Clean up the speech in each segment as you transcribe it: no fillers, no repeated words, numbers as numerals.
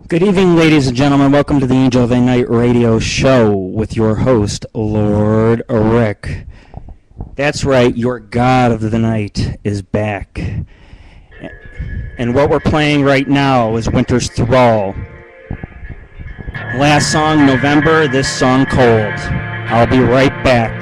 Good evening, ladies and gentlemen. Welcome to the Angel of the Night radio show with your host, Lord Rick. That's right, your God of the Night is back. And what we're playing right now is Winter's Thrall. Last song, November, this song, Cold. I'll be right back.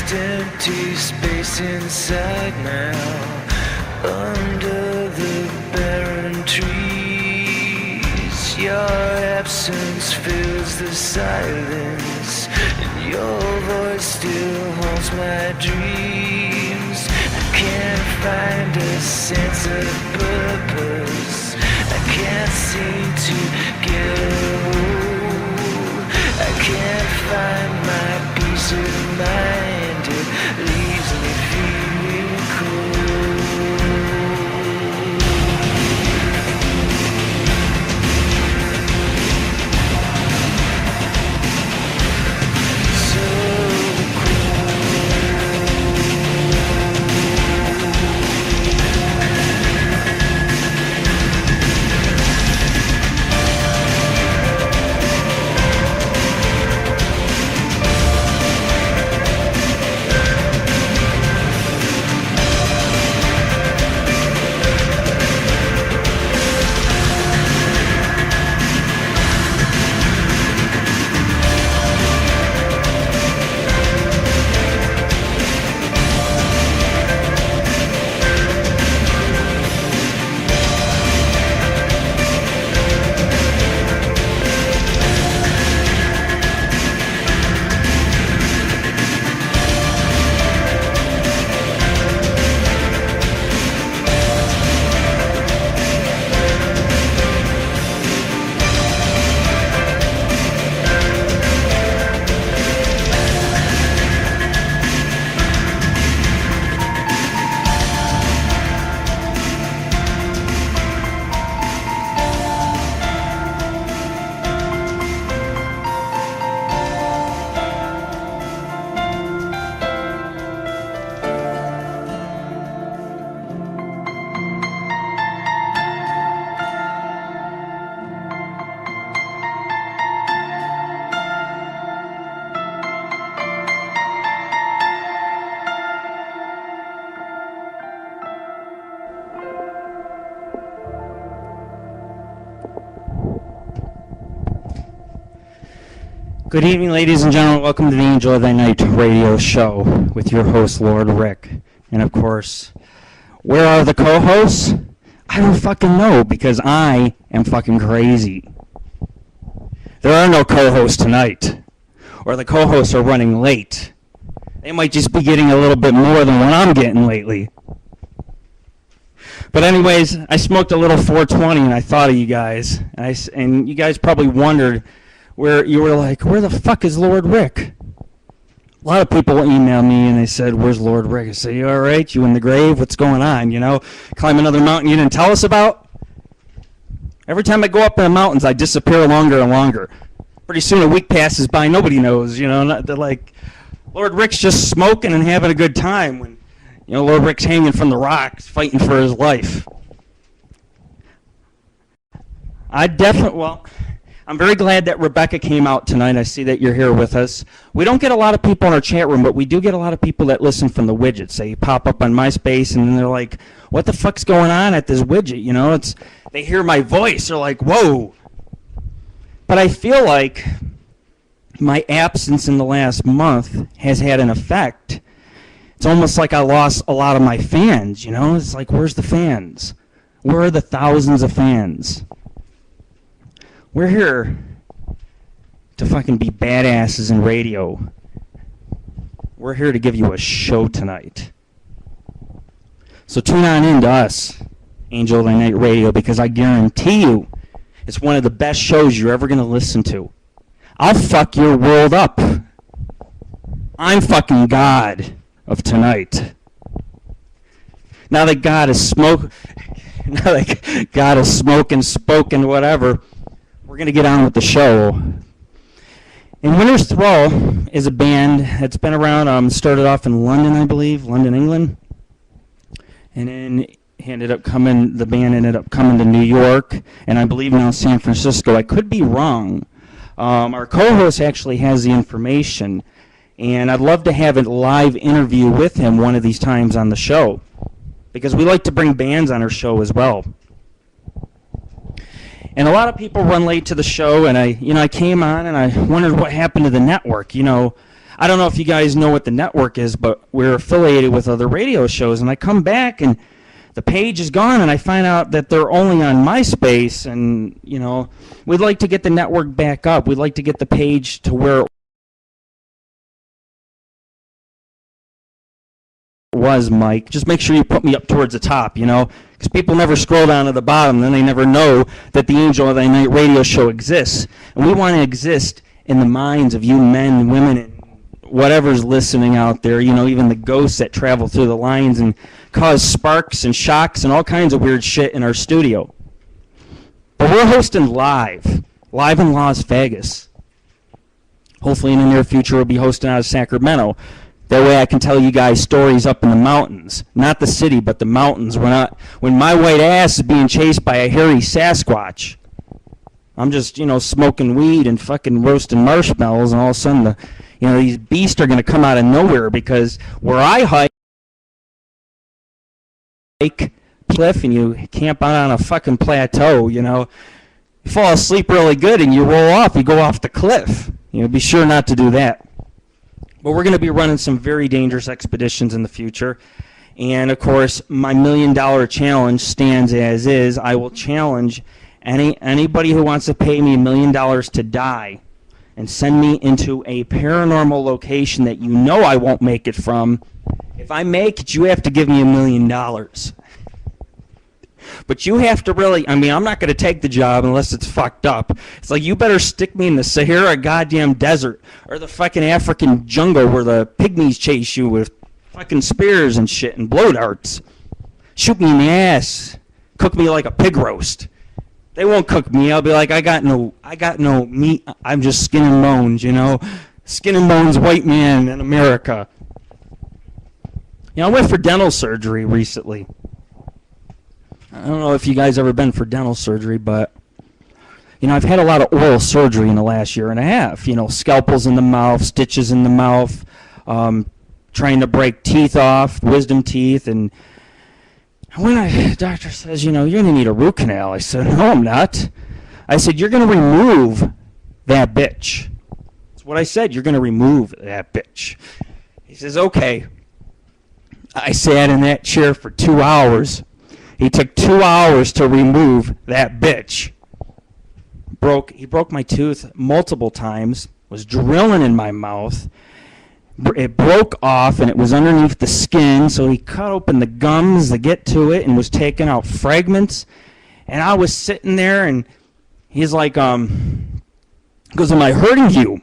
Empty space inside now, under the barren trees. Your absence fills the silence, and your voice still haunts my dreams. I can't find a sense of purpose, I can't seem to get a hold. I can't find my peace of mind. It leaves me feeling Good evening, ladies and gentlemen. Welcome to the Angel of the Night radio show with your host, Lord Rick. And of course, where are the co-hosts? I don't fucking know, because I am fucking crazy. There are no co-hosts tonight, or the co-hosts are running late. They might just be getting a little bit more than what I'm getting lately. But anyways, I smoked a little 420 and I thought of you guys. And you guys probably wondered where you were like, where the fuck is Lord Rick? A lot of people email me and they said, where's Lord Rick? I say, you all right? You in the grave? What's going on? You know, climb another mountain you didn't tell us about? Every time I go up in the mountains, I disappear longer and longer. Pretty soon a week passes by, nobody knows, you know. They're like, Lord Rick's just smoking and having a good time when, you know, Lord Rick's hanging from the rocks, fighting for his life. I'm very glad that Rebecca came out tonight. I see that you're here with us. We don't get a lot of people in our chat room, but we do get a lot of people that listen from the widgets. They pop up on MySpace, and then they're like, what the fuck's going on at this widget? You know, they hear my voice. They're like, whoa. But I feel like my absence in the last month has had an effect. It's almost like I lost a lot of my fans, you know? It's like, where's the fans? Where are the thousands of fans? We're here to fucking be badasses in radio. We're here to give you a show tonight. So tune on in to us, Angel of the Night Radio, because I guarantee you it's one of the best shows you're ever going to listen to. I'll fuck your world up. I'm fucking God of tonight. Now that God is smoking, spoken, whatever, we're going to get on with the show. And Winter's Thrall is a band that's been around, started off in London, I believe, London, England. And then the band ended up coming to New York, and I believe now San Francisco. I could be wrong. Our co-host actually has the information, and I'd love to have a live interview with him one of these times on the show, because we like to bring bands on our show as well. And a lot of people run late to the show, and I came on and I wondered what happened to the network. You know, I don't know if you guys know what the network is, but we're affiliated with other radio shows, and I come back and the page is gone, and I find out that they're only on MySpace, and, you know, we'd like to get the network back up. We'd like to get the page to where it was, Mike. Just make sure you put me up towards the top, you know, because people never scroll down to the bottom, then they never know that the Angel of the Night radio show exists. And we want to exist in the minds of you men and women and whatever's listening out there, you know, even the ghosts that travel through the lines and cause sparks and shocks and all kinds of weird shit in our studio. But we're hosting live in Las Vegas. Hopefully in the near future we'll be hosting out of Sacramento. That way I can tell you guys stories up in the mountains. Not the city, but the mountains. When my white ass is being chased by a hairy Sasquatch. I'm just, you know, smoking weed and fucking roasting marshmallows, and all of a sudden these beasts are going to come out of nowhere, because where I hike cliff and you camp out on a fucking plateau, you know, you fall asleep really good and you roll off, you go off the cliff. You know, be sure not to do that. But we're going to be running some very dangerous expeditions in the future. And, of course, my $1 million challenge stands as is. I will challenge anybody who wants to pay me $1 million to die and send me into a paranormal location that you know I won't make it from. If I make it, you have to give me $1 million. But you have to really, I'm not going to take the job unless it's fucked up. It's like, you better stick me in the Sahara goddamn desert or the fucking African jungle where the pygmies chase you with fucking spears and shit and blow darts. Shoot me in the ass. Cook me like a pig roast. They won't cook me. I'll be like, I got no meat. I'm just skin and bones, you know. Skin and bones white man in America. You know, I went for dental surgery recently. I don't know if you guys ever been for dental surgery, but, you know, I've had a lot of oral surgery in the last year and a half. You know, scalpels in the mouth, stitches in the mouth, trying to break teeth off, wisdom teeth. And when the doctor says, you know, you're going to need a root canal, I said, no, I'm not. I said, you're going to remove that bitch. That's what I said. You're going to remove that bitch. He says, okay. I sat in that chair for 2 hours. He took 2 hours to remove that bitch. He broke my tooth multiple times, was drilling in my mouth. It broke off, and it was underneath the skin, so he cut open the gums to get to it and was taking out fragments. And I was sitting there, and he's like, goes, am I hurting you?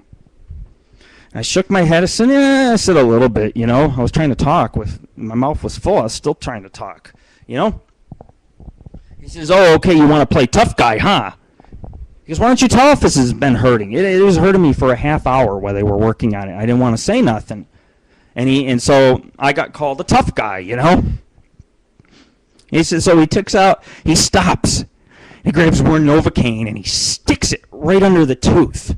I shook my head. I said, yeah. I said, a little bit, you know. I was trying to talk. My mouth was full. I was still trying to talk, you know. He says, oh, okay, you want to play tough guy, huh? He goes, why don't you tell if this has been hurting? It was hurting me for a half hour while they were working on it. I didn't want to say nothing. And so I got called a tough guy, you know. He says, so he stops. He grabs more Novocaine and he sticks it right under the tooth.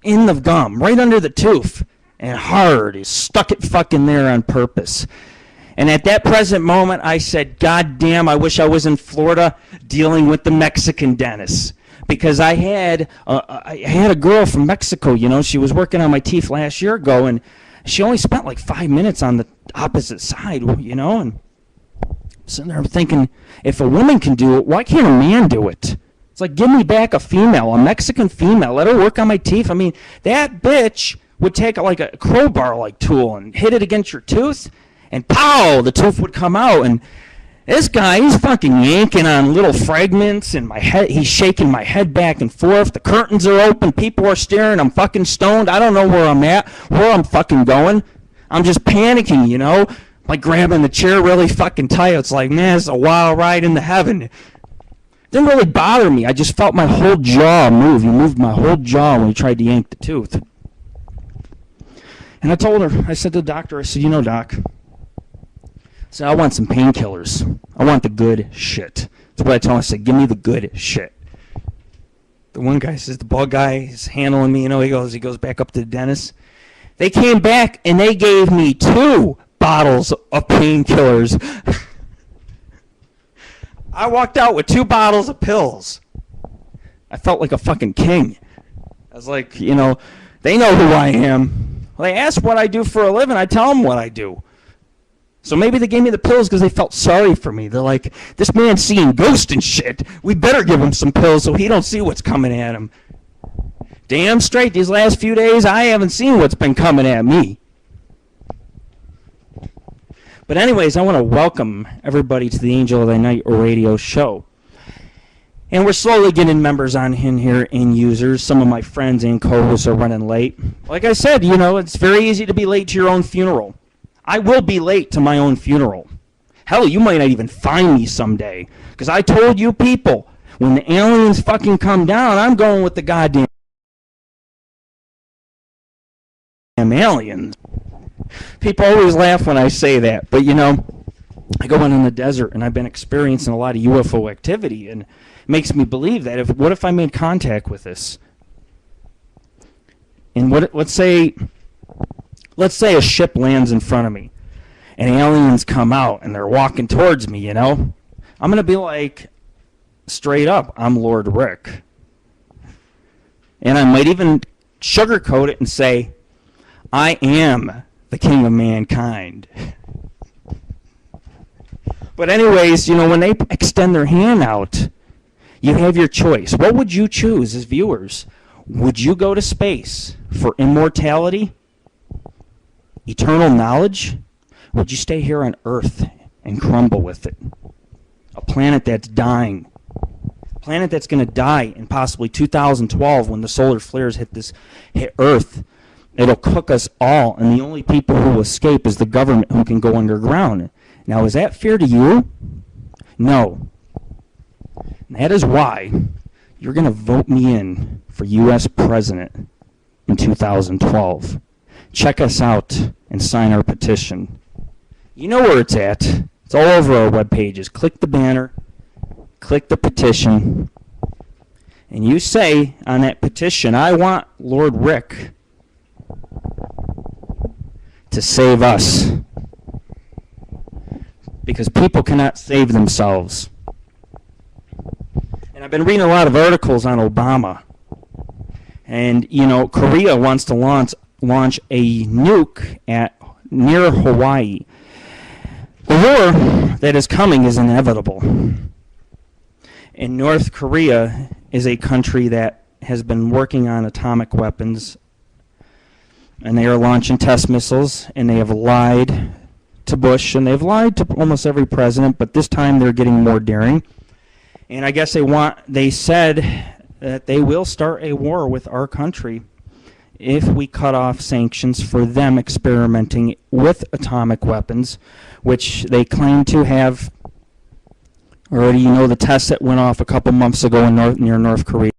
In the gum, right under the tooth. And hard. He stuck it fucking there on purpose. And at that present moment, I said, God damn, I wish I was in Florida dealing with the Mexican dentist. Because I had a girl from Mexico, you know, she was working on my teeth last year ago, and she only spent like 5 minutes on the opposite side, you know, and sitting there thinking, if a woman can do it, why can't a man do it? It's like, give me back a Mexican female, let her work on my teeth. I mean, that bitch would take like a crowbar-like tool and hit it against your tooth, and pow, the tooth would come out, and this guy, he's fucking yanking on little fragments, and my head, he's shaking my head back and forth. The curtains are open. People are staring. I'm fucking stoned. I don't know where I'm at, where I'm fucking going. I'm just panicking, you know, like grabbing the chair really fucking tight. It's like, man, it's a wild ride into heaven. It didn't really bother me. I just felt my whole jaw move. He moved my whole jaw when he tried to yank the tooth. And I told her, I said to the doctor, I said, you know, doc, so I want some painkillers. I want the good shit. That's what I told him. I said, give me the good shit. The one guy says, the bald guy is handling me, you know, he goes back up to the dentist. They came back and they gave me 2 bottles of painkillers. I walked out with 2 bottles of pills. I felt like a fucking king. I was like, you know, they know who I am. They ask what I do for a living. I tell them what I do. So maybe they gave me the pills because they felt sorry for me. They're like, this man's seeing ghosts and shit. We better give him some pills so he don't see what's coming at him. Damn straight, these last few days, I haven't seen what's been coming at me. But anyways, I want to welcome everybody to the Angel of the Night radio show. And we're slowly getting members on in here and users. Some of my friends and co-hosts are running late. Like I said, you know, it's very easy to be late to your own funeral. I will be late to my own funeral. Hell, you might not even find me someday. Because I told you people, when the aliens fucking come down, I'm going with the goddamn aliens. People always laugh when I say that. But, you know, I go out in the desert, and I've been experiencing a lot of UFO activity, and it makes me believe that what if I made contact with this? And let's say a ship lands in front of me and aliens come out and they're walking towards me, you know. I'm going to be like, straight up, I'm Lord Rick. And I might even sugarcoat it and say, I am the king of mankind. But anyways, you know, when they extend their hand out, you have your choice. What would you choose as viewers? Would you go to space for immortality? Eternal knowledge? Would you stay here on Earth and crumble with it? A planet that's dying. A planet that's going to die in possibly 2012 when the solar flares hit Earth. It'll cook us all, and the only people who will escape is the government who can go underground. Now, is that fair to you? No. And that is why you're going to vote me in for U.S. President in 2012. Check us out and sign our petition. You know where it's at. It's all over our web pages. Click the banner, click the petition, and you say on that petition, I want Lord Rick to save us. Because people cannot save themselves. And I've been reading a lot of articles on Obama. And, you know, Korea wants to launch a nuke near Hawaii. The war that is coming is inevitable. And North Korea is a country that has been working on atomic weapons, and they are launching test missiles, and they have lied to Bush, and they've lied to almost every president, but this time they're getting more daring. And I guess they said that they will start a war with our country if we cut off sanctions for them experimenting with atomic weapons, which they claim to have already. You know, the test that went off a couple months ago near North Korea.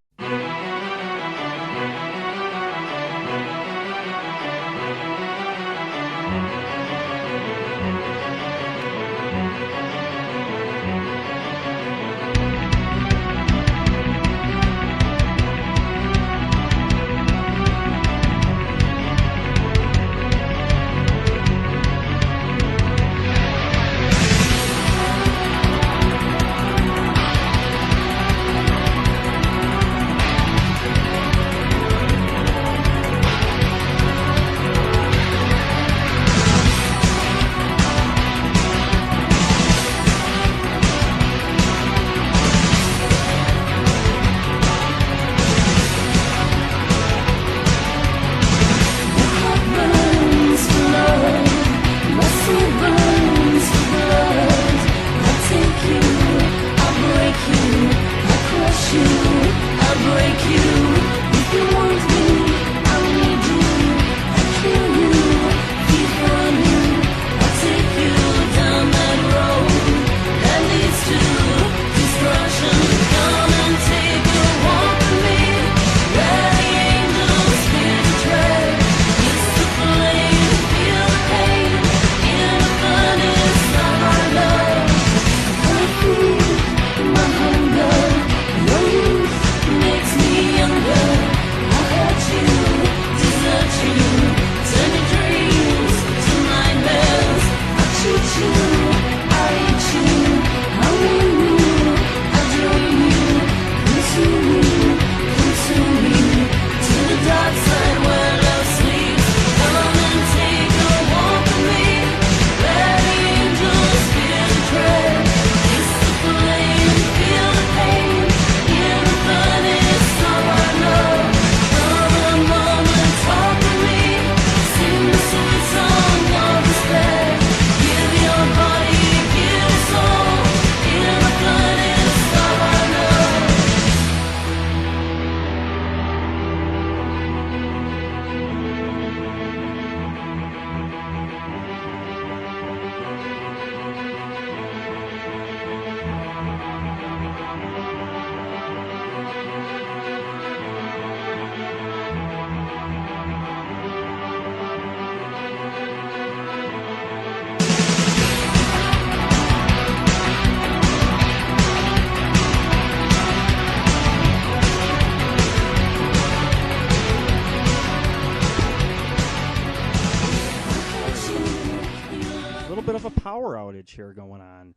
Here going on,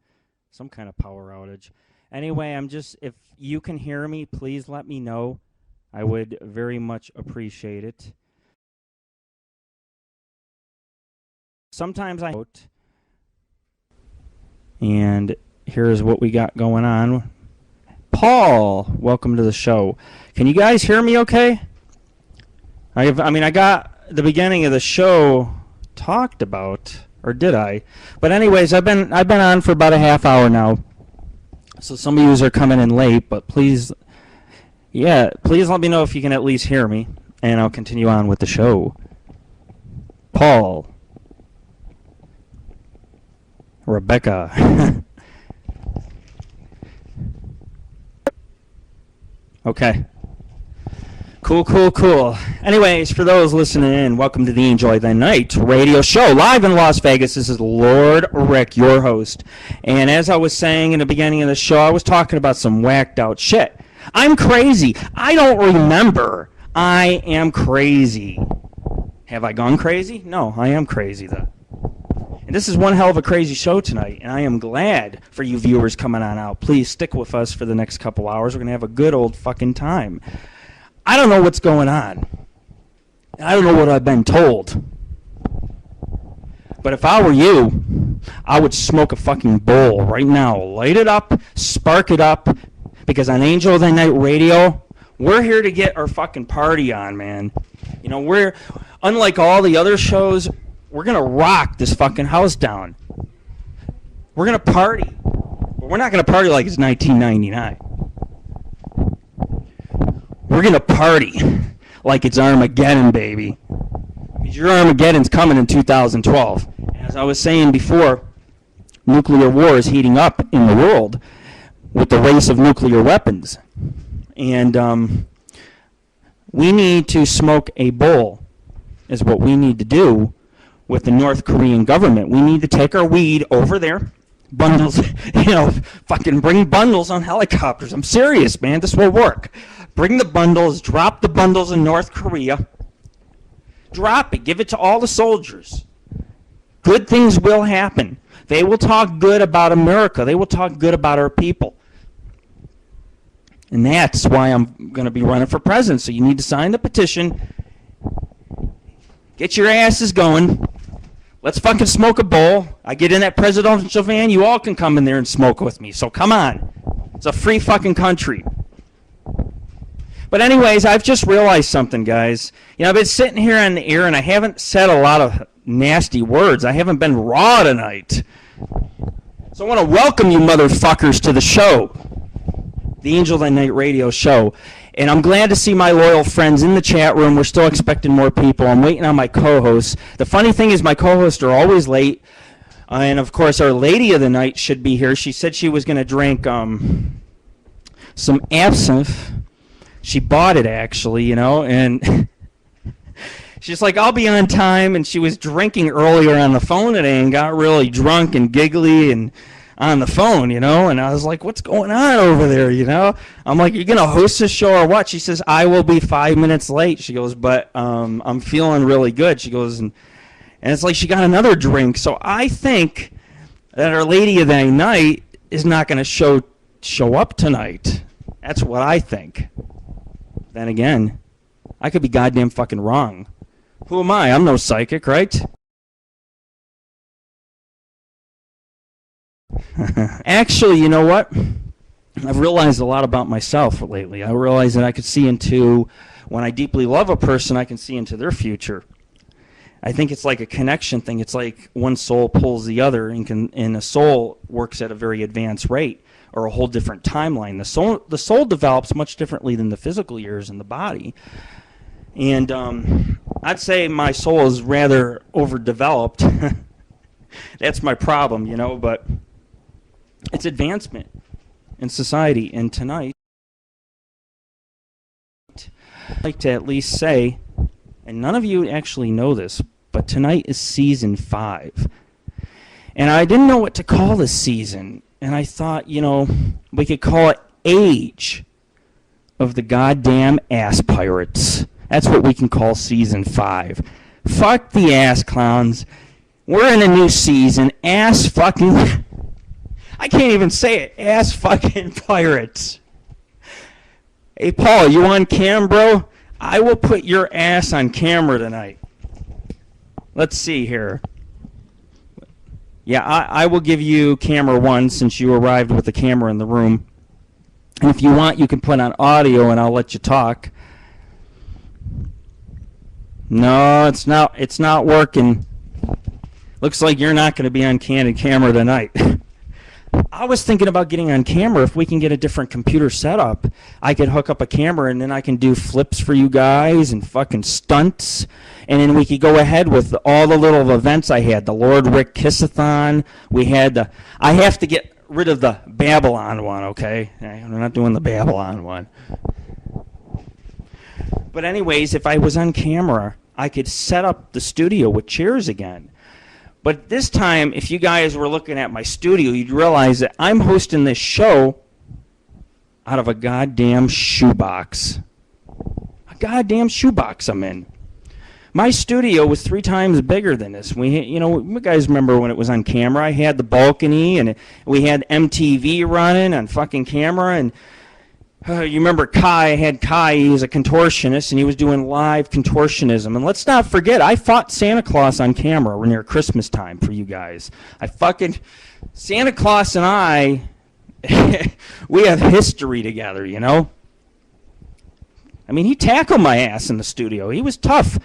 some kind of power outage. Anyway, if you can hear me, please let me know. I would very much appreciate it. Sometimes I vote, and here's what we got going on. Paul, welcome to the show. Can you guys hear me okay? I got the beginning of the show talked about. Or did I? But anyways, I've been on for about a half hour now. So some of you are coming in late, but please let me know if you can at least hear me, and I'll continue on with the show. Paul. Rebecca. Okay. Cool. Anyways, for those listening in, welcome to the Enjoy the Night radio show live in Las Vegas. This is Lord Rick, your host. And as I was saying in the beginning of the show, I was talking about some whacked out shit. I'm crazy. I don't remember. I am crazy. Have I gone crazy? No, I am crazy though. And this is one hell of a crazy show tonight, and I am glad for you viewers coming on out. Please stick with us for the next couple hours. We're going to have a good old fucking time. I don't know what's going on. I don't know what I've been told. But if I were you, I would smoke a fucking bowl right now. Light it up, spark it up, because on Angel of the Night Radio, we're here to get our fucking party on, man. You know, we're, unlike all the other shows, we're going to rock this fucking house down. We're going to party. But we're not going to party like it's 1999. We're going to party like it's Armageddon, baby. Because your Armageddon's coming in 2012. As I was saying before, nuclear war is heating up in the world with the race of nuclear weapons. And we need to smoke a bowl, is what we need to do with the North Korean government. We need to take our weed over there, bundles, fucking bring bundles on helicopters. I'm serious, man. This will work. Bring the bundles, drop the bundles in North Korea. Drop it. Give it to all the soldiers. Good things will happen. They will talk good about America. They will talk good about our people. And that's why I'm going to be running for president. So you need to sign the petition. Get your asses going. Let's fucking smoke a bowl. I get in that presidential van. You all can come in there and smoke with me. So come on. It's a free fucking country. But anyways, I've just realized something, guys. I've been sitting here on the air, and I haven't said a lot of nasty words. I haven't been raw tonight. So I want to welcome you motherfuckers to the show, the Angel of the Night Radio show. And I'm glad to see my loyal friends in the chat room. We're still expecting more people. I'm waiting on my co-hosts. The funny thing is my co-hosts are always late. And, of course, our lady of the night should be here. She said she was going to drink some absinthe. She bought it, actually, and she's like, I'll be on time. And she was drinking earlier on the phone today and got really drunk and giggly and on the phone, and I was like, what's going on over there, I'm like, you're going to host this show or what? She says, I will be 5 minutes late. She goes, but I'm feeling really good. She goes, and it's like she got another drink. So I think that Our Lady of the Night is not going to show up tonight. That's what I think. Then again, I could be goddamn fucking wrong. Who am I? I'm no psychic, right? Actually, you know what? I've realized a lot about myself lately. I realized that I could see into, when I deeply love a person, I can see into their future. I think it's like a connection thing. It's like one soul pulls the other, and a soul works at a very advanced rate, or a whole different timeline. The soul develops much differently than the physical years in the body. And I'd say my soul is rather overdeveloped. That's my problem, but it's advancement in society. And tonight, I'd like to at least say, and none of you actually know this, but tonight is season 5. And I didn't know what to call this season. And I thought, we could call it Age of the Goddamn Ass Pirates. That's what we can call season 5. Fuck the ass clowns. We're in a new season. Ass fucking... I can't even say it. Ass fucking pirates. Hey, Paul, you on cam, bro? I will put your ass on camera tonight. Let's see here. Yeah, I will give you camera 1 since you arrived with the camera in the room. And if you want, you can put on audio and I'll let you talk. No, it's not working. Looks like you're not going to be on candid camera tonight. I was thinking about getting on camera. If we can get a different computer setup, I could hook up a camera and then I can do flips for you guys and fucking stunts. And then we could go ahead with all the little events I had. The Lord Rick Kissathon. I have to get rid of the Babylon one, okay? I'm not doing the Babylon one. But anyways, if I was on camera, I could set up the studio with chairs again. But this time, if you guys were looking at my studio, you'd realize that I'm hosting this show out of a goddamn shoebox. A goddamn shoebox I'm in. My studio was 3 times bigger than this. You guys remember when it was on camera? I had the balcony, and we had MTV running on fucking camera, and You remember Kai, he was a contortionist, and he was doing live contortionism. And let's not forget, I fought Santa Claus on camera near Christmas time for you guys. Santa Claus and I, we have history together, you know? I mean, he tackled my ass in the studio. He was tough.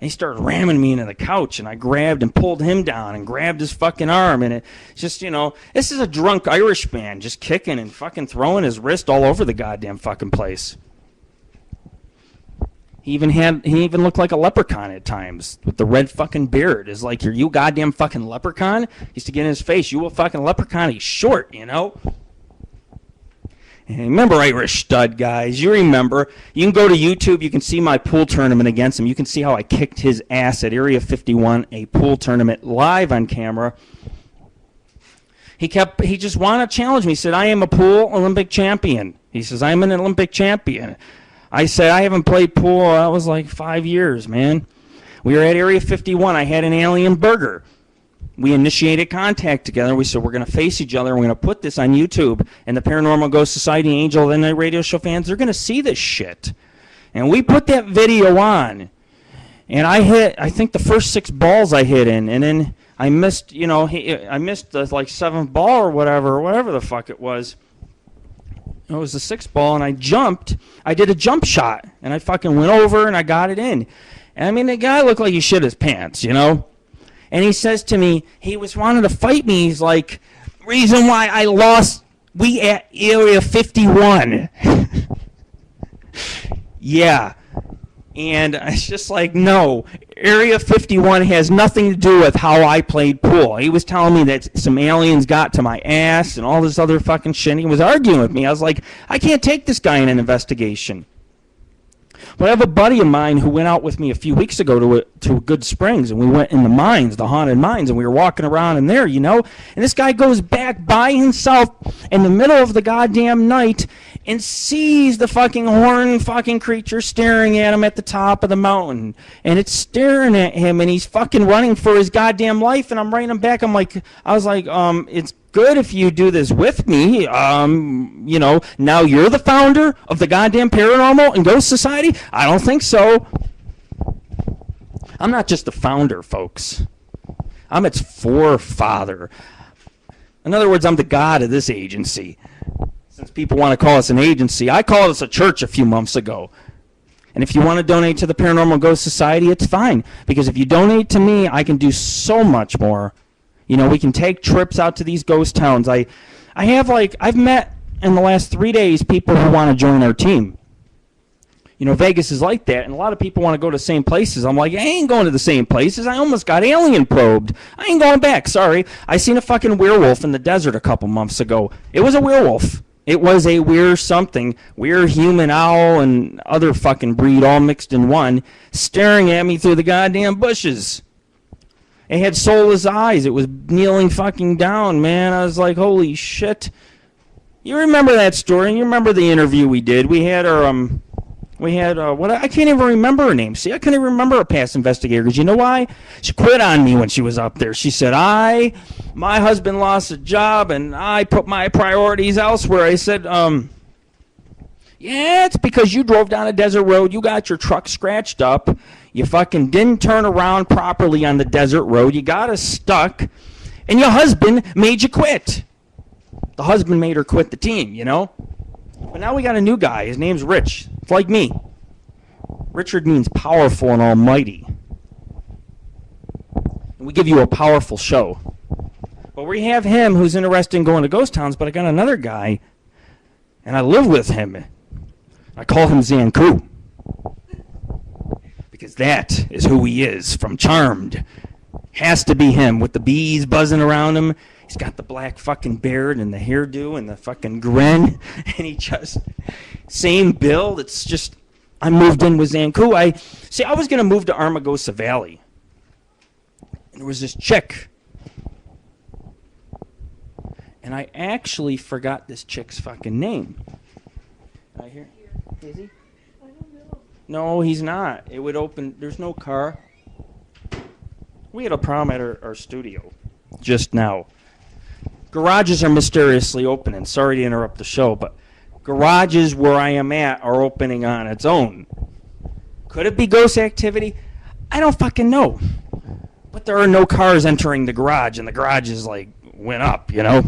And he started ramming me into the couch, and I grabbed and pulled him down and grabbed his fucking arm. And it just, you know, this is a drunk Irish man just kicking and fucking throwing his wrist all over the goddamn fucking place. He even looked like a leprechaun at times with the red fucking beard. It's like, are you a goddamn fucking leprechaun? He used to get in his face, you a fucking leprechaun? He's short, you know? Remember Irish Stud, guys. You remember. You can go to YouTube. You can see my pool tournament against him. You can see how I kicked his ass at Area 51, a pool tournament, live on camera. He just wanted to challenge me. He said, I am a pool Olympic champion. He says, I'm an Olympic champion. I said, I haven't played pool. That was like 5 years, man. We were at Area 51. I had an alien burger. We initiated contact together. We said, we're going to face each other. We're going to put this on YouTube. And the Paranormal Ghost Society, Angel of the Night radio show fans, they're going to see this shit. And we put that video on. And I think the first 6 balls I hit in. And then I missed, you know, I missed the like 7th ball or whatever the fuck it was. It was the 6th ball, and I jumped. I did a jump shot. And I fucking went over, and I got it in. And I mean, the guy looked like he shit his pants, you know. And he says to me, he was wanting to fight me. He's like, reason why I lost, we at Area 51. Yeah. And it's just like, no, Area 51 has nothing to do with how I played pool. He was telling me that some aliens got to my ass and all this other fucking shit. He was arguing with me. I was like, I can't take this guy in an investigation. But I have a buddy of mine who went out with me a few weeks ago to Good Springs, and we went in the mines, the haunted mines, and we were walking around in there, you know. And this guy goes back by himself in the middle of the goddamn night and sees the fucking horned fucking creature staring at him at the top of the mountain. And it's staring at him, and he's fucking running for his goddamn life. And I'm writing him back. I was like, it's good if you do this with me. You know, now you're the founder of the goddamn Paranormal and Ghost Society? I don't think so. I'm not just the founder, folks. I'm its forefather. In other words, I'm the god of this agency. Since people want to call us an agency, I called us a church a few months ago. And if you want to donate to the Paranormal Ghost Society, it's fine. Because if you donate to me, I can do so much more. You know, we can take trips out to these ghost towns. I've met in the last 3 days people who want to join our team. You know, Vegas is like that, and a lot of people want to go to the same places. I'm like, I ain't going to the same places. I almost got alien probed. I ain't going back, sorry. I seen a fucking werewolf in the desert a couple months ago. It was a werewolf. It was a weird something, weird human owl and other fucking breed all mixed in one, staring at me through the goddamn bushes. It had soulless eyes. It was kneeling fucking down, man. I was like, holy shit. You remember that story? You remember the interview we did? We had our, I can't even remember her name. See, I couldn't even remember her past investigator. Because you know why? She quit on me when she was up there. She said, my husband lost a job, and I put my priorities elsewhere. I said, yeah, it's because you drove down a desert road. You got your truck scratched up. You fucking didn't turn around properly on the desert road. You got us stuck. And your husband made you quit. The husband made her quit the team, you know? But now we got a new guy. His name's Rich. It's like me. Richard means powerful and almighty. And we give you a powerful show. But we have him who's interested in going to ghost towns, but I got another guy, and I live with him. I call him Zanku. Because that is who he is from Charmed. Has to be him with the bees buzzing around him. He's got the black fucking beard and the hairdo and the fucking grin. And he just, same build. It's just, I moved in with Zanku. I was going to move to Armagosa Valley. And there was this chick. And I actually forgot this chick's fucking name. I hear, is he? No, he's not. It would open. There's no car. We had a problem at our studio just now. Garages are mysteriously opening. Sorry to interrupt the show, but garages where I am at are opening on its own. Could it be ghost activity? I don't fucking know. But there are no cars entering the garage, and the garage is like went up, you know?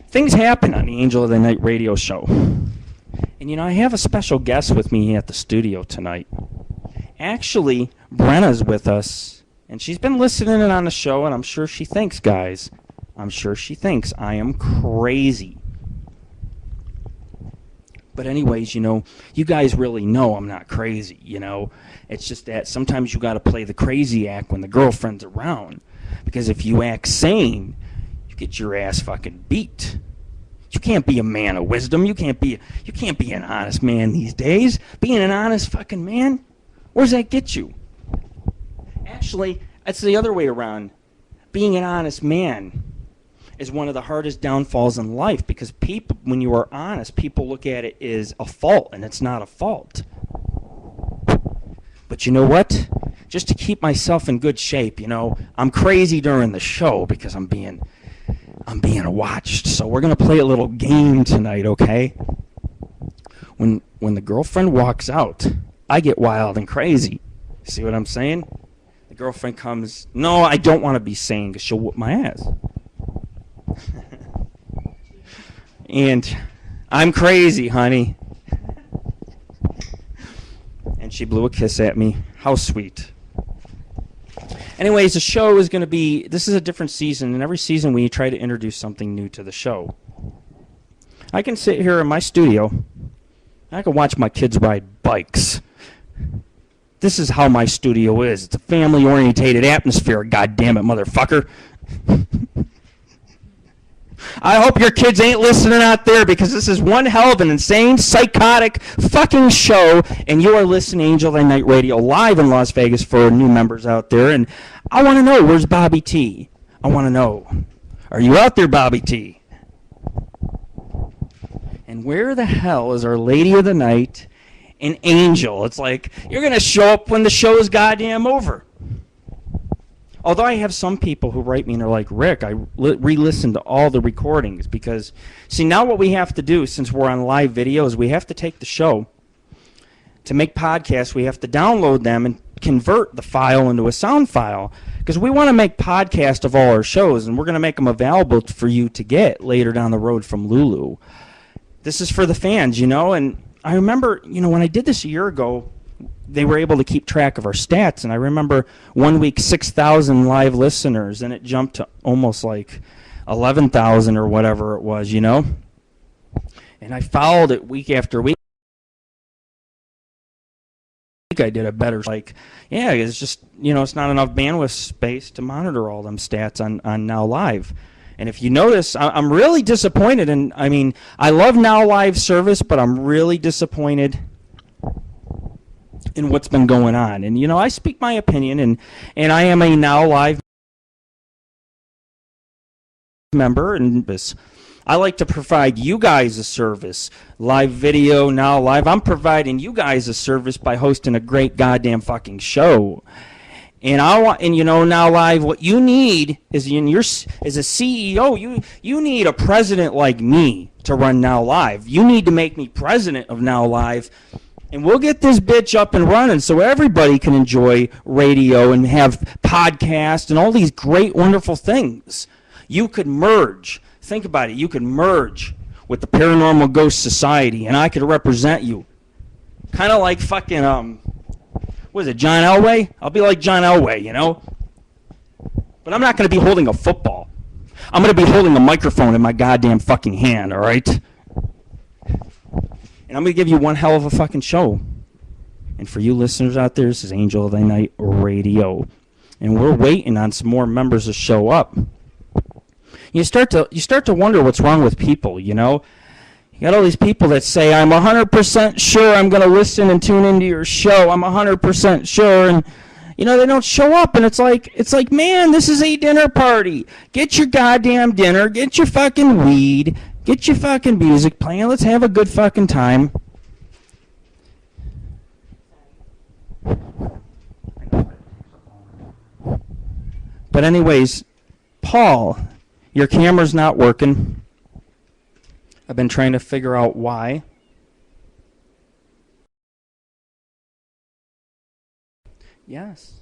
Things happen on the Angel of the Night radio show. And, you know, I have a special guest with me at the studio tonight. Actually, Brenna's with us, and she's been listening in on the show, and I'm sure she thinks, guys, I'm sure she thinks I am crazy. But anyways, you know, you guys really know I'm not crazy, you know. It's just that sometimes you got to play the crazy act when the girlfriend's around. Because if you act sane, you get your ass fucking beat. You can't be a man of wisdom. You can't be an honest man these days. Being an honest fucking man, where does that get you? Actually, it's the other way around. Being an honest man is one of the hardest downfalls in life, because people, when you are honest, people look at it as a fault, and it's not a fault. But you know what? Just to keep myself in good shape, you know, I'm crazy during the show because I'm being watched. So we're gonna play a little game tonight, okay? When the girlfriend walks out, I get wild and crazy. See what I'm saying? The girlfriend comes. No, I don't want to be sane because she'll whoop my ass. And I'm crazy, honey. And she blew a kiss at me. How sweet. Anyways, the show is going to be, this is a different season, and every season we try to introduce something new to the show. I can sit here in my studio, I can watch my kids ride bikes. This is how my studio is. It's a family-orientated atmosphere, goddammit, motherfucker. I hope your kids ain't listening out there, because this is one hell of an insane, psychotic fucking show, and you are listening to Angel of the Night Radio live in Las Vegas for new members out there, and I want to know, where's Bobby T? I want to know, are you out there, Bobby T? And where the hell is our Lady of the Night and Angel? It's like, you're going to show up when the show is goddamn over. Although I have some people who write me and they're like, Rick, I re-listened to all the recordings, because, see, now what we have to do, since we're on live videos, we have to take the show. To make podcasts, we have to download them and convert the file into a sound file, because we want to make podcasts of all our shows, and we're going to make them available for you to get later down the road from Lulu. This is for the fans, you know, and I remember, you know, when I did this a year ago, they were able to keep track of our stats, and I remember 1 week 6,000 live listeners, and it jumped to almost like 11,000 or whatever it was, you know. And I followed it week after week. I did a better, like, yeah, it's just, you know, it's not enough bandwidth space to monitor all them stats on Now Live. And if you notice, I'm really disappointed, and I mean, I love Now Live service, but I'm really disappointed in what's been going on. And, you know, I speak my opinion, and I am a Now Live member, and this, I like to provide you guys a service. Live video, Now Live. I'm providing you guys a service by hosting a great goddamn fucking show. And I want, and you know, Now Live, what you need is, as a CEO, you need a president like me to run Now Live. You need to make me president of Now Live. And we'll get this bitch up and running so everybody can enjoy radio and have podcasts and all these great, wonderful things. You could merge. Think about it. You could merge with the Paranormal Ghost Society, and I could represent you. Kind of like fucking, what is it, John Elway? I'll be like John Elway, you know? But I'm not going to be holding a football. I'm going to be holding a microphone in my goddamn fucking hand, all right? And I'm going to give you one hell of a fucking show. And for you listeners out there, this is Angel of the Night Radio. And we're waiting on some more members to show up. You start to wonder what's wrong with people, you know? You got all these people that say, I'm 100% sure I'm going to listen and tune into your show. I'm 100% sure. And, you know, they don't show up. And it's like, man, this is a dinner party. Get your goddamn dinner. Get your fucking weed. Get your fucking music playing. Let's have a good fucking time. But anyways, Paul, your camera's not working. I've been trying to figure out why. Yes.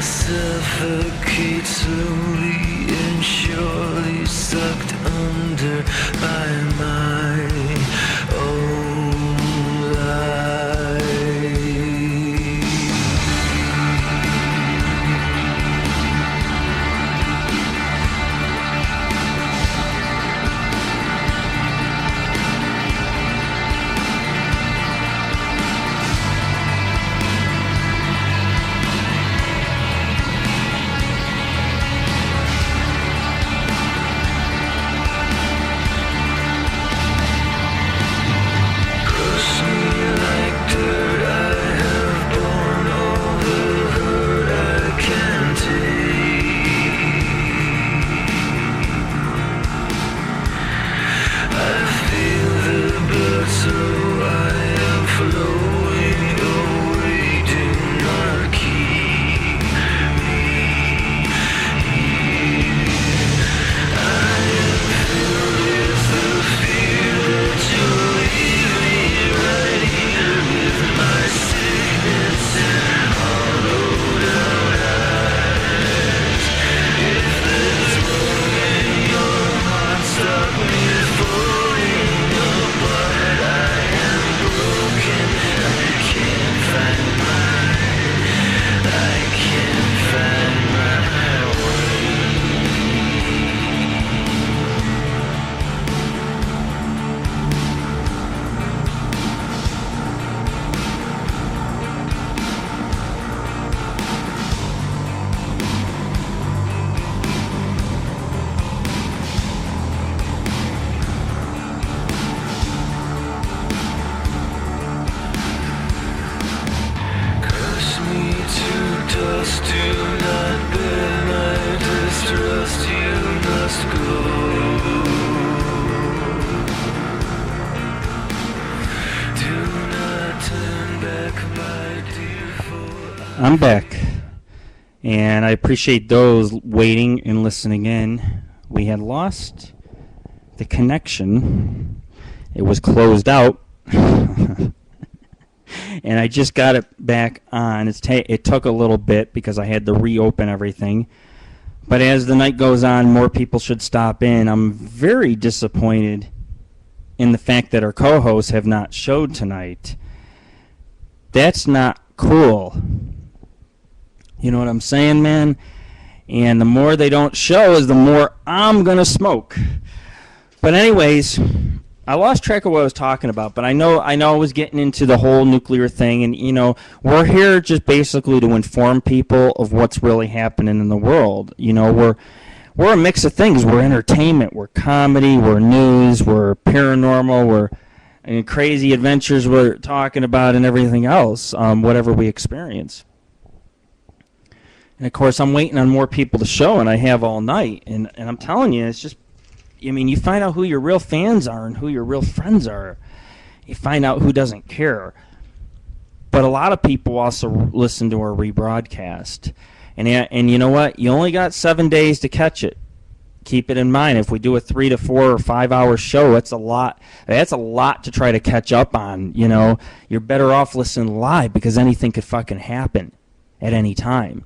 Suffocate slowly and surely, sucked under by my own life. I'm back, and I appreciate those waiting and listening in. We had lost the connection. It was closed out, and I just got it back on. It took a little bit because I had to reopen everything. But as the night goes on, more people should stop in. I'm very disappointed in the fact that our co-hosts have not showed tonight. That's not cool. You know what I'm saying, man? And the more they don't show is the more I'm going to smoke. But anyways, I lost track of what I was talking about, but I know I was getting into the whole nuclear thing, and, you know, we're here just basically to inform people of what's really happening in the world. You know, we're a mix of things. We're entertainment, we're comedy, we're news, we're paranormal, we're crazy adventures we're talking about, and everything else, whatever we experience. And, of course, I'm waiting on more people to show, and I have all night. And I'm telling you, it's just, I mean, you find out who your real fans are and who your real friends are. You find out who doesn't care. But a lot of people also listen to our rebroadcast. And you know what? You only got 7 days to catch it. keep it in mind. If we do a 3 to 4 or 5 hour show, that's a lot. That's a lot to try to catch up on. You know, you're better off listening live because anything could fucking happen at any time.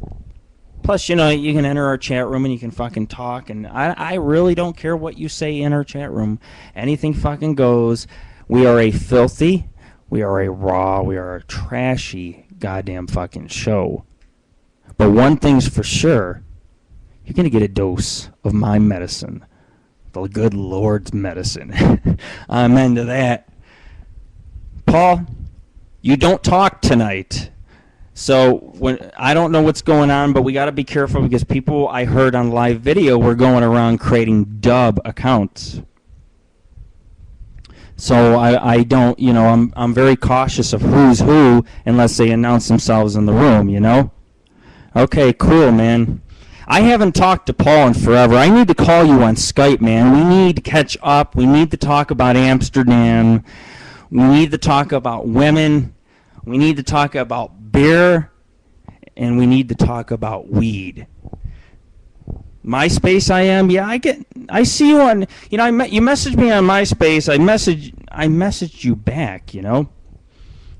Plus, you know, you can enter our chat room and you can fucking talk. And I really don't care what you say in our chat room. Anything fucking goes. We are a filthy, we are a raw, we are a trashy goddamn fucking show. But one thing's for sure. You're going to get a dose of my medicine. The good Lord's medicine. I'm into that. Paul, you don't talk tonight. So I don't know what's going on, but we got to be careful because people I heard on live video were going around creating dub accounts. So I don't, you know, I'm very cautious of who's who unless they announce themselves in the room, you know? Okay, cool, man. I haven't talked to Paul in forever. I need to call you on Skype, man. We need to catch up. We need to talk about Amsterdam. We need to talk about women. We need to talk about beer. And we need to talk about weed. MySpace I am. Yeah, I see you on, you know, you messaged me on MySpace. I messaged you back, you know?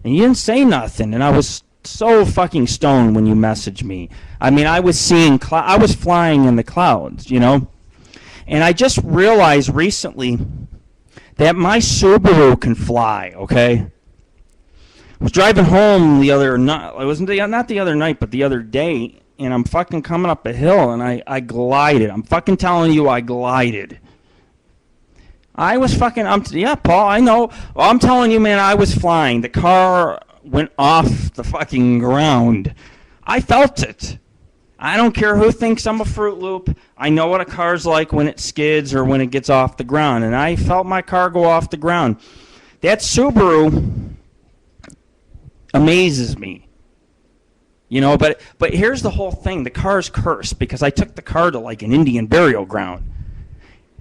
And you didn't say nothing. And I was so fucking stoned when you messaged me. I mean, I was flying in the clouds, you know? And I just realized recently that my Subaru can fly, okay? I was driving home the other night. It wasn't not the other night, but the other day, and I'm fucking coming up a hill, and I glided. I'm fucking telling you, I glided. I was fucking, yeah, Paul, I know. Well, I'm telling you, man, I was flying. The car went off the fucking ground. I felt it. I don't care who thinks I'm a Fruit Loop. I know what a car's like when it skids or when it gets off the ground, and I felt my car go off the ground. That Subaru amazes me. You know, but here's the whole thing. The car's cursed because I took the car to like an Indian burial ground.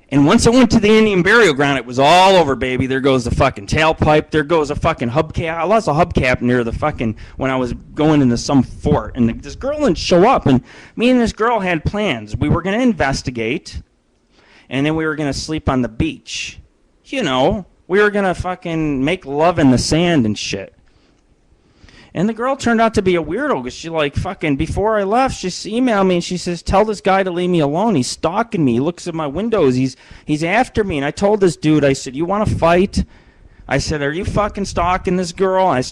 And once it went to the Indian burial ground, it was all over, baby. There goes the fucking tailpipe. There goes a fucking hubcap. I lost a hubcap near the fucking, when I was going into some fort. And this girl didn't show up. And me and this girl had plans. We were going to investigate. And then we were going to sleep on the beach. You know, we were going to fucking make love in the sand and shit. And the girl turned out to be a weirdo because she, like, fucking, before I left, she emailed me and she says, tell this guy to leave me alone. He's stalking me. He looks at my windows. He's after me. And I told this dude, I said, you want to fight? I said, are you fucking stalking this girl? I'm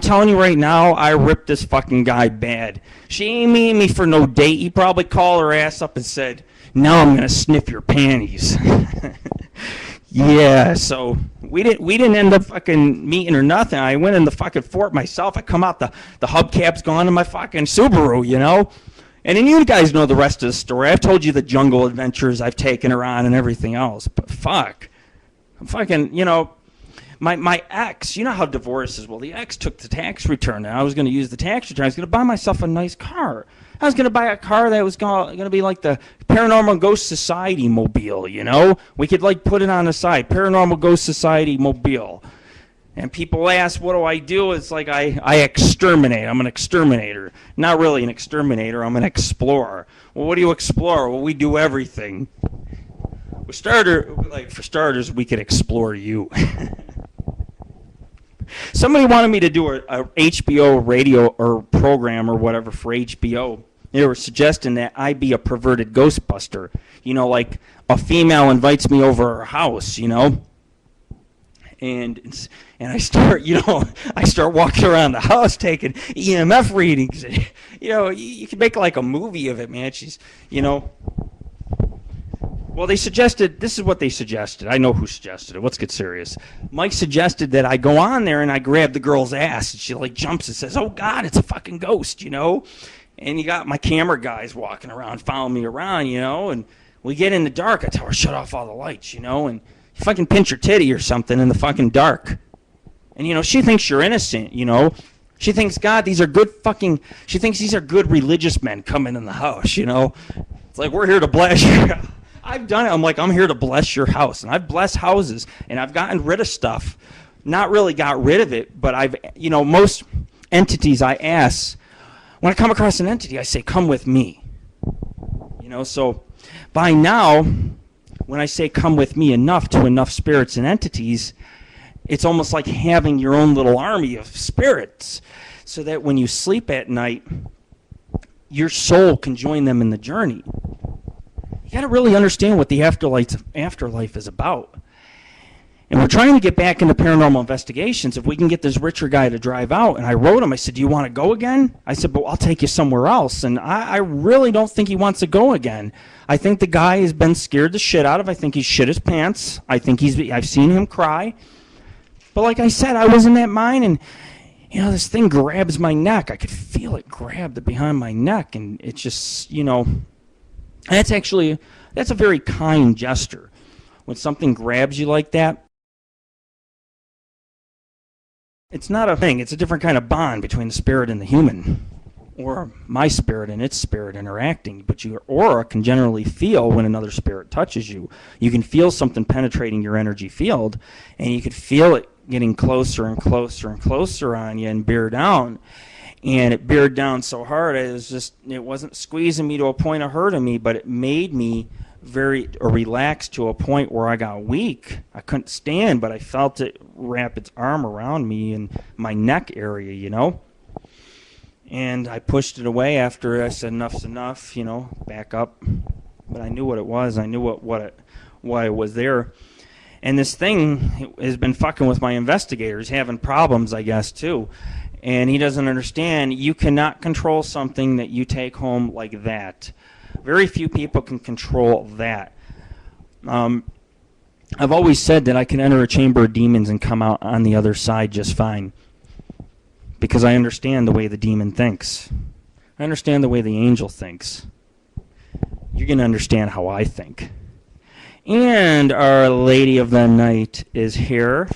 telling you right now, I ripped this fucking guy bad. She ain't meeting me for no date. He probably called her ass up and said, now I'm going to sniff your panties. Yeah, so we didn't end up fucking meeting or nothing. I went in the fucking fort myself. I come out, the hubcap's gone in my fucking Subaru, you know? And then you guys know the rest of the story. I've told you the jungle adventures I've taken her on and everything else. But fuck. I'm fucking, you know, my ex, you know how divorce is. Well, the ex took the tax return, and I was going to use the tax return. I was going to buy myself a nice car. I was going to buy a car that was going to be like the Paranormal Ghost Society mobile, you know? We could, like, put it on the side, Paranormal Ghost Society mobile. And people ask, what do I do? It's like I exterminate. I'm an exterminator. Not really an exterminator. I'm an explorer. Well, what do you explore? Well, we do everything. For starters, we could explore you. Somebody wanted me to do a HBO radio or program or whatever for HBO. They were suggesting that I be a perverted Ghostbuster. You know, like a female invites me over her house, you know. And I start walking around the house taking EMF readings. And, you know, you can make like a movie of it, man. She's, you know. Well, this is what they suggested. I know who suggested it. Let's get serious. Mike suggested that I go on there and I grab the girl's ass, and she like jumps and says, oh God, it's a fucking ghost, you know? And you got my camera guys walking around, following me around, you know? And we get in the dark. I tell her, shut off all the lights, you know? And you fucking pinch her titty or something in the fucking dark. And, you know, she thinks you're innocent, you know? She thinks, God, she thinks these are good religious men coming in the house, you know? It's like, we're here to bless you. I've done it. I'm like, I'm here to bless your house. And I've blessed houses, and I've gotten rid of stuff. Not really got rid of it, but I've, you know, most entities I ask, when I come across an entity, I say, come with me. You So by now, when I say come with me enough to enough spirits and entities, it's almost like having your own little army of spirits, so that when you sleep at night, your soul can join them in the journey. You got to really understand what the afterlife is about. And we're trying to get back into paranormal investigations. If we can get this Richer guy to drive out, and I wrote him, I said, do you want to go again? I said, but I'll take you somewhere else. And I really don't think he wants to go again. I think the guy has been scared the shit out of. I think he's shit his pants. I've seen him cry. But like I said, I was in that mine, and this thing grabs my neck. I could feel it grab the behind my neck, and it's just, that's a very kind gesture. When something grabs you like that, it's not a thing. It's a different kind of bond between the spirit and the human, or my spirit and its spirit interacting. But your aura can generally feel when another spirit touches you. You can feel something penetrating your energy field, and you can feel it getting closer and closer and closer on you and bear down. And it beared down so hard, it wasn't squeezing me to a point of hurting me, but it made me very relaxed to a point where I got weak. I couldn't stand, but I felt it wrap its arm around me and my neck area, And I pushed it away after I said enough's enough, back up. But I knew what it was. I knew why it was there. And this thing has been fucking with my investigators, having problems, I guess, too. And he doesn't understand. You cannot control something that you take home like that. Very few people can control that. I've always said that I can enter a chamber of demons and come out on the other side just fine, because I understand the way the demon thinks. I understand the way the angel thinks. You're going to understand how I think. And Our Lady of the Night is here.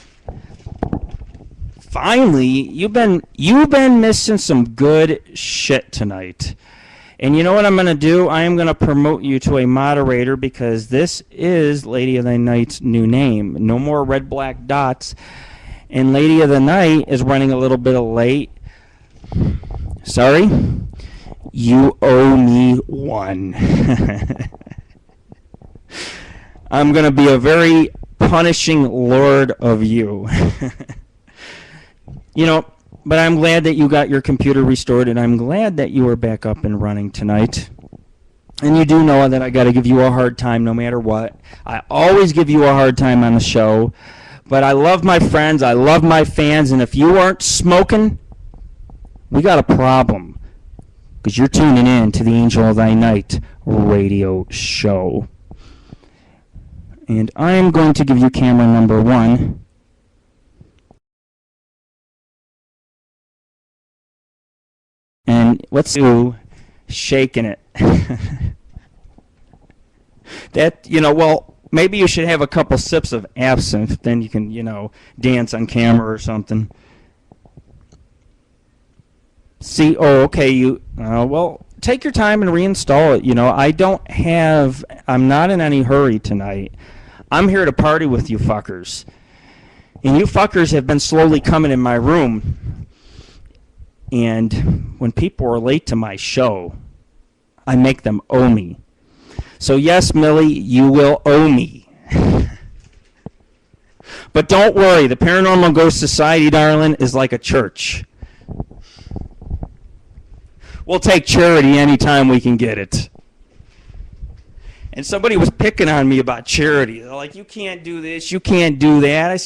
Finally, you've been missing some good shit tonight. And you know what I'm going to do? I am going to promote you to a moderator, because this is Lady of the Night's new name. No more red, black dots. And Lady of the Night is running a little bit late. Sorry? You owe me one. I'm going to be a very punishing lord of you. But I'm glad that you got your computer restored, and I'm glad that you are back up and running tonight. And you do know that I got to give you a hard time no matter what. I always give you a hard time on the show. But I love my friends, I love my fans, and if you aren't smoking, we got a problem. Because you're tuning in to the Angel of Thy Night radio show. And I am going to give you camera number 1. And let's do shaking it. Maybe you should have a couple sips of absinthe, then you can, dance on camera or something. See, okay, take your time and reinstall it. I'm not in any hurry tonight. I'm here to party with you fuckers. And you fuckers have been slowly coming in my room. And when people are late to my show, I make them owe me. So yes, Millie, you will owe me. But don't worry, the Paranormal Ghost Society, darling, is like a church. We'll take charity anytime we can get it. And somebody was picking on me about charity. They're like, you can't do this, you can't do that. I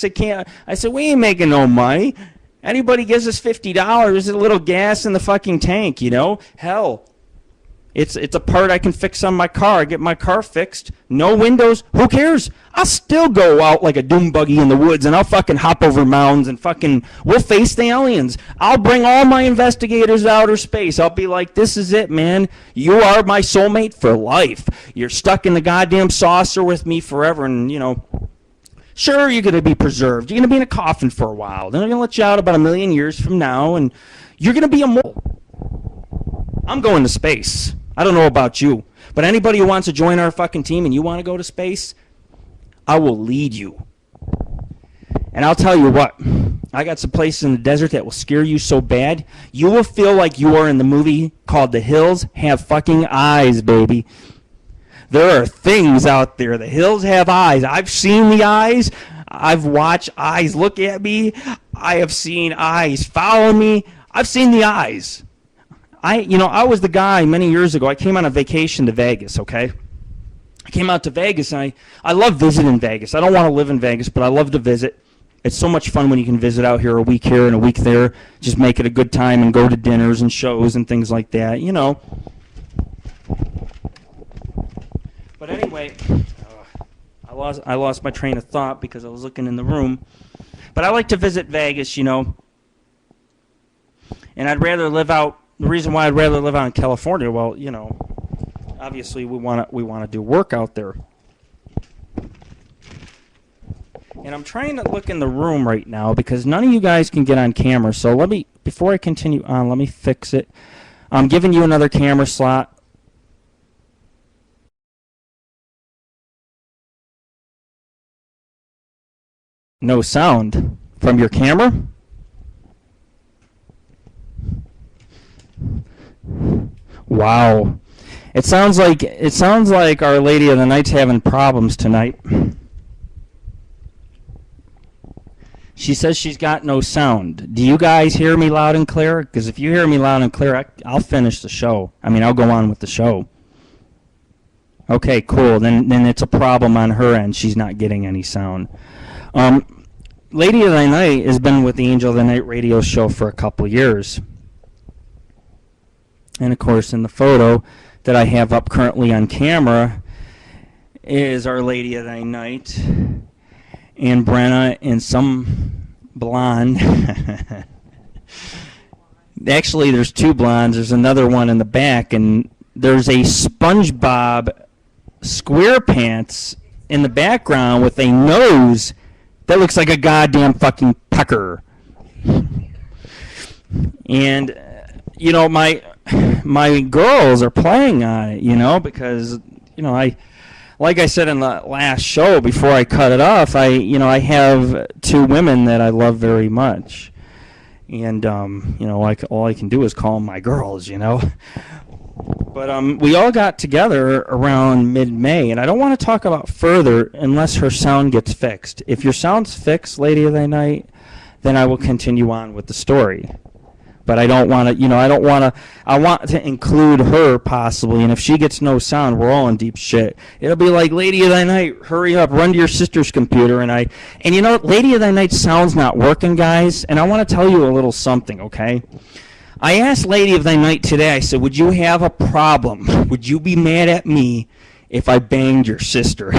said, we ain't making no money. Anybody gives us $50, a little gas in the fucking tank, Hell, it's a part I can fix on my car. I get my car fixed. No windows. Who cares? I'll still go out like a doom buggy in the woods, and I'll fucking hop over mountains and we'll face the aliens. I'll bring all my investigators to outer space. I'll be like, this is it, man. You are my soulmate for life. You're stuck in the goddamn saucer with me forever, and, sure, you're going to be preserved. You're going to be in a coffin for a while. Then they're going to let you out about 1,000,000 years from now, and you're going to be immortal. I'm going to space. I don't know about you, but anybody who wants to join our fucking team and you want to go to space, I will lead you. And I'll tell you what, I got some places in the desert that will scare you so bad, you will feel like you are in the movie called The Hills Have Fucking Eyes, baby. There are things out there. The hills have eyes. I've seen the eyes. I've watched eyes look at me. I have seen eyes follow me. I've seen the eyes. I was the guy many years ago. I came on a vacation to Vegas, okay? I came out to Vegas, and I love visiting Vegas. I don't want to live in Vegas, but I love to visit. It's so much fun when you can visit out here a week here and a week there. Just make it a good time and go to dinners and shows and things like that, you know. But anyway, I lost my train of thought because I was looking in the room. But I like to visit Vegas, you know. And I'd rather live out. The reason why I'd rather live out in California, well, you know, obviously we want to do work out there. And I'm trying to look in the room right now because none of you guys can get on camera. So before I continue on, let me fix it. I'm giving you another camera slot. No sound from your camera? Wow. It sounds like Our Lady of the Night's having problems tonight. She says she's got no sound. Do you guys hear me loud and clear? Because if you hear me loud and clear, I'll finish the show. I'll go on with the show. Okay, cool. Then it's a problem on her end. She's not getting any sound. Lady of the Night has been with the Angel of the Night radio show for a couple years. And, of course, in the photo that I have up currently on camera is Our Lady of the Night and Brenna and some blonde. Actually, there's two blondes. There's another one in the back, and there's a SpongeBob SquarePants in the background with a nose that looks like a goddamn fucking pecker. And, you know, my girls are playing on it, you know, because, you know, like I said in the last show before I cut it off, I have two women that I love very much. And, you know, all I can do is call them my girls, you know. But we all got together around mid-May, and I don't want to talk about further unless her sound gets fixed. If your sound's fixed, Lady of the Night, then I will continue on with the story. But I don't want to, I want to include her possibly, and if she gets no sound, we're all in deep shit. It'll be like, Lady of the Night, hurry up, run to your sister's computer, and you know, Lady of the Night sound's not working, guys, and I want to tell you a little something, okay? I asked Lady of the Night today, I said, would you have a problem? Would you be mad at me if I banged your sister?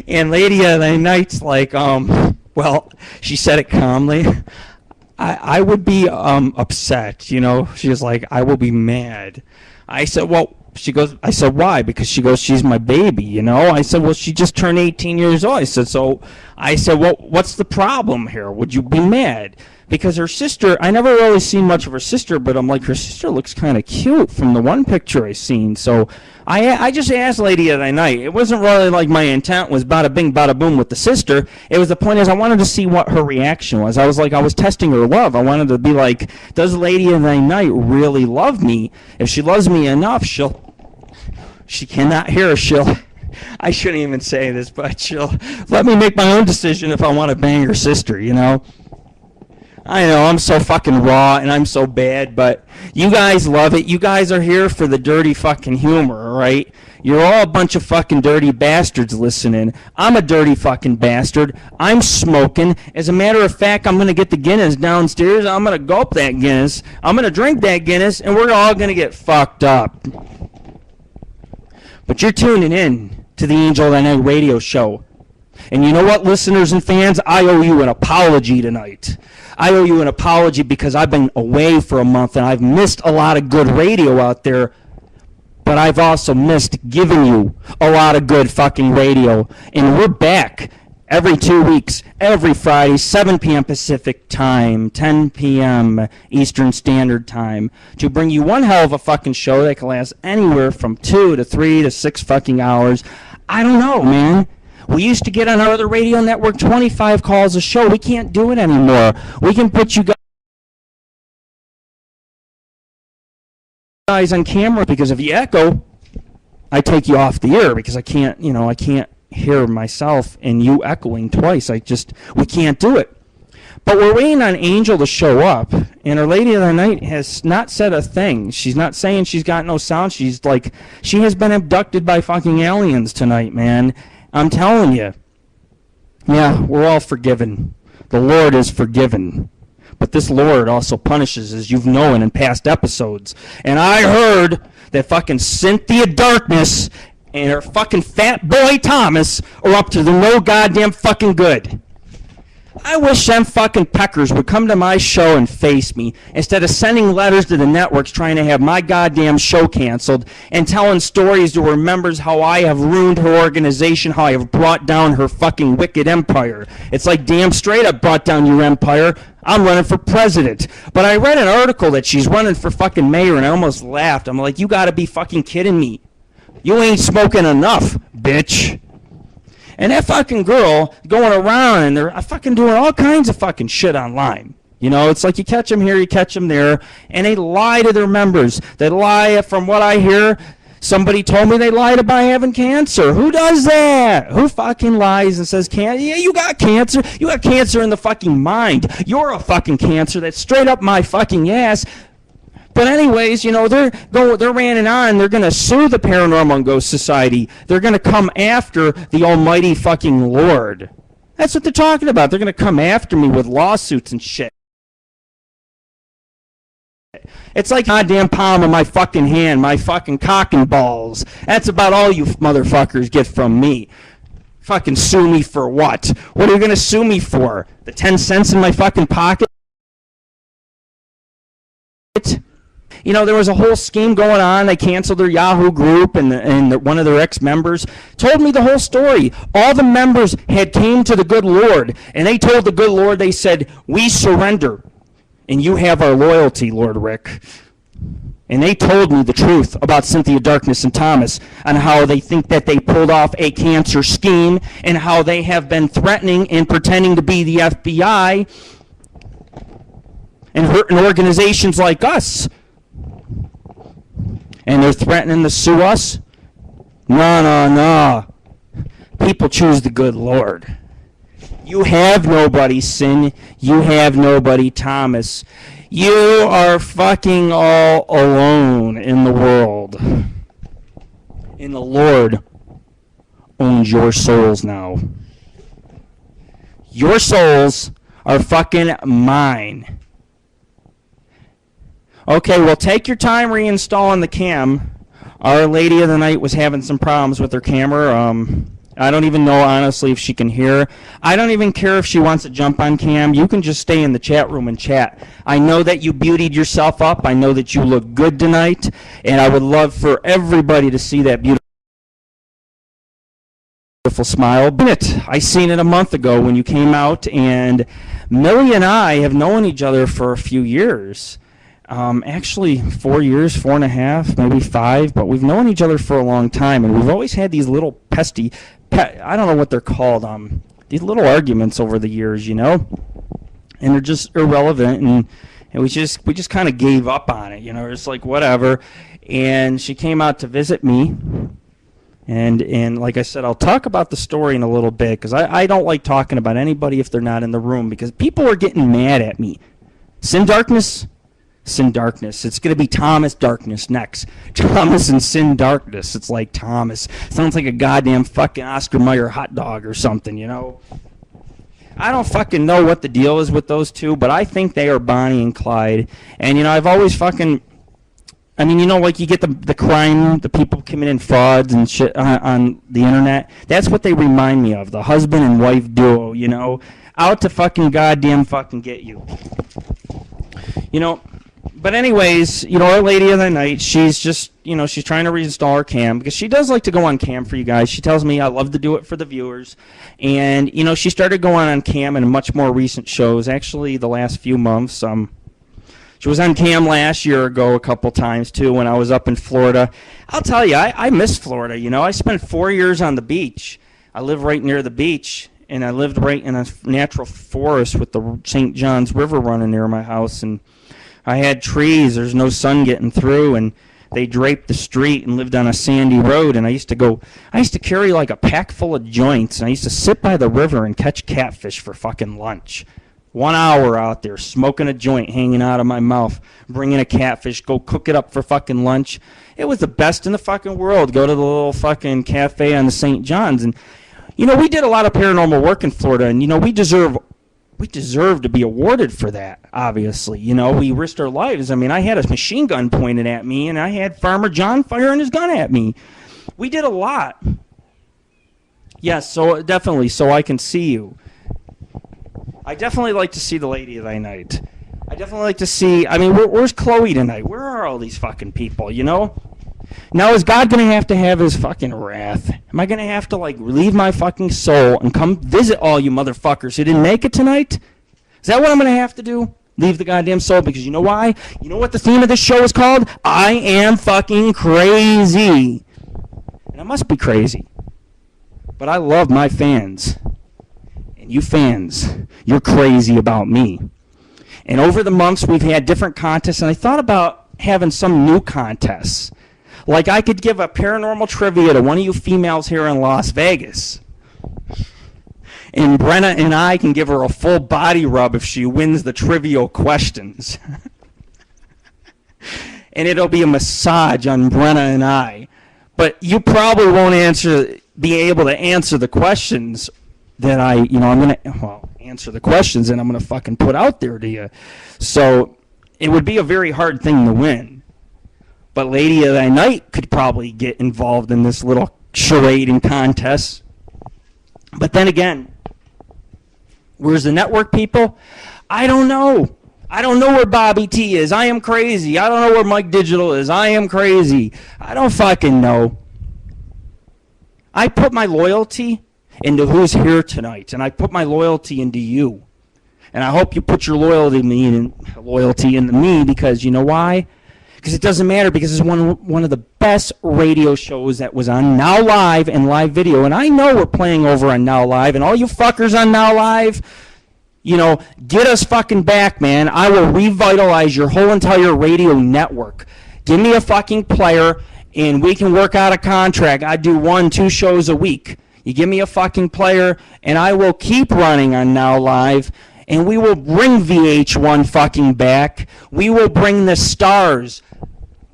And Lady of the Night's like, well, she said it calmly. I would be upset, you know. She was like, I will be mad. I said, well, I said, why? Because she goes, she's my baby, you know. I said, well, she just turned 18 years old. I said, well, what's the problem here? Would you be mad? Because her sister, I never really seen much of her sister, but I'm like, her sister looks kind of cute from the one picture I seen. So I just asked Lady of the Night. It wasn't really like my intent was bada bing, bada boom with the sister. It was the point is I wanted to see what her reaction was. I was testing her love. I wanted to be like, does Lady of the Night really love me? If she loves me enough, she cannot hear, I shouldn't even say this, but she'll let me make my own decision if I want to bang her sister, you know? I know, I'm so fucking raw and I'm so bad, but you guys love it. You guys are here for the dirty fucking humor, right? You're all a bunch of fucking dirty bastards listening. I'm a dirty fucking bastard. I'm smoking. As a matter of fact, I'm going to get the Guinness downstairs. I'm going to gulp that Guinness. I'm going to drink that Guinness, and we're all going to get fucked up. But you're tuning in to the Angel of the Night radio show. And you know what, listeners and fans? I owe you an apology tonight. I owe you an apology because I've been away for a month and I've missed a lot of good radio out there, but I've also missed giving you a lot of good fucking radio. And we're back every 2 weeks, every Friday, 7 p.m. Pacific time, 10 p.m. Eastern Standard Time, to bring you one hell of a fucking show that can last anywhere from 2 to 3 to 6 fucking hours. I don't know, man. We used to get on our other radio network 25 calls a show. We can't do it anymore. We can put you guys on camera, because if you echo, I take you off the air because I can't hear myself and you echoing twice. We can't do it. But we're waiting on Angel to show up, and Our Lady of the Night has not said a thing. She's not saying she's got no sound. She's like, she has been abducted by fucking aliens tonight, man. I'm telling you. Yeah, we're all forgiven. The Lord is forgiven. But this Lord also punishes, as you've known in past episodes. And I heard that fucking Cynthia Darkness and her fucking fat boy Thomas are up to the no goddamn fucking good. I wish them fucking peckers would come to my show and face me instead of sending letters to the networks trying to have my goddamn show canceled and telling stories to her members how I have ruined her organization, how I have brought down her fucking wicked empire. It's like, damn straight I brought down your empire. I'm running for president. But I read an article that she's running for fucking mayor, and I almost laughed. I'm like, you gotta be fucking kidding me. You ain't smoking enough, bitch. And that fucking girl going around and they're fucking doing all kinds of fucking shit online. You know, it's like you catch them here, you catch them there, and they lie to their members. They lie, from what I hear, somebody told me they lied about having cancer. Who does that? Who fucking lies and says, yeah, you got cancer. You got cancer in the fucking mind. You're a fucking cancer. That's straight up my fucking ass. But anyways, you know, they're ranting on. They're going to sue the Paranormal and Ghost Society. They're going to come after the almighty fucking Lord. That's what they're talking about. They're going to come after me with lawsuits and shit. It's like goddamn palm of my fucking hand, my fucking cock and balls. That's about all you motherfuckers get from me. Fucking sue me for what? What are you going to sue me for? The 10 cents in my fucking pocket? You know, there was a whole scheme going on. They canceled their Yahoo group, and one of their ex-members told me the whole story. All the members had came to the good Lord, and they told the good Lord, they said, we surrender, and you have our loyalty, Lord Rick. And they told me the truth about Cynthia Darkness and Thomas, and how they think that they pulled off a cancer scheme, and how they have been threatening and pretending to be the FBI and hurting organizations like us. And they're threatening to sue us? No. People choose the good Lord. You have nobody, Sin. You have nobody, Thomas. You are fucking all alone in the world. And the Lord owns your souls now. Your souls are fucking mine. Okay, well, take your time reinstalling the cam. Our Lady of the Night was having some problems with her camera. I don't even know, honestly, if she can hear. I don't even care if she wants to jump on cam. You can just stay in the chat room and chat. I know that you beautied yourself up. I know that you look good tonight. And I would love for everybody to see that beautiful smile. I seen it a month ago when you came out. And Millie and I have known each other for a few years. Actually 4 years, 4.5, maybe 5, but we've known each other for a long time, and we've always had these little I don't know what they're called, these little arguments over the years, you know, and they're just irrelevant, and we just kind of gave up on it, you know, it's like whatever. And she came out to visit me, and like I said, I'll talk about the story in a little bit, because I don't like talking about anybody if they're not in the room, because people are getting mad at me. Sin Darkness. It's going to be Thomas Darkness next. Thomas and Sin Darkness. It's like Thomas. Sounds like a goddamn fucking Oscar Mayer hot dog or something, you know? I don't fucking know what the deal is with those two, but I think they are Bonnie and Clyde. And, you know, I've always fucking... I mean, you know, like you get the crime, the people committing frauds and shit on the internet. That's what they remind me of. The husband and wife duo, you know? Out to fucking goddamn fucking get you. You know... But anyways, you know, Our Lady of the Night, she's just, you know, she's trying to reinstall her cam because she does like to go on cam for you guys. She tells me I love to do it for the viewers. And, you know, she started going on cam in much more recent shows, actually the last few months. She was on cam last year ago a couple times, too, when I was up in Florida. I'll tell you, I miss Florida, you know. I spent 4 years on the beach. I live right near the beach, and I lived right in a natural forest with the St. Johns River running near my house, and I had trees. There's no sun getting through, and they draped the street and lived on a sandy road. And I used to carry like a pack full of joints, and I used to sit by the river and catch catfish for fucking lunch. 1 hour out there, smoking a joint hanging out of my mouth, bringing a catfish, go cook it up for fucking lunch. It was the best in the fucking world. Go to the little fucking cafe on the St. John's. And, you know, we did a lot of paranormal work in Florida, and, you know, we deserve to be awarded for that, obviously. You know, we risked our lives. I mean, I had a machine gun pointed at me, and I had Farmer John firing his gun at me. We did a lot. Yes, so definitely, so I can see you. I definitely like to see the Lady of Thy Night. I definitely like to see, I mean, where's Chloe tonight? Where are all these fucking people, you know? Now, is God going to have his fucking wrath? Am I going to have to, like, leave my fucking soul and come visit all you motherfuckers who didn't make it tonight? Is that what I'm going to have to do? Leave the goddamn soul? Because you know why? You know what the theme of this show is called? I am fucking crazy. And I must be crazy. But I love my fans. And you fans, you're crazy about me. And over the months, we've had different contests, and I thought about having some new contests. Like I could give a paranormal trivia to one of you females here in Las Vegas. And Brenna and I can give her a full body rub if she wins the trivial questions. And it'll be a massage on Brenna and I. But you probably won't be able to answer the questions that I'm going to, answer the questions and I'm going to fucking put out there to you. So it would be a very hard thing to win. But Lady of Thy Night could probably get involved in this little charade and contest. But then again, where's the network people? I don't know. I don't know where Bobby T is. I am crazy. I don't know where Mike Digital is. I am crazy. I don't fucking know. I put my loyalty into who's here tonight, and I put my loyalty into you. And I hope you put your loyalty into me, because you know why? Because it doesn't matter, because it's one of the best radio shows that was on Now Live and live video. And I know we're playing over on Now Live, and all you fuckers on Now Live, you know, get us fucking back, man. I will revitalize your whole entire radio network. Give me a fucking player, and we can work out a contract. I do 1-2 shows a week. You give me a fucking player, and I will keep running on Now Live, and we will bring VH1 fucking back. We will bring the stars.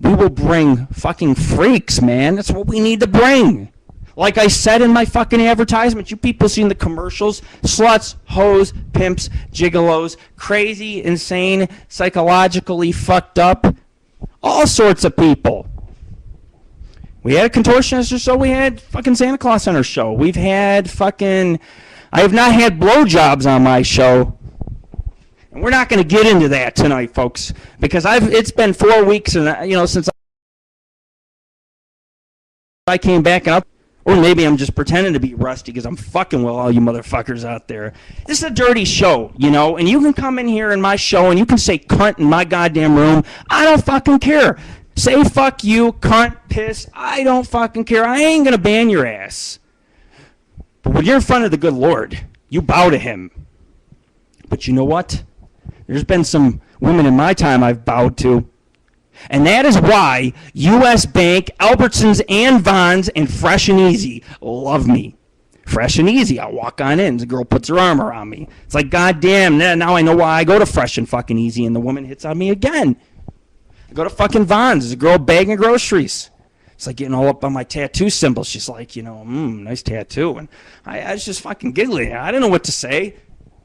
We will bring fucking freaks, man. That's what we need to bring. Like I said in my fucking advertisement, you people seen the commercials, sluts, hoes, pimps, gigolos, crazy, insane, psychologically fucked up, all sorts of people. We had a contortionist or so. We had fucking Santa Claus on our show. We've had fucking... I have not had blowjobs on my show. And we're not going to get into that tonight, folks. Because it's been 4 weeks and since I came back. Or maybe I'm just pretending to be rusty because I'm fucking with all you motherfuckers out there. This is a dirty show, and you can come in here in my show and you can say cunt in my goddamn room. I don't fucking care. Say fuck you, cunt, piss. I don't fucking care. I ain't going to ban your ass. But when you're in front of the good Lord, you bow to him. But you know what? There's been some women in my time I've bowed to. And that is why U.S. Bank, Albertsons, and Vons, and Fresh and Easy love me. Fresh and Easy. I walk on in. The girl puts her arm around me. It's like, goddamn, now I know why I go to Fresh and fucking Easy, and the woman hits on me again. I go to fucking Vons. There's a girl bagging groceries. It's like getting all up on my tattoo symbol. She's like, nice tattoo. And I was just fucking giggling. I didn't know what to say.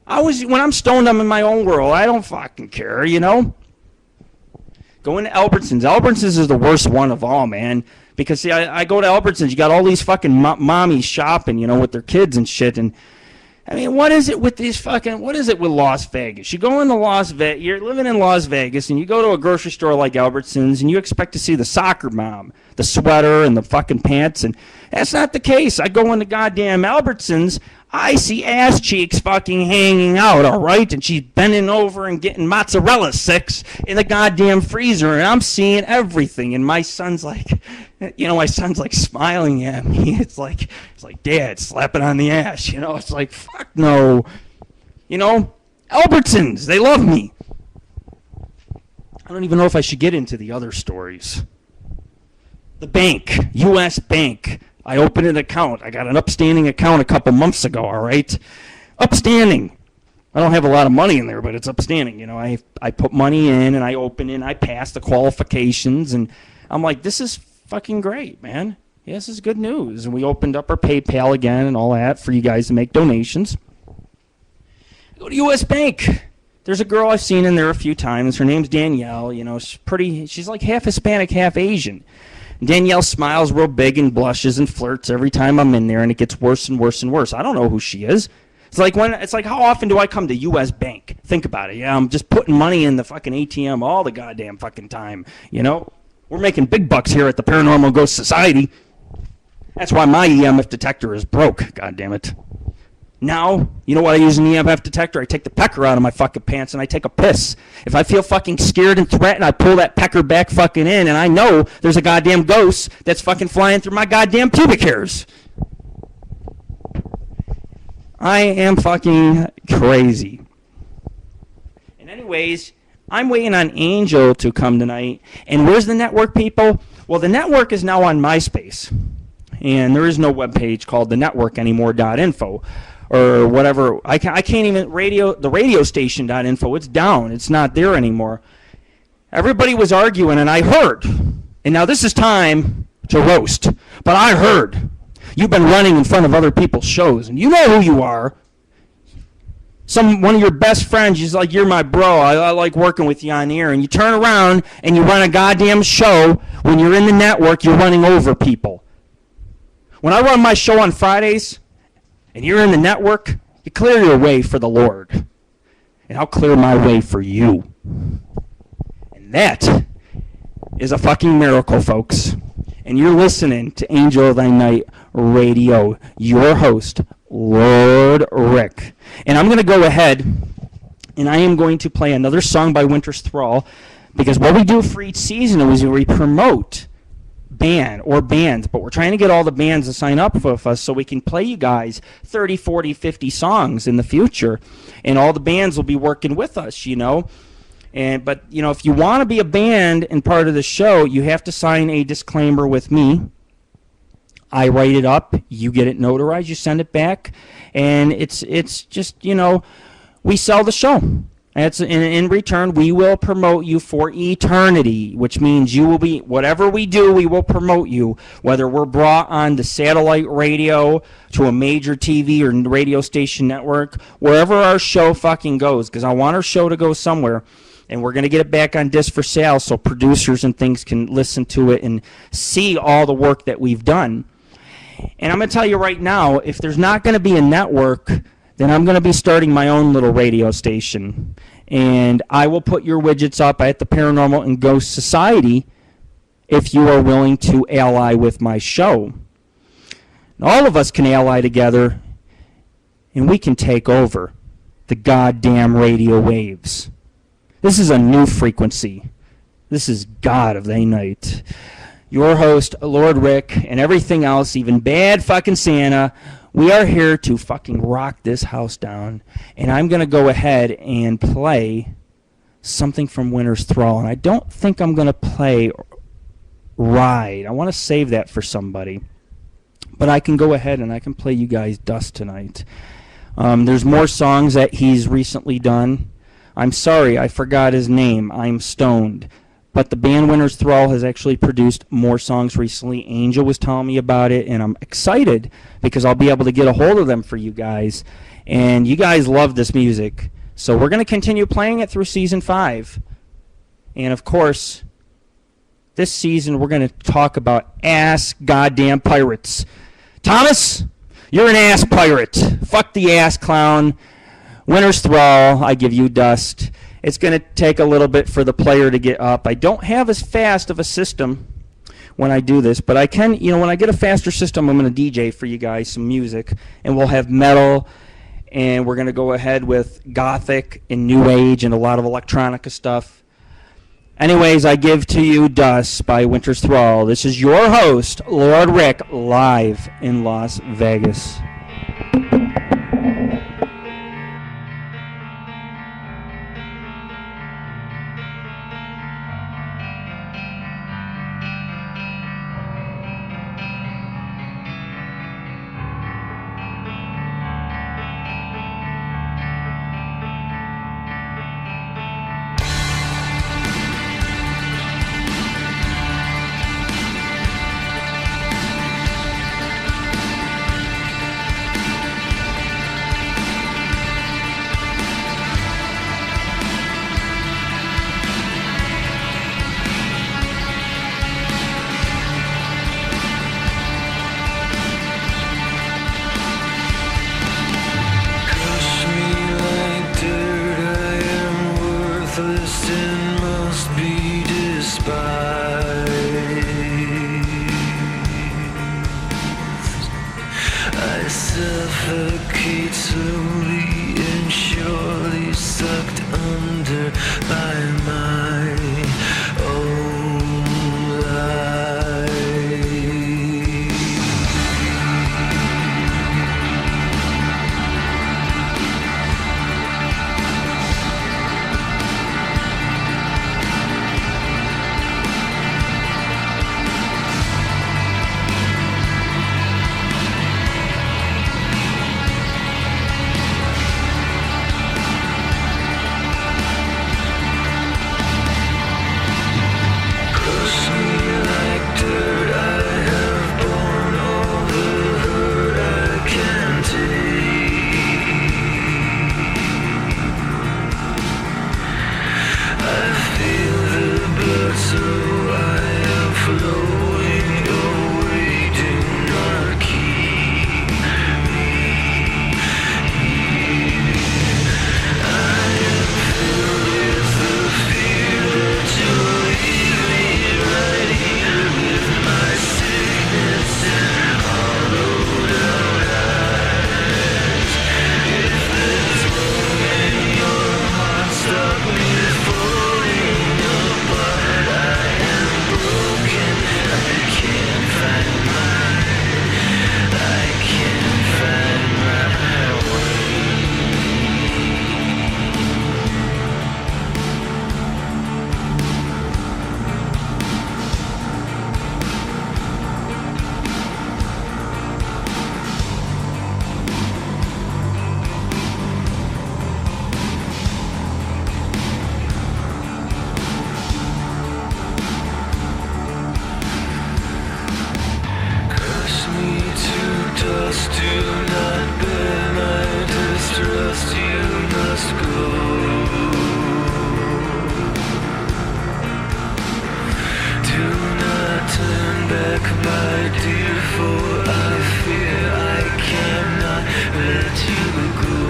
When I'm stoned, I'm in my own world. I don't fucking care, Going to Albertsons. Albertsons is the worst one of all, man. Because, see, I go to Albertsons. You got all these fucking mommies shopping, with their kids and shit. And, I mean, what is it with Las Vegas? You go into Las Vegas, you're living in Las Vegas, and you go to a grocery store like Albertsons, and you expect to see the soccer mom, the sweater, and the fucking pants. And that's not the case. I go into goddamn Albertsons. I see ass cheeks fucking hanging out, all right? And she's bending over and getting mozzarella sticks in the goddamn freezer, and I'm seeing everything. And my son's like, smiling at me. It's like, Dad, slapping on the ass, It's like, fuck no. Albertsons, they love me. I don't even know if I should get into the other stories. The bank, U.S. Bank. I opened an account. I got an upstanding account a couple months ago, all right? Upstanding. I don't have a lot of money in there, but it's upstanding. You know, I put money in, and I open it, and I pass the qualifications, and I'm like, this is fucking great, man. Yeah, this is good news. And we opened up our PayPal again and all that for you guys to make donations. I go to U.S. Bank. There's a girl I've seen in there a few times. Her name's Danielle. You know, she's like half Hispanic, half Asian. Danielle smiles real big and blushes and flirts every time I'm in there, and it gets worse and worse and worse. I don't know who she is. It's like how often do I come to U.S. Bank? Think about it. Yeah, I'm just putting money in the fucking ATM all the goddamn fucking time. You know, we're making big bucks here at the Paranormal Ghost Society. That's why my EMF detector is broke. God damn it. Now, you know what I use an EMF detector? I take the pecker out of my fucking pants and I take a piss. If I feel fucking scared and threatened, I pull that pecker back fucking in, and I know there's a goddamn ghost that's fucking flying through my goddamn pubic hairs. I am fucking crazy. And anyways, I'm waiting on Angel to come tonight. And where's the network, people? Well, the network is now on MySpace. And there is no webpage called the network anymore, .info. Or whatever. I can't even the radio station.info. It's down. It's not there anymore. Everybody was arguing, and I heard. And now this is time to roast. But I heard. You've been running in front of other people's shows, and you know who you are. One of your best friends, he's like, you're my bro. I like working with you on air. And you turn around and you run a goddamn show. When you're in the network, you're running over people. When I run my show on Fridays, and you're in the network, you clear your way for the Lord. And I'll clear my way for you. And that is a fucking miracle, folks. And you're listening to Angel of Thy Night Radio. Your host, Lord Rick. And I'm going to go ahead, and I am going to play another song by Winter's Thrall, because what we do for each season is we promote bands, but we're trying to get all the bands to sign up with us so we can play you guys 30, 40, 50 songs in the future, and all the bands will be working with us, you know. But you know, if you want to be a band and part of the show, you have to sign a disclaimer with me. I write it up, you get it notarized, you send it back, and it's just, you know, we sell the show. In return, we will promote you for eternity, which means you will be, whatever we do, we will promote you, whether we're brought on the satellite radio to a major TV or radio station network, wherever our show fucking goes, because I want our show to go somewhere, and we're going to get it back on disc for sale so producers and things can listen to it and see all the work that we've done. And I'm going to tell you right now, if there's not going to be a network, then I'm going to be starting my own little radio station. And I will put your widgets up at the Paranormal and Ghost Society if you are willing to ally with my show. And all of us can ally together, and we can take over the goddamn radio waves. This is a new frequency. This is God of the Night. Your host, Lord Rick, and everything else, even bad fucking Santa. We are here to fucking rock this house down, and I'm going to go ahead and play something from Winter's Thrall, and I don't think I'm going to play Ride. I want to save that for somebody, but I can go ahead and I can play you guys Dust tonight. There's more songs that he's recently done. I'm sorry, I forgot his name. I'm stoned. But the band Winter's Thrall has actually produced more songs recently. Angel was telling me about it, and I'm excited because I'll be able to get a hold of them for you guys. And you guys love this music. So we're going to continue playing it through Season 5. And, of course, this season we're going to talk about ass goddamn pirates. Thomas, you're an ass pirate. Fuck the ass clown. Winter's Thrall, I give you Dust. It's going to take a little bit for the player to get up. I don't have as fast of a system when I do this, but I can, you know, when I get a faster system, I'm going to DJ for you guys some music, and we'll have metal, and we're going to go ahead with gothic and new age and a lot of electronica stuff. Anyways, I give to you Dust by Winter's Thrall. This is your host, Lord Rick, live in Las Vegas. you must go. Do not turn back, my dear, for I fear I cannot let you go.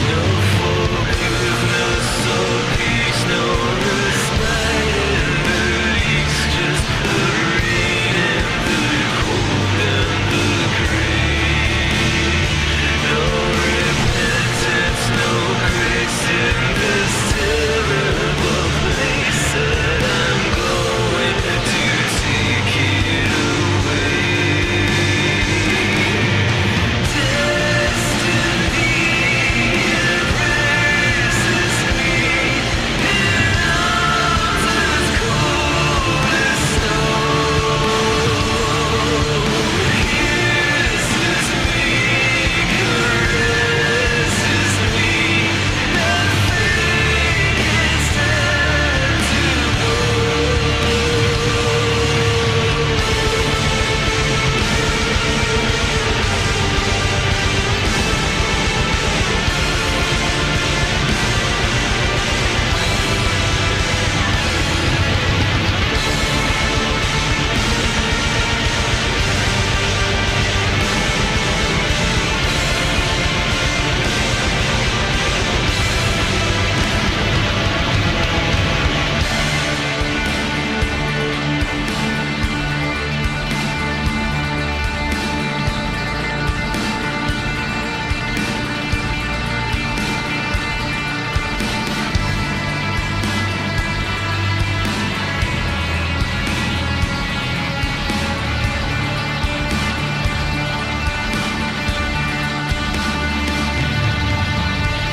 No forgiveness or peace, no respite in the least, just the rain and the cold and the grey. No repentance, no grace in this terrible place that I'm going to take it away. Destiny embraces me in arms as cold as snow. Kisses me, caresses me. Nothing is time to go.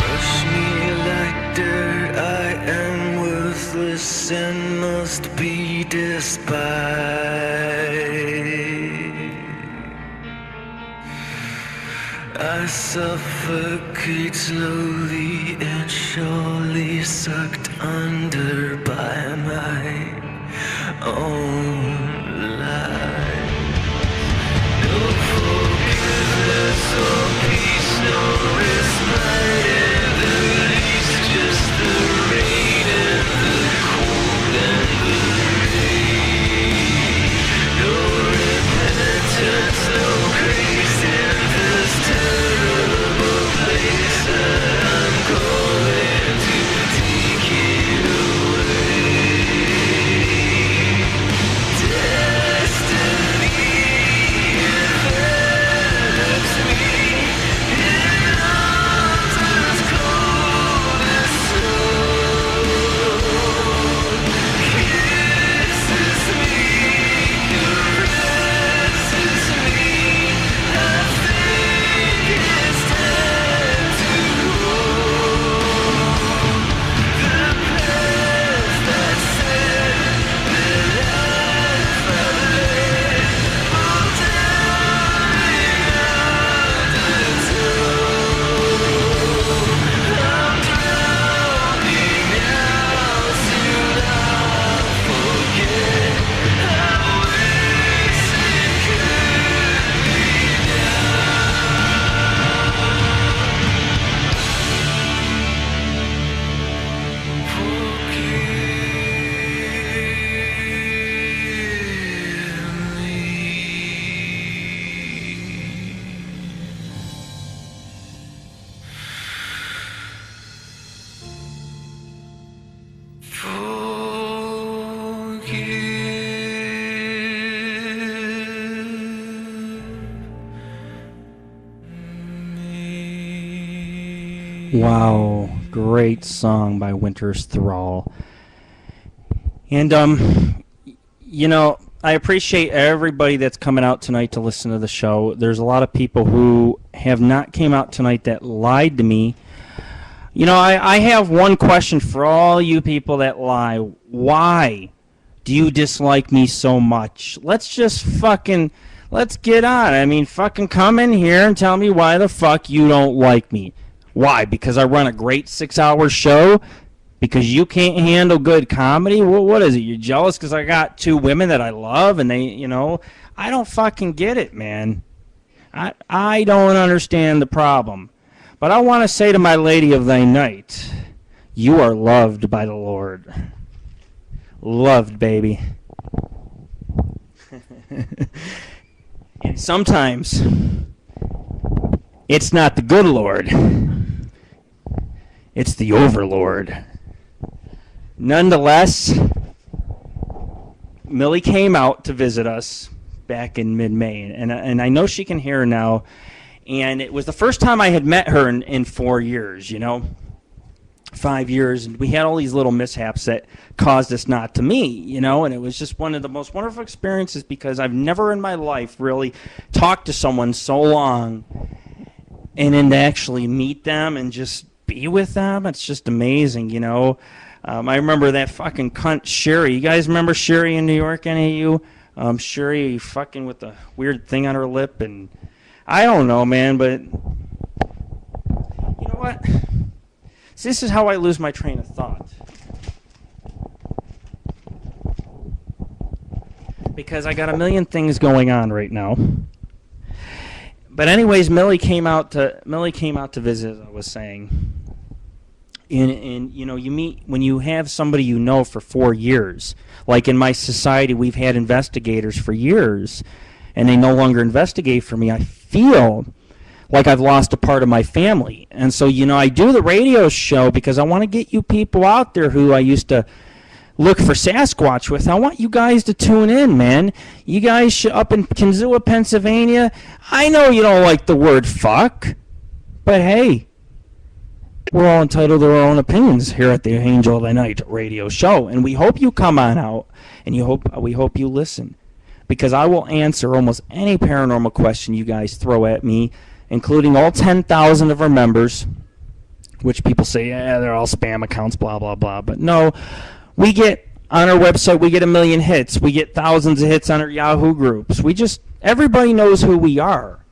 Brush me like dirt, I am worthless and must be despised. I suffocate slowly and surely, sucked under by my own life. No forgiveness or peace, no respite in the least, just the rain and the cold and the rain. No repentance, no grace in this terrible place that I'm going to take it away. Destiny envelops me in arms as cold as snow. Kisses me, caresses me. I think it's time to go. The path that said that life I've led will die undertow. I'm drowning out, soon I'll forget how wasted could be Wow, great song by Winter's Thrall. And you know, I appreciate everybody that's coming out tonight to listen to the show. There's a lot of people who have not came out tonight that lied to me. You know, I have one question for all you people that lie. Why do you dislike me so much? Let's get on. I mean, fucking come in here and tell me why the fuck you don't like me. Why? Because I run a great 6-hour show? Because you can't handle good comedy? What is it? You're jealous because I got 2 women that I love and they, you know, I don't fucking get it, man. I don't understand the problem. But I want to say to my lady of thy night, you are loved by the Lord. Loved, baby. And sometimes it's not the good Lord. It's the overlord. Nonetheless, Millie came out to visit us back in mid-May, and I know she can hear now. And it was the first time I had met her in 4 years, 5 years. And we had all these little mishaps that caused us not to meet, and it was just one of the most wonderful experiences because I've never in my life really talked to someone so long and then to actually meet them and just be with them. It's just amazing, I remember that fucking cunt Sherry. You guys remember Sherry in New York, any of you? Sherry fucking with the weird thing on her lip, and I don't know, man, but you know what? See, this is how I lose my train of thought. Because I got a million things going on right now. But anyways, Millie came out to visit, as I was saying. And you meet when you have somebody you know for 4 years. Like in my society, we've had investigators for years, and they no longer investigate for me. I feel like I've lost a part of my family. And so, I do the radio show because I want to get you people out there who I used to look for Sasquatch with. I want you guys to tune in, man. You guys up in Kinzua, Pennsylvania, I know you don't like the word fuck, but hey, we're all entitled to our own opinions here at the Angel of the Night radio show. And we hope you come on out, and we hope you listen. Because I will answer almost any paranormal question you guys throw at me, including all 10,000 of our members, which people say, yeah, they're all spam accounts, blah, blah, blah. But no, we get, on our website, we get 1 million hits. We get thousands of hits on our Yahoo groups. Everybody knows who we are.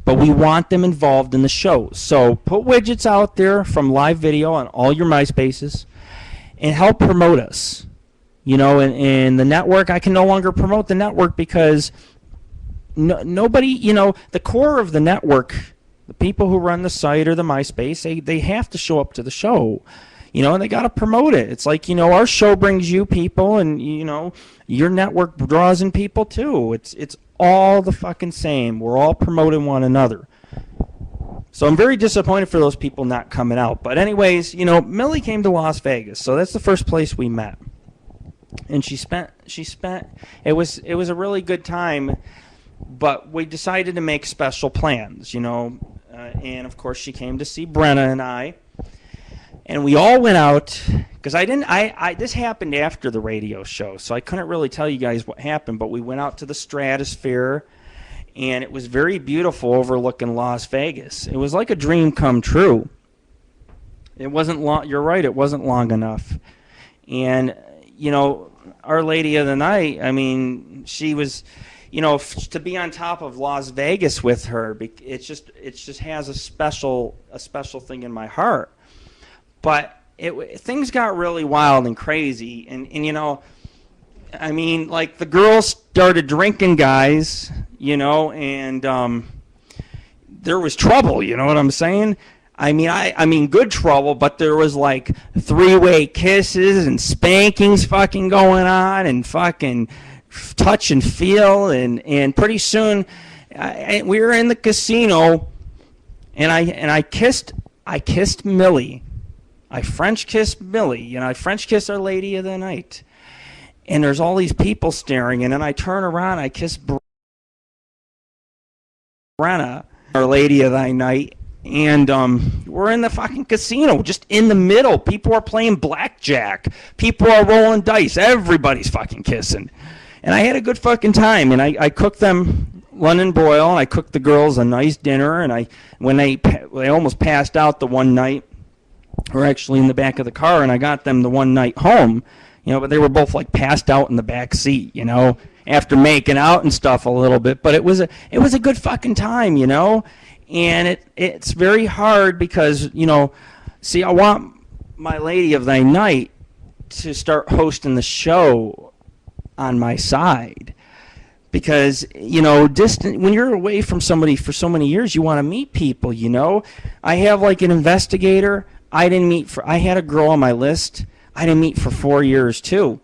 But we want them involved in the show. So put widgets out there from live video on all your MySpaces and help promote us. And the network, I can no longer promote the network because nobody, the core of the network, the people who run the site or the MySpace, they have to show up to the show, and they got to promote it. It's like, our show brings you people and, your network draws in people too. It's all the fucking same. We're all promoting one another. So I'm very disappointed for those people not coming out. But anyways, Millie came to Las Vegas, so that's the first place we met. And she spent it was a really good time, but we decided to make special plans, and of course she came to see Brenna and I, and we all went out because this happened after the radio show, so I couldn't really tell you guys what happened, but we went out to the Stratosphere, and it was very beautiful overlooking Las Vegas. It was like a dream come true. It wasn't long. You're right, it wasn't long enough. And Our Lady of the Night, I mean, she was, to be on top of Las Vegas with her, it just has a special thing in my heart. But things got really wild and crazy, and I mean, like the girls started drinking, guys, and there was trouble. You know what I'm saying? I mean, good trouble, but there was like 3-way kisses and spankings fucking going on and fucking touch and feel, and pretty soon we were in the casino, and I kissed Millie. I French kissed Millie, I French kissed Our Lady of the Night, and there's all these people staring, and then I turn around, I kiss Brenna, Our Lady of the Night. And we're in the fucking casino, just in the middle. People are playing blackjack. People are rolling dice. Everybody's fucking kissing. And I had a good fucking time. And I cooked them London broil, and I cooked the girls a nice dinner. And when they almost passed out the one night, we're actually in the back of the car, and I got them the one night home. But they were both like passed out in the back seat, after making out and stuff a little bit. But it was a good fucking time, And it's very hard because, see, I want my Lady of the Night to start hosting the show on my side. Because, distant, when you're away from somebody for so many years, you want to meet people, I have like an investigator I had a girl on my list I didn't meet for 4 years too.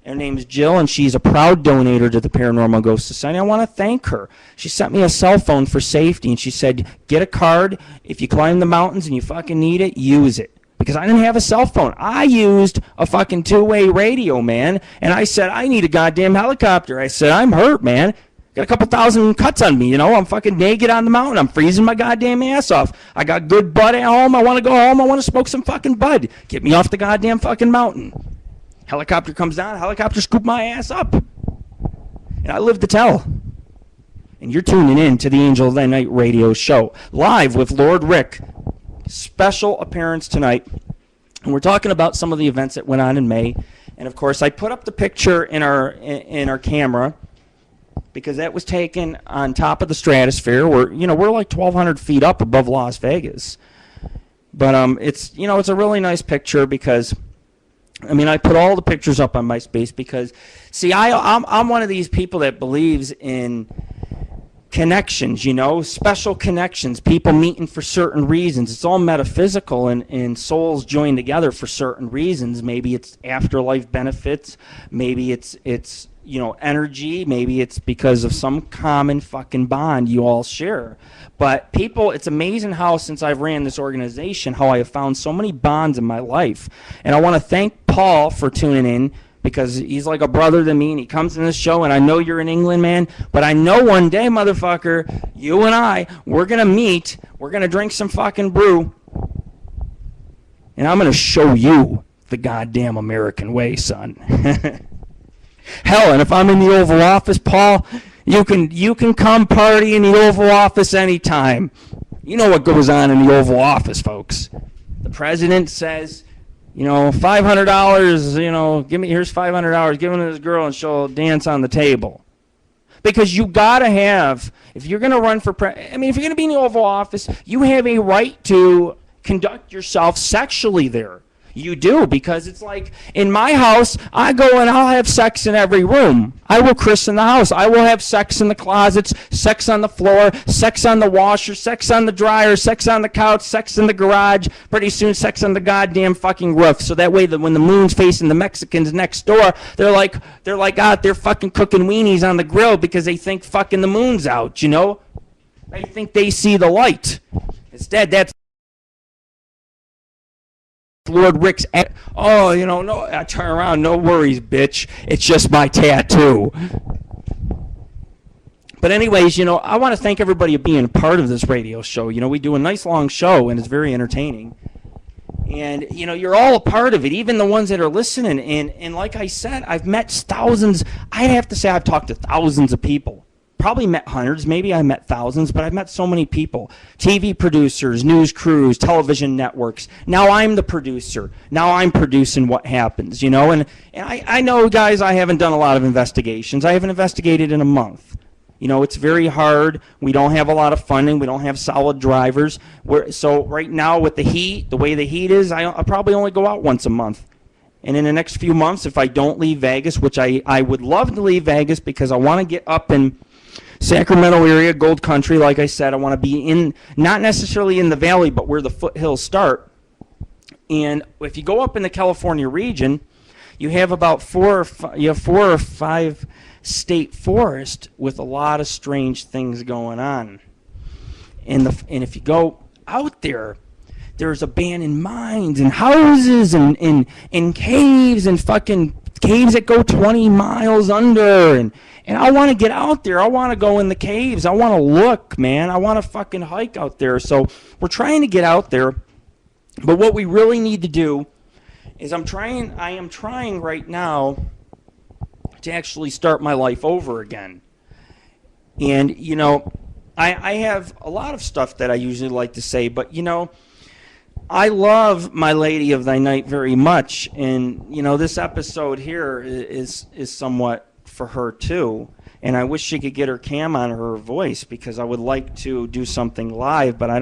Her name is Jill, and she's a proud donator to the Paranormal Ghost Society. I want to thank her. She sent me a cell phone for safety, and she said, get a card. If you climb the mountains and you fucking need it, use it. Because I didn't have a cell phone. I used a fucking two-way radio, man. And I said, I need a goddamn helicopter. I said, I'm hurt, man. Got a couple thousand cuts on me, I'm fucking naked on the mountain. I'm freezing my goddamn ass off. I got good bud at home. I want to go home. I want to smoke some fucking bud. Get me off the goddamn fucking mountain. Helicopter comes down. Helicopter scoop my ass up. And I live to tell. And you're tuning in to the Angel of the Night radio show. Live with Lord Rick. Special appearance tonight. And we're talking about some of the events that went on in May. And, of course, I put up the picture in our camera, because that was taken on top of the stratosphere. We're like 1,200 feet up above Las Vegas. But it's a really nice picture because, I put all the pictures up on MySpace because, see, I'm one of these people that believes in connections, special connections, people meeting for certain reasons. It's all metaphysical, and souls join together for certain reasons. Maybe it's afterlife benefits. Maybe it's energy. Maybe it's because of some common fucking bond you all share. But people, it's amazing how, since I've ran this organization, how I have found so many bonds in my life. And I want to thank Paul for tuning in, because he's like a brother to me, and he comes in this show, and I know you're in England, man, but I know one day, motherfucker, you and we're going to meet, we're going to drink some fucking brew, and I'm going to show you the goddamn American way, son. Hell, and if I'm in the Oval Office, Paul, you can come party in the Oval Office anytime. You know what goes on in the Oval Office, folks. The president says, $500, here's $500, give it to this girl and she'll dance on the table. Because you gotta have, if you're gonna run for if you're gonna be in the Oval Office, you have a right to conduct yourself sexually there. You do, because it's like, in my house, I go and I'll have sex in every room. I will christen the house. I will have sex in the closets, sex on the floor, sex on the washer, sex on the dryer, sex on the couch, sex in the garage, pretty soon sex on the goddamn fucking roof. So that way, that when the moon's facing the Mexicans next door, they're like out there fucking cooking weenies on the grill because they think fucking the moon's out, They think they see the light. Instead, that's Lord Rick's no, I turn around, no worries, bitch. It's just my tattoo. But anyways, I want to thank everybody for being a part of this radio show. We do a nice long show, and it's very entertaining. And, you're all a part of it, even the ones that are listening. And like I said, I've met thousands. I'd have to say I've talked to thousands of people. Probably met hundreds, maybe I met thousands, but I've met so many people. TV producers, news crews, television networks. Now I'm the producer. Now I'm producing what happens, And I know, guys, I haven't done a lot of investigations. I haven't investigated in a month. It's very hard. We don't have a lot of funding. We don't have solid drivers. So right now with the heat, the way the heat is, I'll probably only go out once a month. And in the next few months, if I don't leave Vegas, which I would love to leave Vegas because I want to get up in Sacramento area, Gold Country, like I said, I want to be not necessarily in the valley, but where the foothills start. And if you go up in the California region, you have about 4 or 5 state forests with a lot of strange things going on. And if you go out there, there's abandoned mines and houses and caves and fucking caves that go 20 miles under, and I want to get out there. I want to go in the caves. I want to look, man. I want to fucking hike out there. So we're trying to get out there. But what we really need to do is I am trying right now to actually start my life over again. And, I have a lot of stuff that I usually like to say, but, I love my Lady of Thy Night very much. And, this episode here is somewhat for her too. and I wish she could get her cam on her voice because I would like to do something live, but I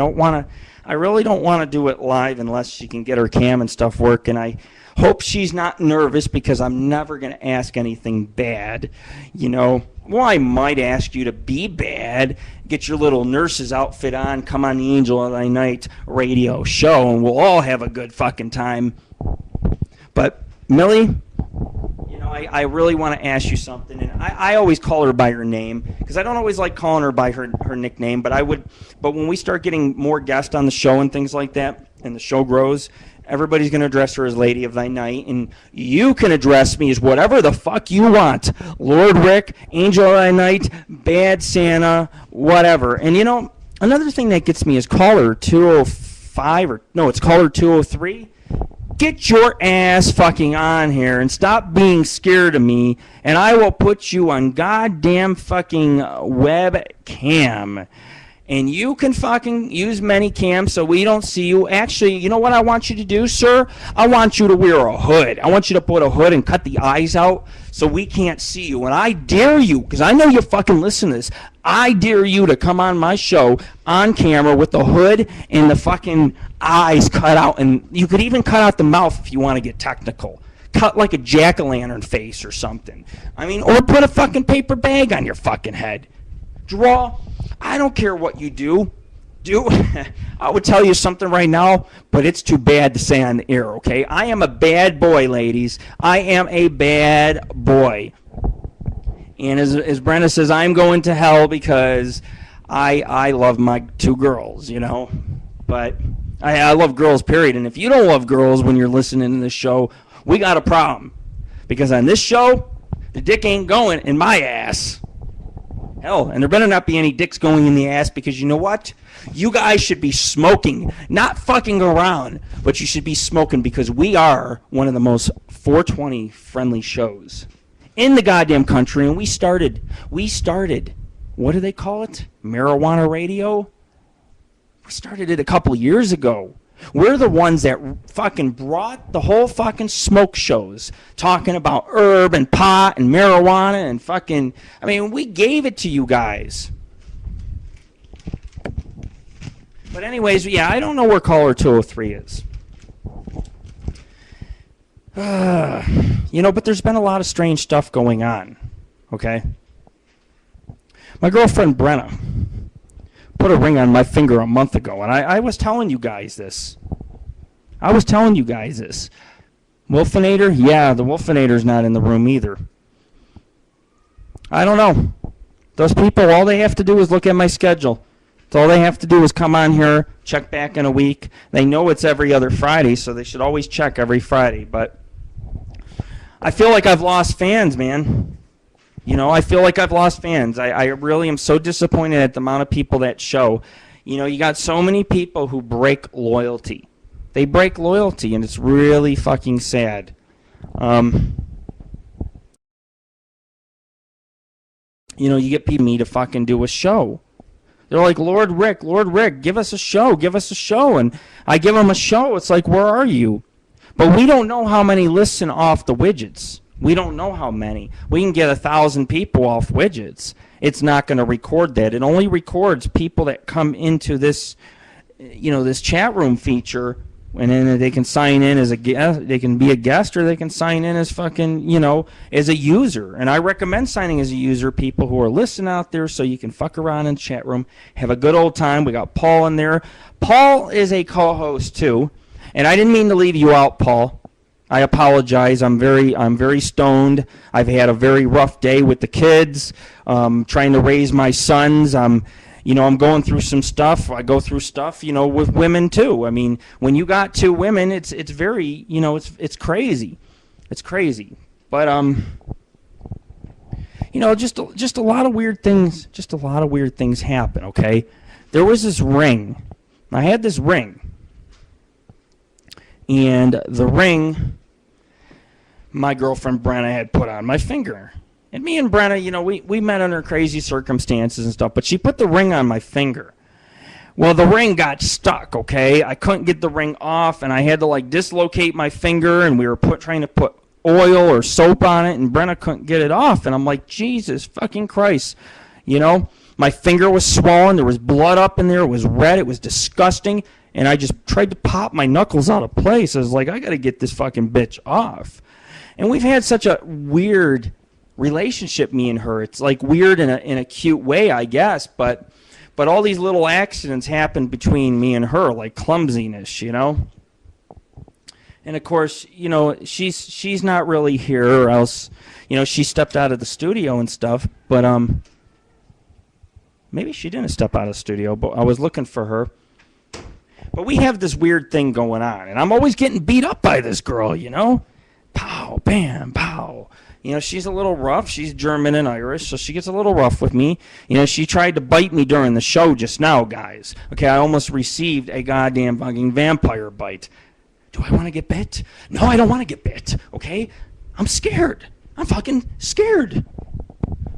really don't want to do it live unless she can get her cam and stuff working. I hope she's not nervous because I'm never going to ask anything bad, you know. Well, I might ask you to be bad, get your little nurse's outfit on, come on the Angel of Thy Night radio show, and we'll all have a good fucking time. But, Millie, you know, I really want to ask you something, and I always call her by her name, because I don't always like calling her by her nickname, but when we start getting more guests on the show and things like that, and the show grows, everybody's going to address her as Lady of Thy Night, and you can address me as whatever the fuck you want. Lord Rick, Angel of Thy Night, Bad Santa, whatever. And, you know, another thing that gets me is caller 205, it's caller 203. Get your ass fucking on here and stop being scared of me, and I will put you on goddamn fucking webcam. And you can fucking use Manycam so we don't see you. Actually, you know what I want you to do, sir? I want you to wear a hood. I want you to put a hood and cut the eyes out so we can't see you. And I dare you, because I know you fucking listen to this, I dare you to come on my show on camera with the hood and the fucking eyes cut out. And you could even cut out the mouth if you want to get technical. Cut like a jack-o'-lantern face or something. I mean, or put a fucking paper bag on your fucking head. Draw. I don't care what you do. I would tell you something right now, but it's too bad to say on the air, okay? I am a bad boy, ladies. I am a bad boy. And as Brenna says, I'm going to hell because I love my two girls, you know? But I love girls, period. And if you don't love girls when you're listening to this show, we got a problem. Because on this show, the dick ain't going in my ass. Hell, and there better not be any dicks going in the ass because you know what? You guys should be smoking, not fucking around, but you should be smoking because we are one of the most 420 friendly shows in the goddamn country. And we started, what do they call it? Marijuana radio? We started it a couple of years ago. We're the ones that fucking brought the whole fucking smoke shows, talking about herb and pot and marijuana and fucking, I mean, we gave it to you guys. But anyways, yeah, I don't know where caller 203 is. You know, but there's been a lot of strange stuff going on, okay? My girlfriend Brenna put a ring on my finger a month ago, and I was telling you guys this. Wolfinator? Yeah, the Wolfinator's not in the room either. I don't know. Those people, all they have to do is look at my schedule. That's all they have to do is come on here, check back in a week. They know it's every other Friday, so they should always check every Friday. But I feel like I've lost fans, man. You know, I feel like I've lost fans. I really am so disappointed at the amount of people that show. You know, you got so many people who break loyalty. They break loyalty, and it's really fucking sad. You know, you get people me to fucking do a show. They're like, Lord Rick, give us a show. And I give them a show. It's like, where are you? But we don't know how many listen off the widgets. We don't know how many. We can get 1,000 people off widgets. It's not going to record that. It only records people that come into this, you know, this chat room feature, and then they can sign in as a guest. They can be a guest, or they can sign in as fucking, you know, as a user. And I recommend signing as a user, people who are listening out there, so you can fuck around in the chat room, have a good old time. We got Paul in there. Paul is a co-host too, and I didn't mean to leave you out, Paul. I apologize. I'm very stoned. I've had a very rough day with the kids, trying to raise my sons. I'm going through some stuff. I go through stuff, you know, with women too. I mean, when you got two women, it's very, you know, it's crazy. It's crazy. But you know, just a lot of weird things. Just a lot of weird things happen. Okay, there was this ring. I had this ring, and the ring my girlfriend Brenna had put on my finger. And me and Brenna, you know, we met under crazy circumstances and stuff, but she put the ring on my finger. Well, the ring got stuck, okay? I couldn't get the ring off, and I had to, like, dislocate my finger, and we were trying to put oil or soap on it, and Brenna couldn't get it off. And I'm like, Jesus fucking Christ. You know, my finger was swollen. There was blood up in there. It was red. It was disgusting. And I just tried to pop my knuckles out of place. I was like, I got to get this fucking bitch off. And we've had such a weird relationship, me and her. It's like weird in a cute way, I guess. But all these little accidents happened between me and her, like clumsiness, you know. And of course, you know, she's not really here, or else, you know, she stepped out of the studio and stuff. But maybe she didn't step out of the studio, but I was looking for her. But we have this weird thing going on, and I'm always getting beat up by this girl, you know? Pow, bam, pow. You know, she's a little rough. She's German and Irish, so she gets a little rough with me. You know, she tried to bite me during the show just now, guys. Okay, I almost received a goddamn fucking vampire bite. Do I want to get bit? No, I don't want to get bit, okay? I'm scared. I'm fucking scared.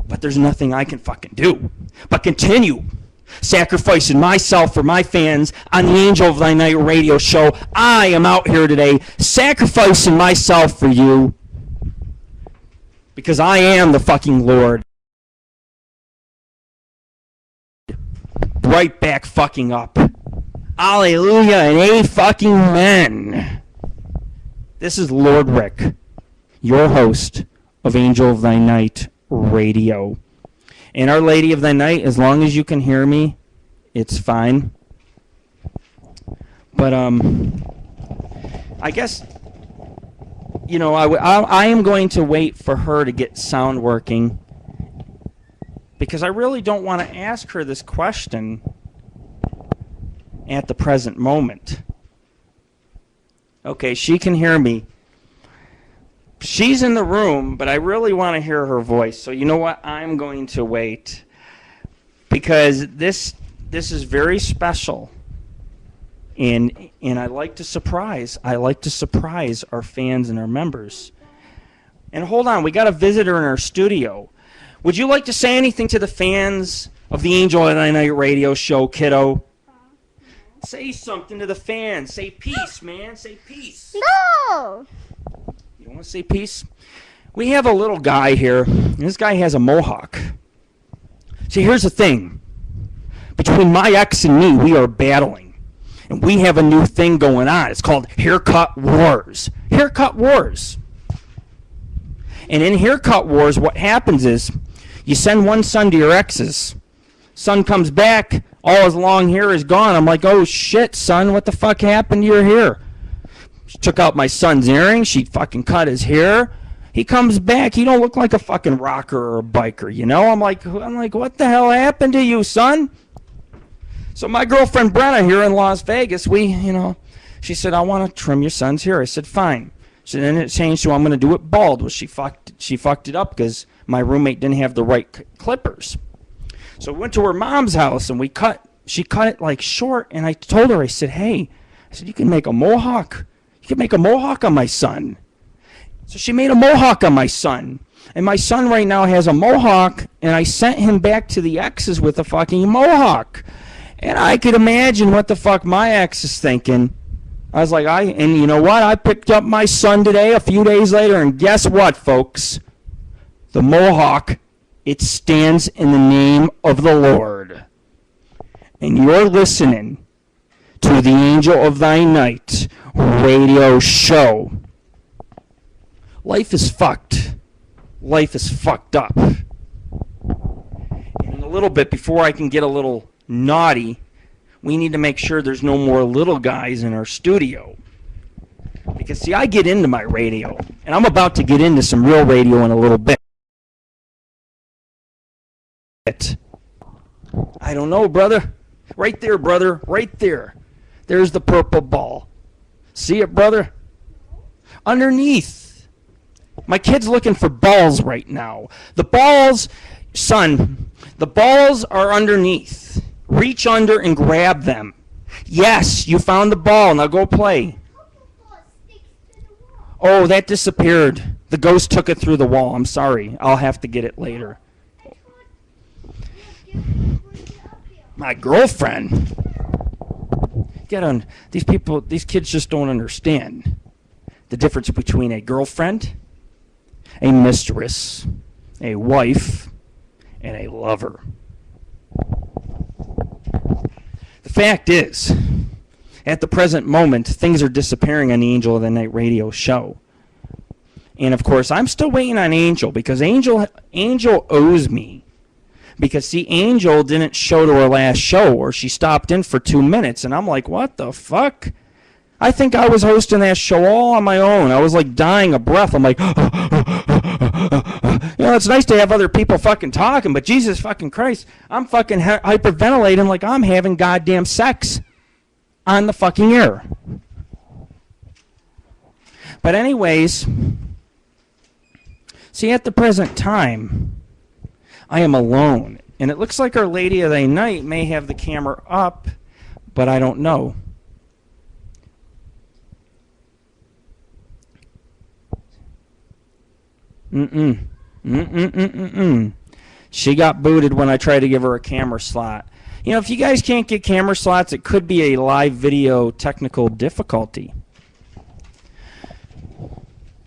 But there's nothing I can fucking do but continue sacrificing myself for my fans on the Angel of Thy Night radio show. I am out here today sacrificing myself for you because I am the fucking Lord. Right back fucking up. Hallelujah and a fucking amen. This is Lord Rick, your host of Angel of Thy Night radio. And Our Lady of the Night, as long as you can hear me, it's fine. But I guess, you know, I am going to wait for her to get sound working, because I really don't want to ask her this question at the present moment. Okay, she can hear me. She's in the room, but I really want to hear her voice. So you know what? I'm going to wait, because this is very special, and I like to surprise. I like to surprise our fans and our members. And hold on, we got a visitor in our studio. Would you like to say anything to the fans of the Angel of Thy Night radio show, kiddo? Say something to the fans. Say peace, man. Say peace. No! You don't want to say peace? We have a little guy here. This guy has a mohawk. See, here's the thing. Between my ex and me, we are battling. And we have a new thing going on. It's called Haircut Wars. Haircut Wars. And in Haircut Wars, what happens is you send one son to your ex's. Son comes back, all his long hair is gone. I'm like, oh shit, son, what the fuck happened to your hair? She took out my son's earrings. She fucking cut his hair. He comes back. He don't look like a fucking rocker or a biker, you know? I'm like, what the hell happened to you, son? So my girlfriend Brenna here in Las Vegas, she said, I want to trim your son's hair. I said, fine. So then it changed to I'm going to do it bald. Well, she fucked it up because my roommate didn't have the right clippers. So we went to her mom's house and she cut it like short, and I told her, I said, hey, you can make a mohawk. You can make a mohawk on my son. So she made a mohawk on my son. And my son right now has a mohawk, and I sent him back to the exes with a fucking mohawk. And I could imagine what the fuck my ex is thinking. I was like, and you know what? I picked up my son today, a few days later, and guess what, folks? The mohawk, it stands in the name of the Lord. And you're listening to the Angel of Thy Night radio show. Life is fucked. Life is fucked up. And in a little bit, before I can get a little naughty, we need to make sure there's no more little guys in our studio. Because, see, I get into my radio, and I'm about to get into some real radio in a little bit. I don't know, brother. Right there, brother. Right there. There's the purple ball. See it, brother? Underneath. My kid's looking for balls right now. The balls, son, the balls are underneath. Reach under and grab them. Yes, you found the ball. Now go play. Oh, that disappeared. The ghost took it through the wall. I'm sorry. I'll have to get it later. My girlfriend. These kids just don't understand the difference between a girlfriend a mistress, a wife, and a lover. The fact is, at the present moment, things are disappearing on the Angel of the Night radio show. And of course, I'm still waiting on Angel because Angel owes me. Because see, Angel didn't show to her last show, or she stopped in for 2 minutes, and I'm like, what the fuck? I think I was hosting that show all on my own. I was like dying of breath. I'm like, it's nice to have other people fucking talking, but Jesus fucking Christ, I'm fucking hyperventilating like I'm having goddamn sex on the fucking air. But anyways, see, at the present time, I am alone. And it looks like Our Lady of the Night may have the camera up, but I don't know. She got booted when I tried to give her a camera slot. You know, if you guys can't get camera slots, it could be a live video technical difficulty.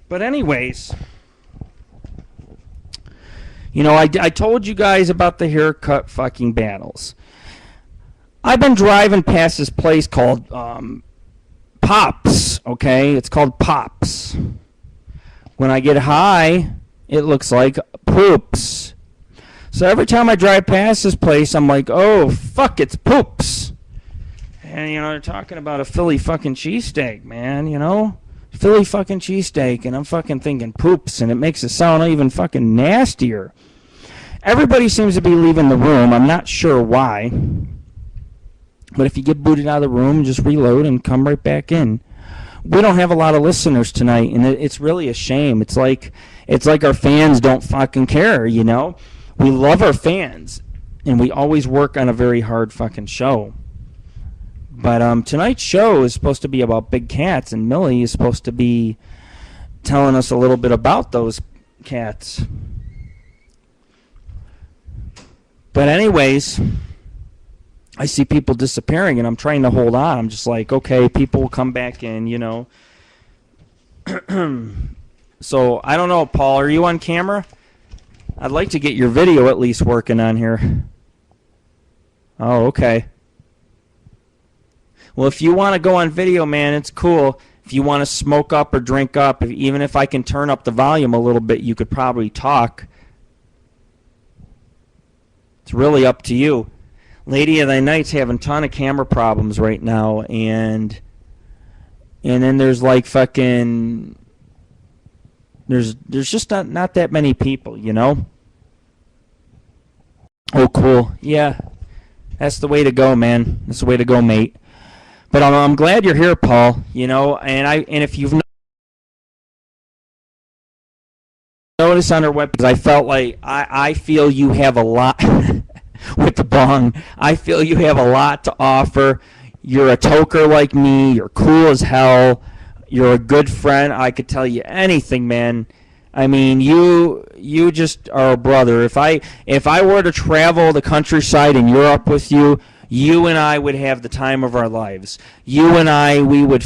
But anyways, you know, I told you guys about the haircut fucking battles. I've been driving past this place called Pops, okay? It's called Pops. When I get high, it looks like poops. So every time I drive past this place, I'm like, oh, fuck, it's poops. And, you know, they're talking about a Philly fucking cheesesteak, man, you know? Philly fucking cheesesteak, and I'm fucking thinking poops, and it makes it sound even fucking nastier. Everybody seems to be leaving the room. I'm not sure why. But if you get booted out of the room, just reload and come right back in. We don't have a lot of listeners tonight, and it's really a shame. It's like our fans don't fucking care, you know? We love our fans, and we always work on a very hard fucking show. But tonight's show is supposed to be about big cats, and Millie is supposed to be telling us a little bit about those cats. But anyways, I see people disappearing, and I'm trying to hold on. I'm just like, okay, people will come back in, you know. So, I don't know, Paul, are you on camera? I'd like to get your video at least working on here. Oh, okay. Well, if you want to go on video, man, it's cool. If you want to smoke up or drink up, even if I can turn up the volume a little bit, you could probably talk. It's really up to you. Lady of the Night's having a ton of camera problems right now, and then there's like fucking... There's just not that many people, you know? Oh, cool. Yeah. That's the way to go, man. That's the way to go, mate. But I'm glad you're here, Paul, you know, and if you've noticed on our webpage, I felt like I feel you have a lot with the bong. I feel you have a lot to offer. You're a toker like me. You're cool as hell. You're a good friend. I could tell you anything, man. I mean, you just are a brother. If I were to travel the countryside in Europe with you, you and I would have the time of our lives. You and I, we would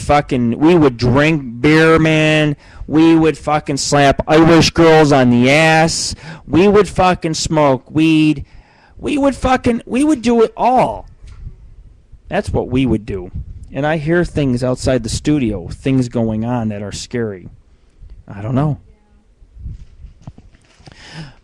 drink beer, man. We would fucking slap Irish girls on the ass. We would fucking smoke weed. We would do it all. That's what we would do. And I hear things outside the studio, things going on that are scary. I don't know.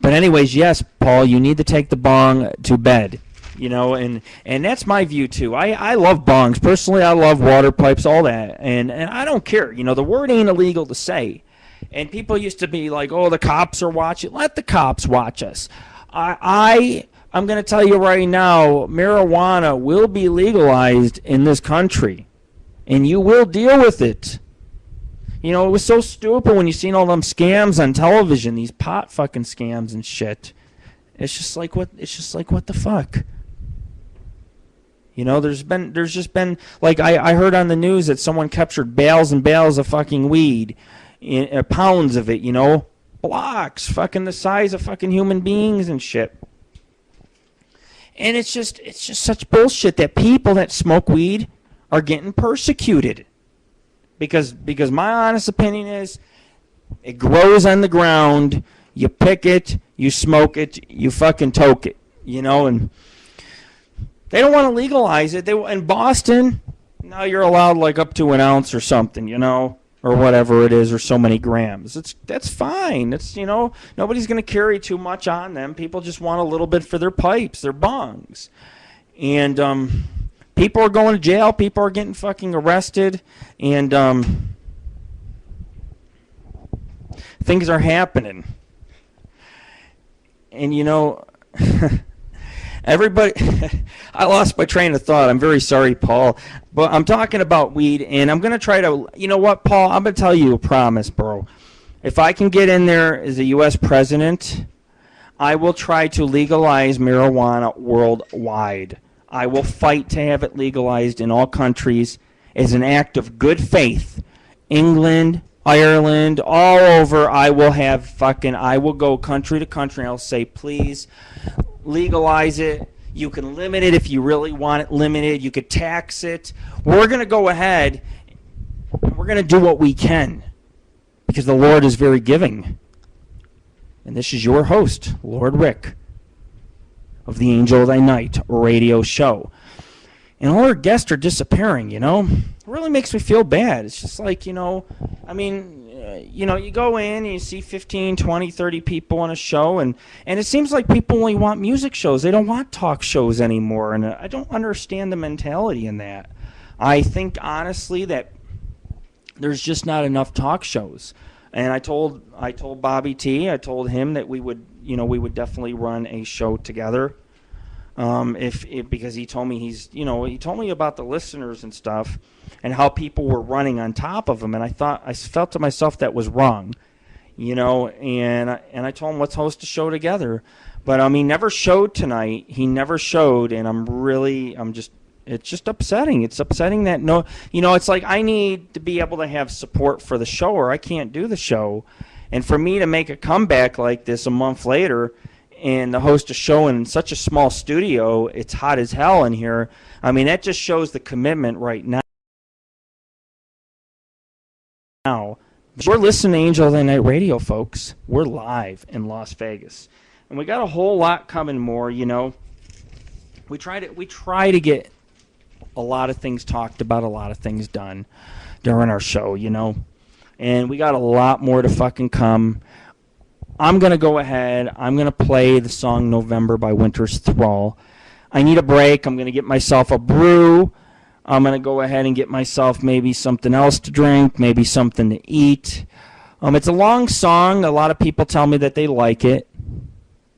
But anyways, yes, Paul, you need to take the bong to bed. You know, and that's my view too. I love bongs. Personally, I love water pipes, all that. And I don't care. You know, the word ain't illegal to say. And people used to be like, oh, the cops are watching. Let the cops watch us. I'm going to tell you right now, marijuana will be legalized in this country. And you will deal with it. You know, it was so stupid when you seen all them scams on television, these pot fucking scams and shit. It's just like what the fuck? You know, there's just been like I heard on the news that someone captured bales and bales of fucking weed, pounds of it, you know, blocks, fucking the size of fucking human beings and shit. And it's just such bullshit that people that smoke weed are getting persecuted. Because my honest opinion is It grows on the ground. You pick it, you smoke it, you fucking toke it, and they don't want to legalize it. In Boston, now you're allowed like up to an ounce or something, or whatever it is, or so many grams. That's fine. It's nobody's going to carry too much on them. People just want a little bit for their pipes, their bongs, and people are going to jail. People are getting fucking arrested, and things are happening. And everybody, I lost my train of thought. I'm very sorry, Paul. But I'm talking about weed, and I'm going to try to, you know what, Paul? I'm going to tell you a promise, bro. If I can get in there as a U.S. president, I will try to legalize marijuana worldwide. I will fight to have it legalized in all countries as an act of good faith. England, Ireland, all over, I will go country to country, and I'll say, please, legalize it. You can limit it if you really want it limited. You could tax it. We're going to go ahead, and we're going to do what we can, because the Lord is very giving. And this is your host, Lord Rick, of the Angel of Thy Night radio show. And all our guests are disappearing, It really makes me feel bad. It's just like, you go in and you see 15, 20, 30 people on a show, and it seems like people only want music shows. They don't want talk shows anymore, and I don't understand the mentality in that. I think, honestly, that there's just not enough talk shows. And I told Bobby T, I told him that we would definitely run a show together. Because he told me he told me about the listeners and stuff and how people were running on top of him, and I felt to myself that was wrong, and I told him, let's host a show together. But he never showed tonight. He never showed, and it's just upsetting. It's upsetting that it's like I need to be able to have support for the show, or I can't do the show. And for me to make a comeback like this a month later and to host a show in such a small studio, it's hot as hell in here. That just shows the commitment right now. We're listening to Angel of the Night Radio, folks. We're live in Las Vegas. And we got a whole lot coming more, We try to get a lot of things talked about, a lot of things done during our show, And we got a lot more to fucking come. I'm going to go ahead. I'm going to play the song November by Winter's Thrall. I need a break. I'm going to get myself a brew. I'm going to go ahead and get myself maybe something else to drink, maybe something to eat. It's a long song. A lot of people tell me that they like it.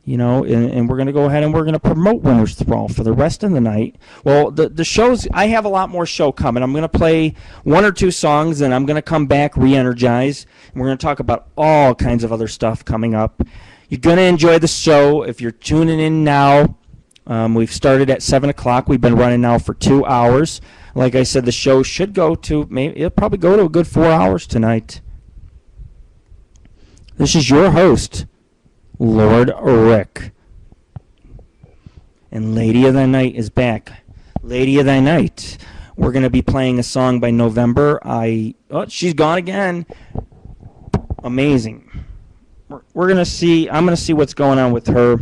And we're going to go ahead and we're going to promote Winter's Thrall for the rest of the night. Well, the shows, I have a lot more show coming. I'm going to play one or two songs, and I'm going to come back re-energize. And we're going to talk about all kinds of other stuff coming up. You're going to enjoy the show if you're tuning in now. We've started at 7 o'clock. We've been running now for 2 hours. Like I said, the show should go to, it'll probably go to a good 4 hours tonight. This is your host, Lord Rick. And Lady of the Night is back. Lady of the Night. We're going to be playing a song by November. She's gone again. Amazing. We're going to see, I'm going to see what's going on with her.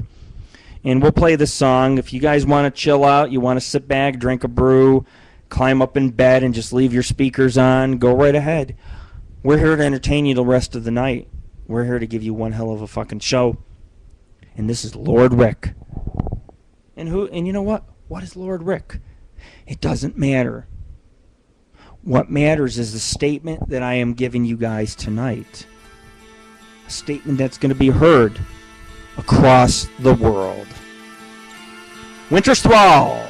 And we'll play the song. If you guys want to chill out, you want to sit back, drink a brew, climb up in bed and just leave your speakers on, go right ahead. We're here to entertain you the rest of the night. We're here to give you one hell of a fucking show. And this is Lord Rick. And you know what? What is Lord Rick? It doesn't matter. What matters is the statement that I am giving you guys tonight. A statement that's going to be heard across the world. Winter's Thrall.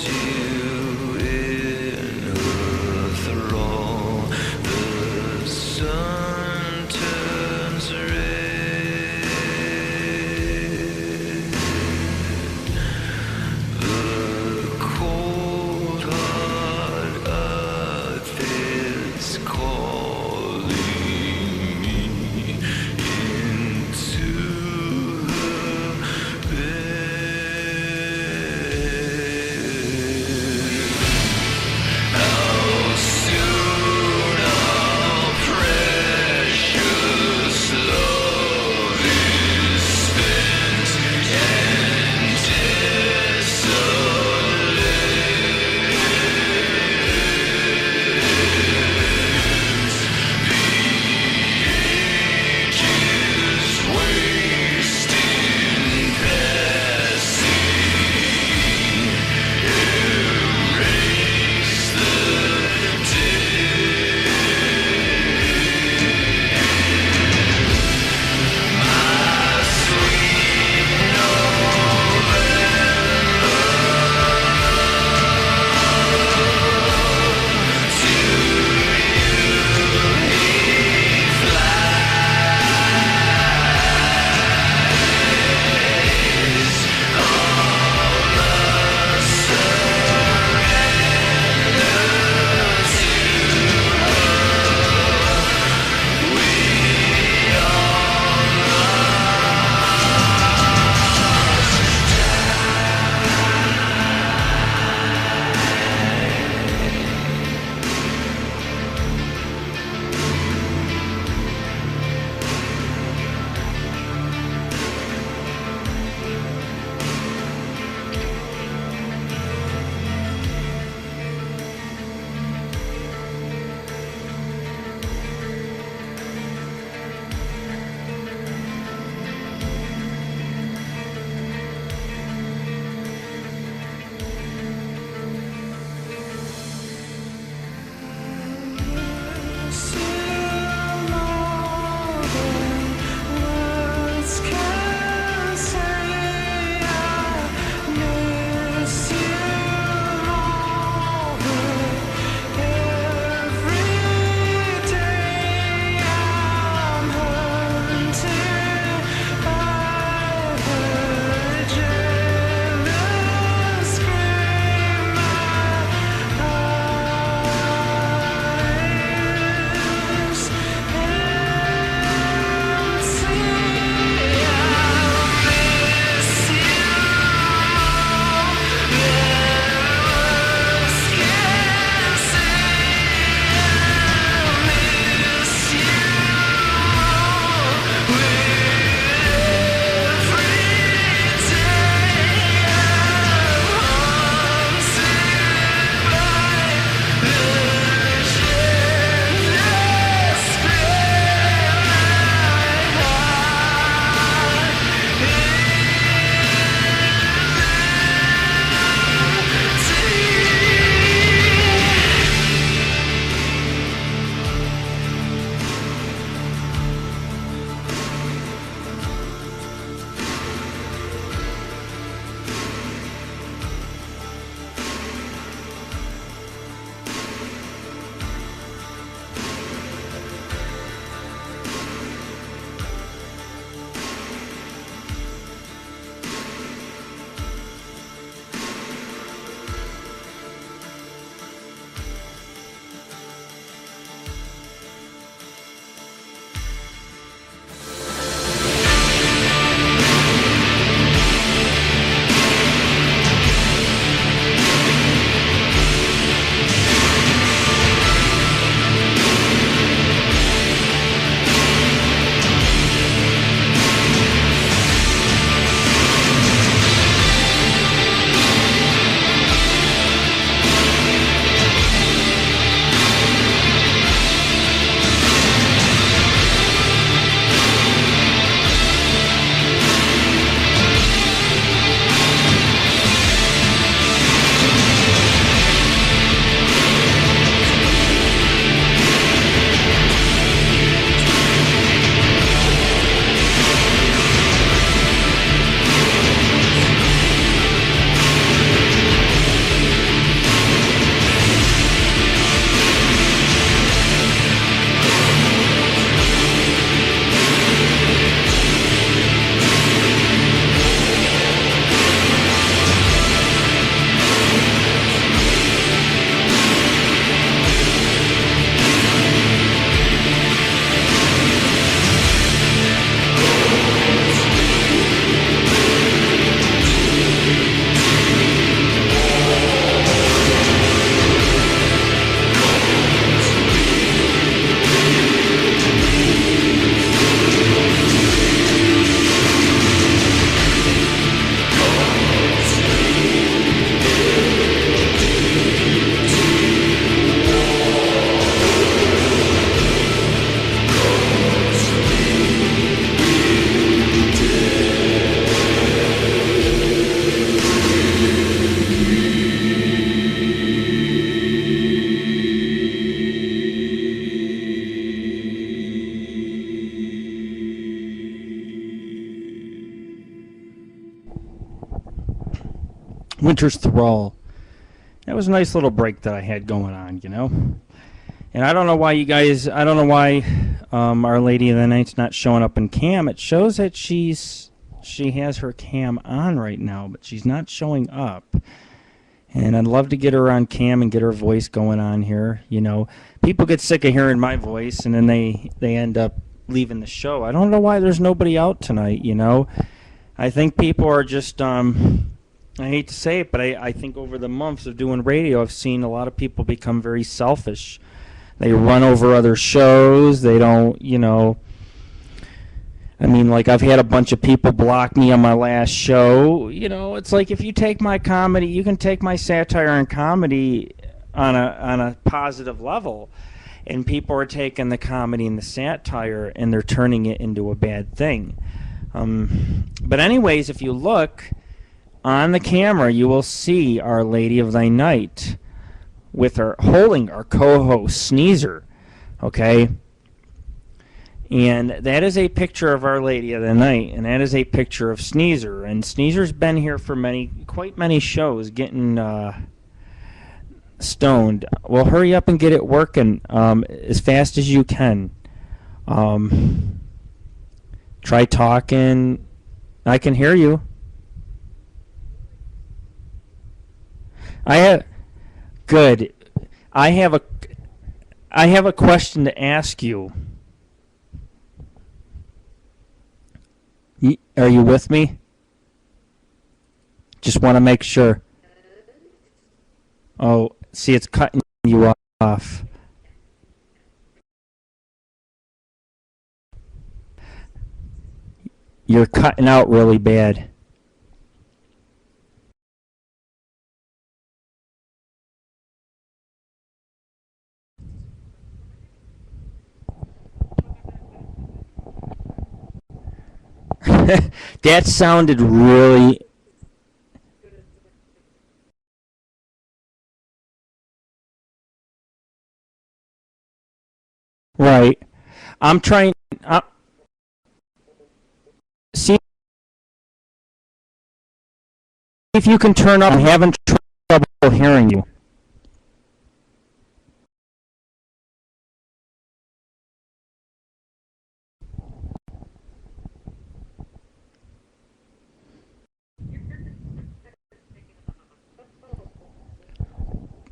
you in her thrall. The sun turns red. The cold hard earth is calling me into her bed. Winter's Thrall. That was a nice little break that I had going on, you know. And I don't know why I don't know why Our Lady of the Night's not showing up in cam. It shows that she has her cam on right now, but she's not showing up. And I'd love to get her on cam and get her voice going on here, you know. People get sick of hearing my voice, and then they end up leaving the show. I don't know why there's nobody out tonight, you know. I think people are just, I hate to say it, but I think over the months of doing radio, I've seen a lot of people become very selfish. They run over other shows. They don't, you know. I mean, like, I've had a bunch of people block me on my last show. You know, it's like if you take my comedy, you can take my satire and comedy on a positive level. And people are taking the comedy and the satire and they're turning it into a bad thing. But anyways, if you look on the camera, you will see Our Lady of Thy Night with her holding our co-host Sneezer, okay? And that is a picture of Our Lady of the Night, and that is a picture of Sneezer. And Sneezer's been here for quite many shows, getting stoned. Well, hurry up and get it working as fast as you can. Try talking. I can hear you. Good. I have a question to ask you. Are you with me? Just want to make sure. Oh, see, it's cutting you off. You're cutting out really bad. That sounded really... Right. I'm trying... see if you can turn up. I'm having trouble hearing you.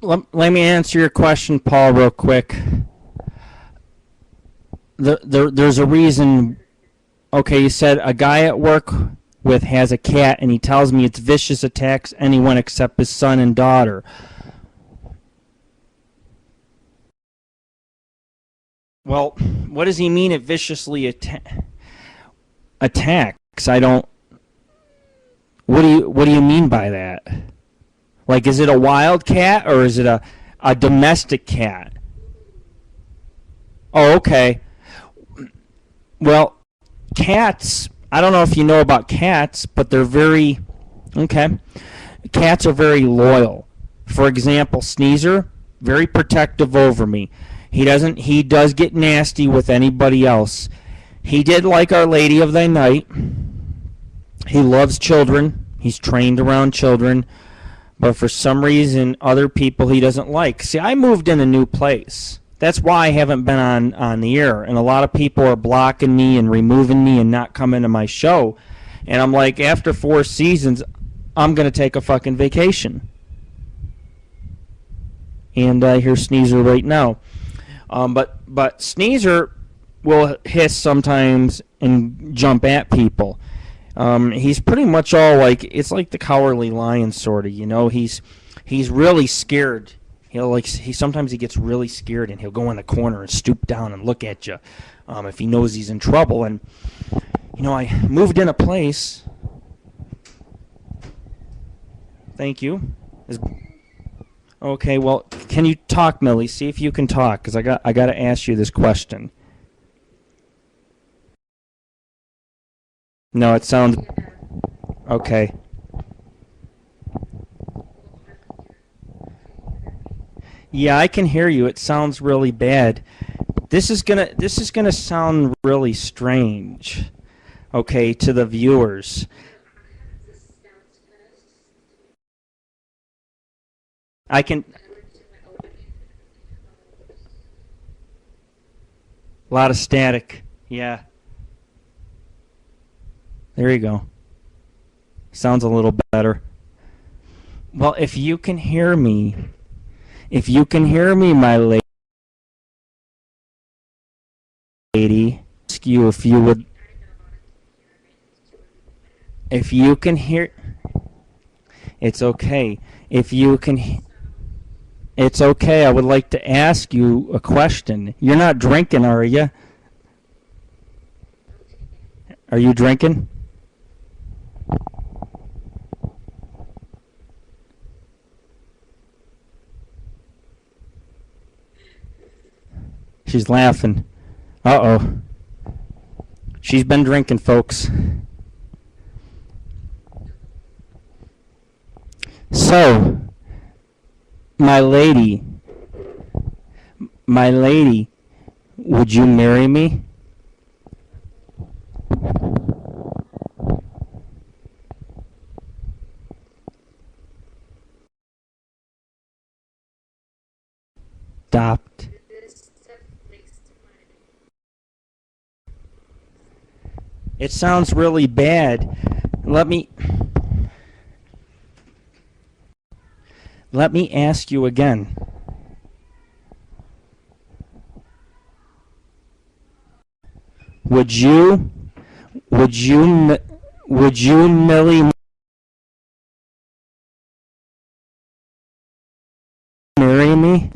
Let me answer your question, Paul, real quick. There's a reason. Okay, you said a guy at work with has a cat, and he tells me it's vicious, attacks anyone except his son and daughter. Well, what does he mean it viciously attacks? I don't... What do you mean by that? Like, is it a wild cat or is it a domestic cat? Oh, okay. Well, cats, I don't know if you know about cats, but they're very... Okay. Cats are very loyal. For example, Sneezer, very protective over me. He does get nasty with anybody else. He did like Our Lady of Thy Night. He loves children. He's trained around children. But for some reason, other people he doesn't like. See, I moved in a new place. That's why I haven't been on the air. And a lot of people are blocking me and removing me and not coming to my show. And I'm like, after 4 seasons, I'm going to take a fucking vacation. And I hear Sneezer right now. But Sneezer will hiss sometimes and jump at people. He's pretty much all like, it's like the Cowardly Lion sort of, you know. He's really scared. Sometimes he gets really scared and he'll go in the corner and stoop down and look at you if he knows he's in trouble. And you know, I moved in a place. Thank you. Okay, well, can you talk, Millie? See if you can talk, because I got to ask you this question. No, it sounds... Okay. Yeah, I can hear you. It sounds really bad. This is gonna sound really strange, okay, to the viewers. I can. A lot of static. Yeah. There you go. Sounds a little better. Well, if you can hear me, my lady, ask you if you would, if you can hear, it's okay. If you can, it's okay. I would like to ask you a question. You're not drinking, are you? Are you drinking? She's laughing. Uh-oh. She's been drinking, folks. So, my lady, would you marry me? Stopped. It sounds really bad. Let me ask you again. Would you Millie marry me?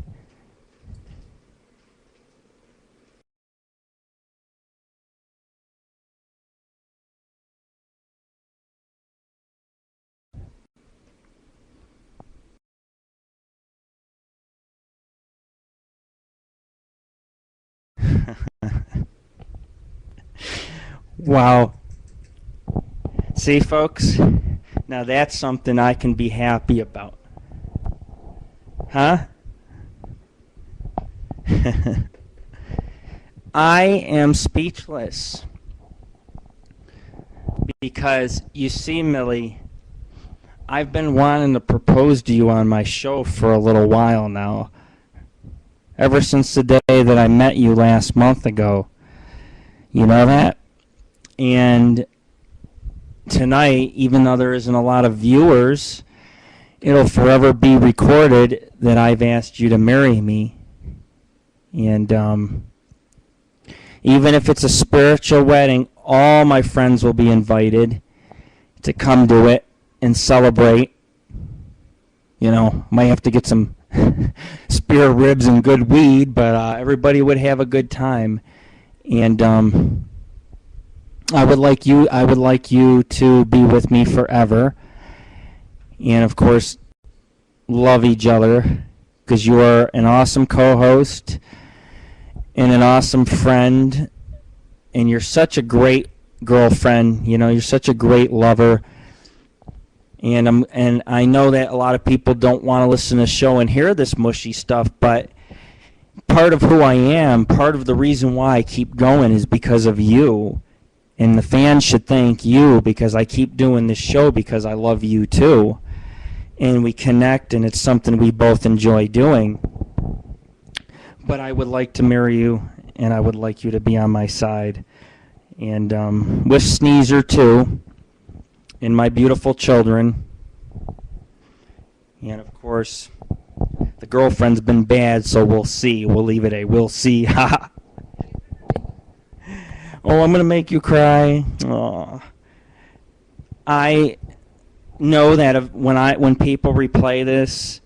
Wow. See, folks? Now that's something I can be happy about. Huh? I am speechless. Because, you see, Millie, I've been wanting to propose to you on my show for a little while now. Ever since the day that I met you last month ago. You know that? And tonight, even though there isn't a lot of viewers, it'll forever be recorded that I've asked you to marry me. And even if it's a spiritual wedding, all my friends will be invited to come to it and celebrate. You know, might have to get some spare ribs and good weed, but everybody would have a good time. And I would like you to be with me forever. And of course, love each other, because you are an awesome co-host and an awesome friend, and you're such a great girlfriend. You know, you're such a great lover. And I know that a lot of people don't want to listen to the show and hear this mushy stuff, but part of who I am, part of the reason why I keep going is because of you. And the fans should thank you, because I keep doing this show because I love you too. And we connect, and it's something we both enjoy doing. But I would like to marry you, and I would like you to be on my side. And with Sneezer too, and my beautiful children. And of course, the girlfriend's been bad, so we'll see. We'll leave it a we'll see. Oh, I'm going to make you cry. Oh. I know that when people replay this,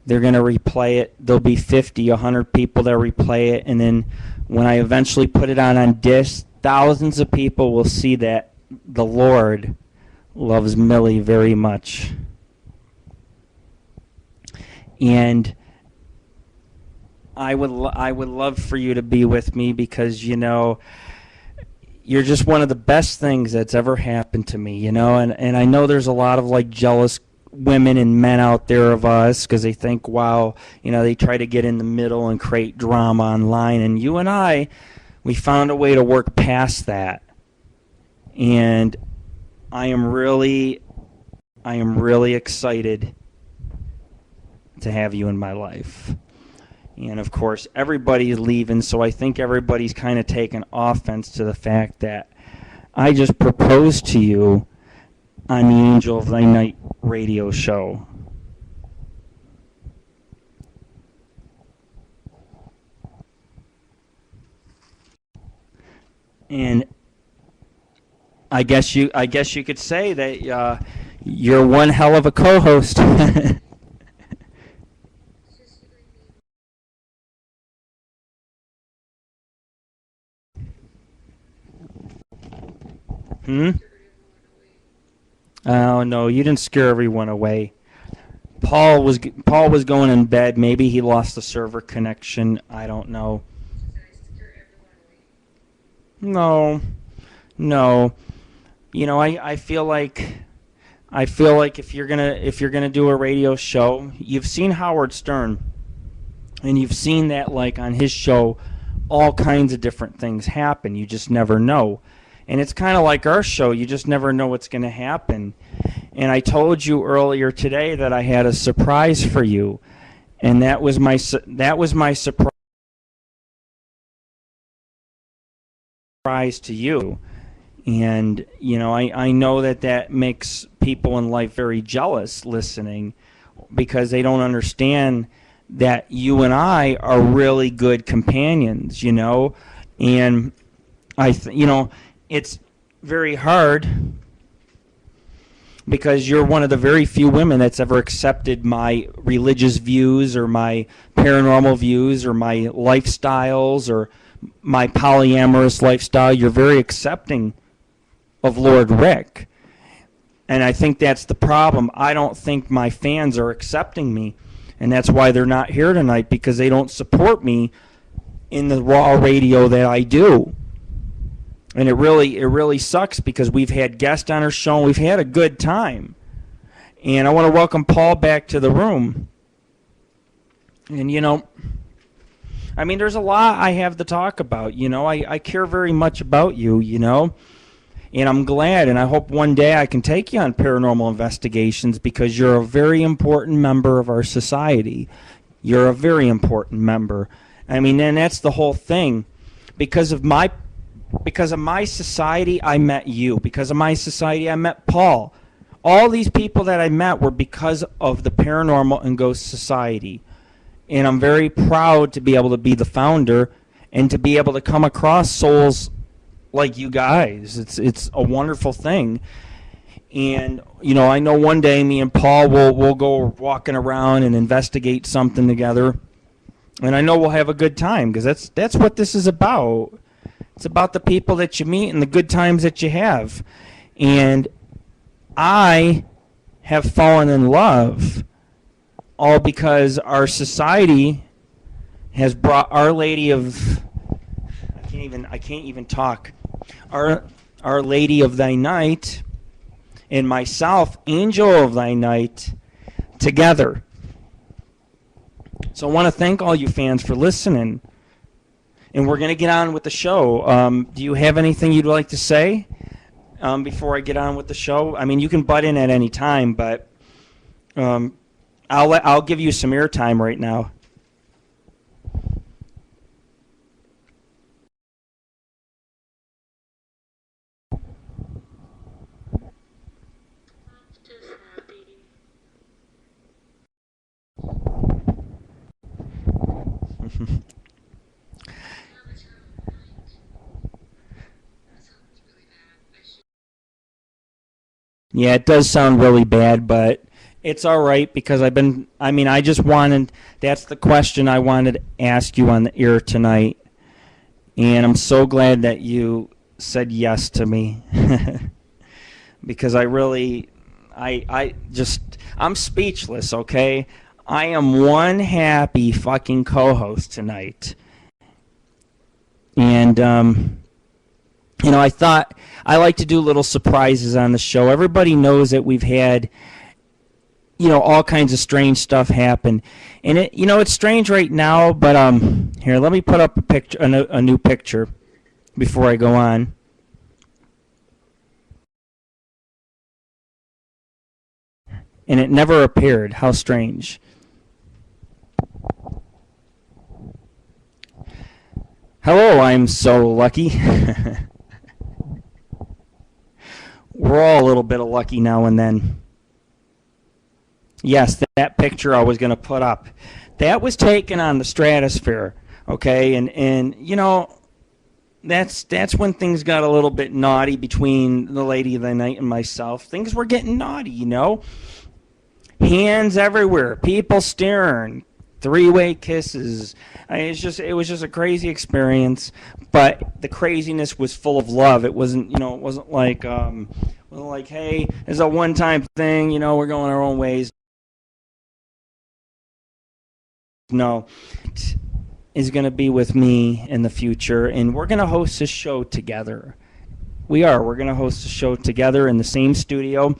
they're going to replay it. There'll be 50, 100 people that replay it. And then when I eventually put it on disc, thousands of people will see that the Lord loves Millie very much. And I would love for you to be with me, because, you know, you're just one of the best things that's ever happened to me, you know. And I know there's a lot of, like, jealous women and men out there of us, because they think, wow, you know, they try to get in the middle and create drama online. And you and I, we found a way to work past that. And I am really excited to have you in my life. And of course, everybody's leaving, so I think everybody's kind of taken offense to the fact that I just proposed to you on the Angel of Thy Night radio show. And I guess you could say that you're one hell of a co-host. Hmm? Oh no, you didn't scare everyone away. Paul was going in bed. Maybe he lost the server connection. I don't know. No, no. You know, I feel like if you're gonna do a radio show, you've seen Howard Stern, and you've seen that like on his show, all kinds of different things happen. You just never know. And it's kind of like our show. You just never know what's going to happen. And I told you earlier today that I had a surprise for you, and that was my surprise to you. And you know, I know that makes people in life very jealous listening, because they don't understand that you and I are really good companions. You know, and you know. It's very hard because you're one of the very few women that's ever accepted my religious views or my paranormal views or my lifestyles or my polyamorous lifestyle. You're very accepting of Lord Rick. And I think that's the problem. I don't think my fans are accepting me. And that's why they're not here tonight, because they don't support me in the raw radio that I do. And it really sucks, because we've had guests on our show and we've had a good time. And I want to welcome Paul back to the room. And you know, I mean, there's a lot I have to talk about. You know, I care very much about you, you know. And I'm glad, and I hope one day I can take you on paranormal investigations, because you're a very important member of our society. You're a very important member. I mean, and that's the whole thing. Because of my society, I met you. Because of my society, I met Paul. All these people that I met were because of the Paranormal and Ghost Society. And I'm very proud to be able to be the founder and to be able to come across souls like you guys. It's a wonderful thing. And, you know, I know one day me and Paul will go walking around and investigate something together. And I know we'll have a good time, because that's what this is about. It's about the people that you meet and the good times that you have. And I have fallen in love all because our society has brought Our Lady of I can't even talk. Our Lady of Thy Night and myself, Angel of Thy Night, together. So I want to thank all you fans for listening. And we're going to get on with the show. Do you have anything you'd like to say before I get on with the show? I mean, you can butt in at any time, but I'll give you some airtime right now. Yeah, it does sound really bad, but it's all right, because I just wanted, that's the question I wanted to ask you on the air tonight. And I'm so glad that you said yes to me. Because I'm speechless, okay? I am one happy fucking co-host tonight. And, you know, I thought I like to do little surprises on the show. Everybody knows that we've had, you know, all kinds of strange stuff happen. And it's strange right now, but here, let me put up a picture, a new picture before I go on. And it never appeared. How strange. Hello, I'm so lucky. We're all a little bit of lucky now and then. Yes, that picture I was going to put up, that was taken on the stratosphere, okay? And you know, that's when things got a little bit naughty between the lady of the night and myself. Things were getting naughty, you know? Hands everywhere, people staring, three-way kisses. It was just a crazy experience, but the craziness was full of love. It wasn't, it wasn't like, hey, it's a one-time thing, we're going our own ways. No, is going to be with me in the future, and we're going to host this show together. We're going to host a show together in the same studio.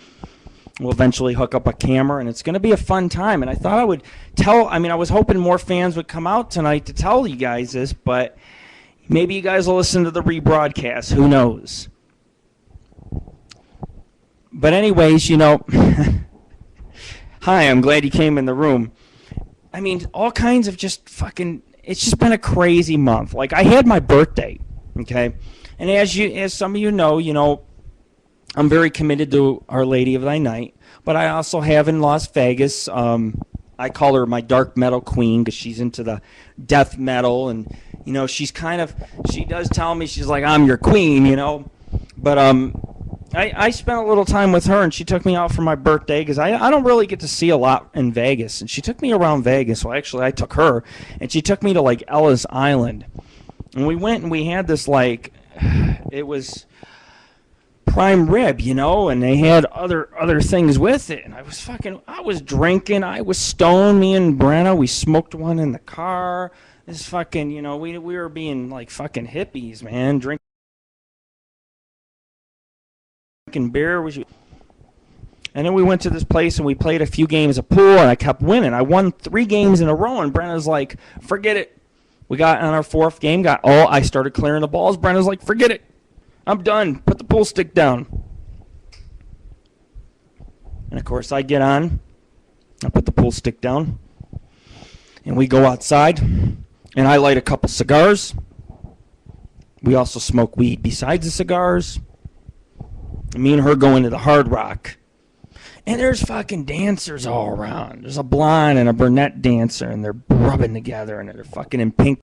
We'll eventually hook up a camera, and it's going to be a fun time. And I thought I would I was hoping more fans would come out tonight to tell you guys this, but maybe you guys will listen to the rebroadcast. Who knows? But anyways, hi, I'm glad you came in the room. I mean, all kinds of just fucking, it's just been a crazy month. Like, I had my birthday, okay? And as some of you know, I'm very committed to Our Lady of Thy Night, but I also have in Las Vegas, I call her my dark metal queen because she's into the death metal, and, she does tell me, she's like, I'm your queen, but, I spent a little time with her, and she took me out for my birthday because I don't really get to see a lot in Vegas. And she took me around Vegas. Well, actually, I took her, and she took me to, like, Ellis Island. And we went, and we had this, like, it was prime rib, and they had other things with it. And I was drinking. I was stoned. Me and Brenna, we smoked one in the car. This fucking, we were being, like, fucking hippies, man, drinking beer. And then we went to this place and we played a few games of pool, and I kept winning. I won 3 games in a row, and Brenna's like, forget it. We got on our 4th game, I started clearing the balls. Brenna's like, forget it. I'm done. Put the pool stick down. And of course I get on. I put the pool stick down. And we go outside, and I light a couple cigars. We also smoke weed besides the cigars. Me and her go into the Hard Rock. And there's fucking dancers all around. There's a blonde and a brunette dancer, and they're rubbing together, and they're fucking in pink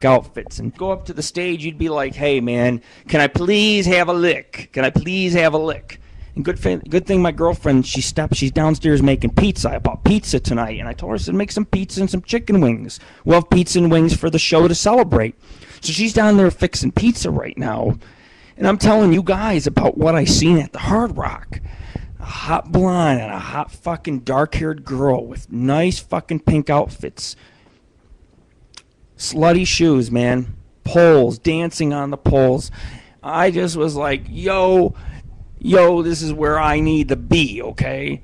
outfits. And go up to the stage, you'd be like, hey, man, can I please have a lick? Can I please have a lick? And good thing my girlfriend, she's downstairs making pizza. I bought pizza tonight, and I told her, I said, make some pizza and some chicken wings. We'll have pizza and wings for the show to celebrate. So she's down there fixing pizza right now. And I'm telling you guys about what I seen at the Hard Rock. A hot blonde and a hot fucking dark-haired girl with nice fucking pink outfits. Slutty shoes, man. Poles, dancing on the poles. I just was like, yo, this is where I need to be, okay?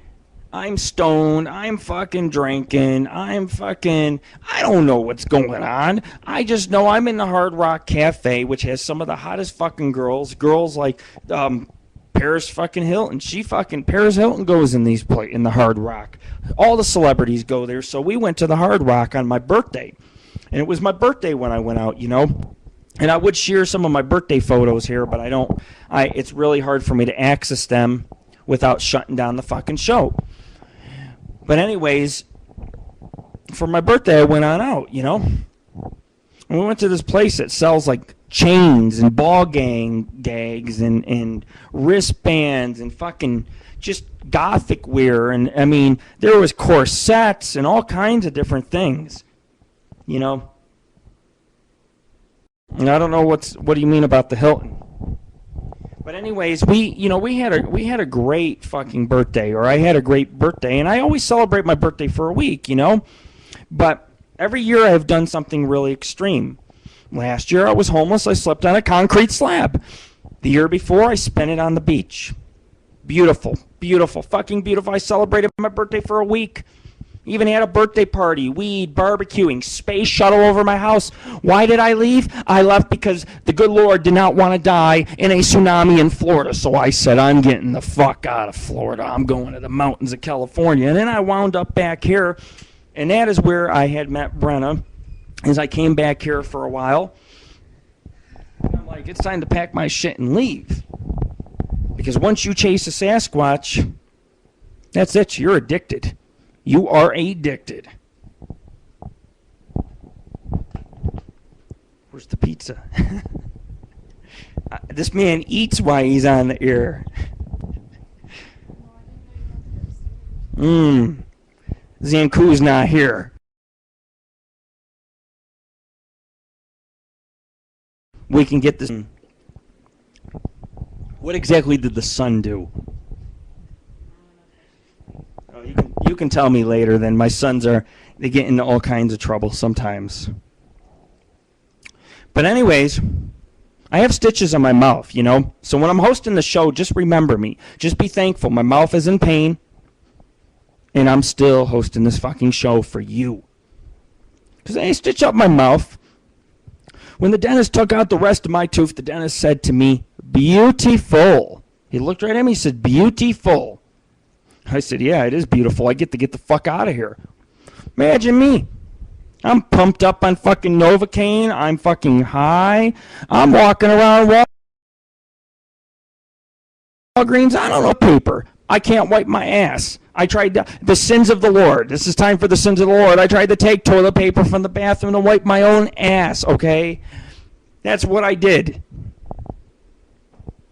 I'm stoned, I'm fucking drinking, I don't know what's going on. I just know I'm in the Hard Rock Cafe, which has some of the hottest fucking girls like Paris fucking Hilton. Paris Hilton goes in in the Hard Rock. All the celebrities go there, so we went to the Hard Rock on my birthday. And it was my birthday when I went out, And I would share some of my birthday photos here, but it's really hard for me to access them without shutting down the fucking show. But anyways, for my birthday, I went on out, And we went to this place that sells, like, chains and ball gags and wristbands and fucking just gothic wear. And, I mean, there was corsets and all kinds of different things, And I don't know what do you mean about the Hilton? But anyways, we had a great fucking birthday, or I had a great birthday, and I always celebrate my birthday for a week, But every year I have done something really extreme. Last year I was homeless. I slept on a concrete slab. The year before I spent it on the beach. Beautiful, beautiful, fucking beautiful. I celebrated my birthday for a week. Even had a birthday party, weed, barbecuing, space shuttle over my house. Why did I leave? I left because the good Lord did not want to die in a tsunami in Florida. So I said, I'm getting the fuck out of Florida. I'm going to the mountains of California. And then I wound up back here, and that is where I had met Brenna as I came back here for a while. And I'm like, it's time to pack my shit and leave. Because once you chase a Sasquatch, that's it. You're addicted. You are addicted. Where's the pizza? This man eats while he's on the air. Zanku's not here. We can get this. What exactly did the sun do? Oh, you can tell me later then. My sons they get into all kinds of trouble sometimes. But anyways, I have stitches on my mouth, you know? So when I'm hosting the show, just remember me. Just be thankful. My mouth is in pain, and I'm still hosting this fucking show for you. Because I stitch up my mouth. When the dentist took out the rest of my tooth, the dentist said to me, beautiful. He looked right at me, he said, beautiful. I said, yeah, it is beautiful. I get to get the fuck out of here. Imagine me. I'm pumped up on fucking Novocaine. I'm fucking high. I'm walking around Walgreens. I don't know paper. I can't wipe my ass. I tried the sins of the Lord. This is time for the sins of the Lord. I tried to take toilet paper from the bathroom to wipe my own ass, okay? That's what I did.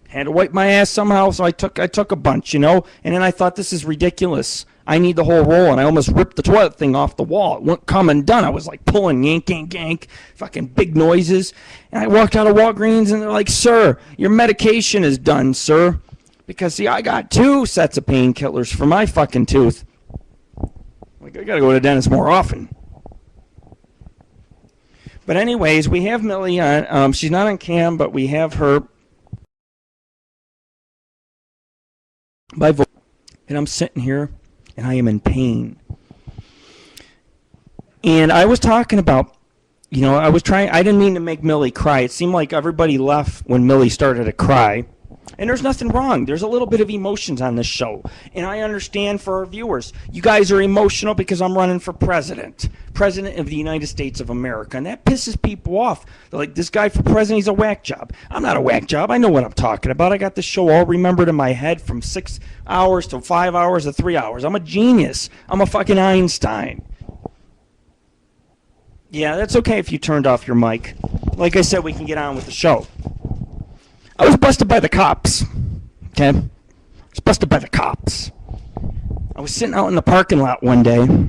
Had to wipe my ass somehow, so I took a bunch, you know? And then I thought, this is ridiculous. I need the whole roll, and I almost ripped the toilet thing off the wall. It wouldn't come undone. I was like pulling, yank, yank, yank, fucking big noises. And I walked out of Walgreens, and they're like, sir, your medication is done, sir. Because, see, I got 2 sets of painkillers for my fucking tooth. Like, I gotta go to the dentist more often. But anyways, we have Millie on. She's not on cam, but we have her by voice. And I'm sitting here, and I am in pain. And I was talking about, you know, I didn't mean to make Millie cry. It seemed like everybody left when Millie started to cry. And there's nothing wrong. There's a little bit of emotions on this show. And I understand for our viewers. You guys are emotional because I'm running for president. President of the United States of America. And that pisses people off. They're like, this guy for president, he's a whack job. I'm not a whack job. I know what I'm talking about. I got this show all remembered in my head from 6 hours to 5 hours to 3 hours. I'm a genius. I'm a fucking Einstein. Yeah, that's okay if you turned off your mic. Like I said, we can get on with the show. I was busted by the cops, okay? I was busted by the cops. I was sitting out in the parking lot one day,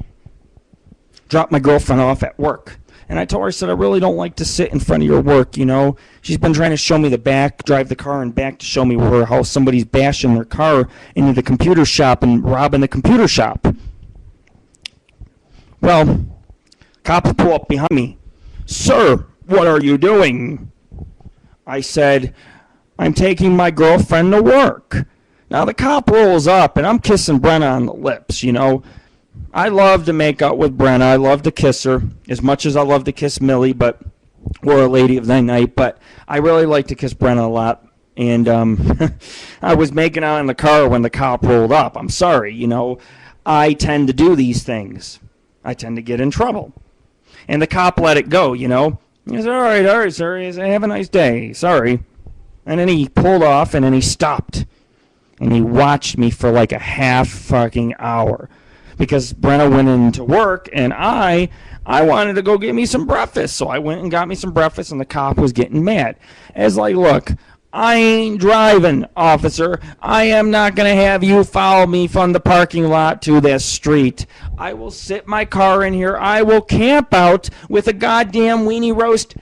dropped my girlfriend off at work, and I told her, I said, I really don't like to sit in front of your work, you know? She's been trying to show me the back, drive the car and back to show me how somebody's bashing their car into the computer shop and robbing the computer shop. Well, cops pull up behind me. Sir, what are you doing? I said, I'm taking my girlfriend to work. Now the cop rolls up, and I'm kissing Brenna on the lips, you know. I love to make out with Brenna. I love to kiss her as much as I love to kiss Millie, or a lady of the night. But I really like to kiss Brenna a lot. And I was making out in the car when the cop rolled up. I'm sorry, you know. I tend to do these things. I tend to get in trouble. And the cop let it go, you know. He said, all right, sir. He said, have a nice day. Sorry. And then he pulled off, and then he stopped. And he watched me for like a half fucking hour. Because Brenna went into work, and I wanted to go get me some breakfast. So I went and got me some breakfast, and the cop was getting mad. It's like, look, I ain't driving, officer. I am not going to have you follow me from the parking lot to this street. I will sit my car in here. I will camp out with a goddamn weenie roast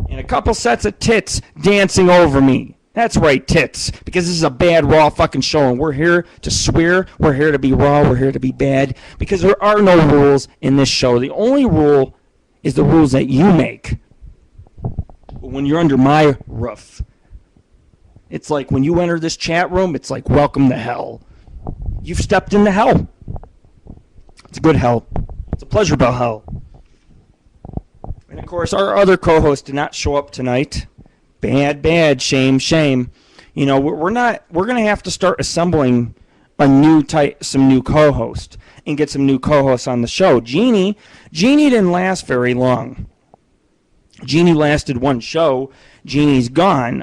and a couple sets of tits dancing over me. That's right, tits. Because this is a bad, raw fucking show, and we're here to swear. We're here to be raw. We're here to be bad. Because there are no rules in this show. The only rule is the rules that you make. But when you're under my roof, it's like when you enter this chat room, it's like welcome to hell. You've stepped into hell. It's a good hell. It's a pleasurable hell. And of course, our other co-host did not show up tonight. Bad, shame. You know, we're going to have to start assembling some new co-host and get some new co-hosts on the show. Jeannie didn't last very long. Jeannie lasted one show. Jeannie's gone.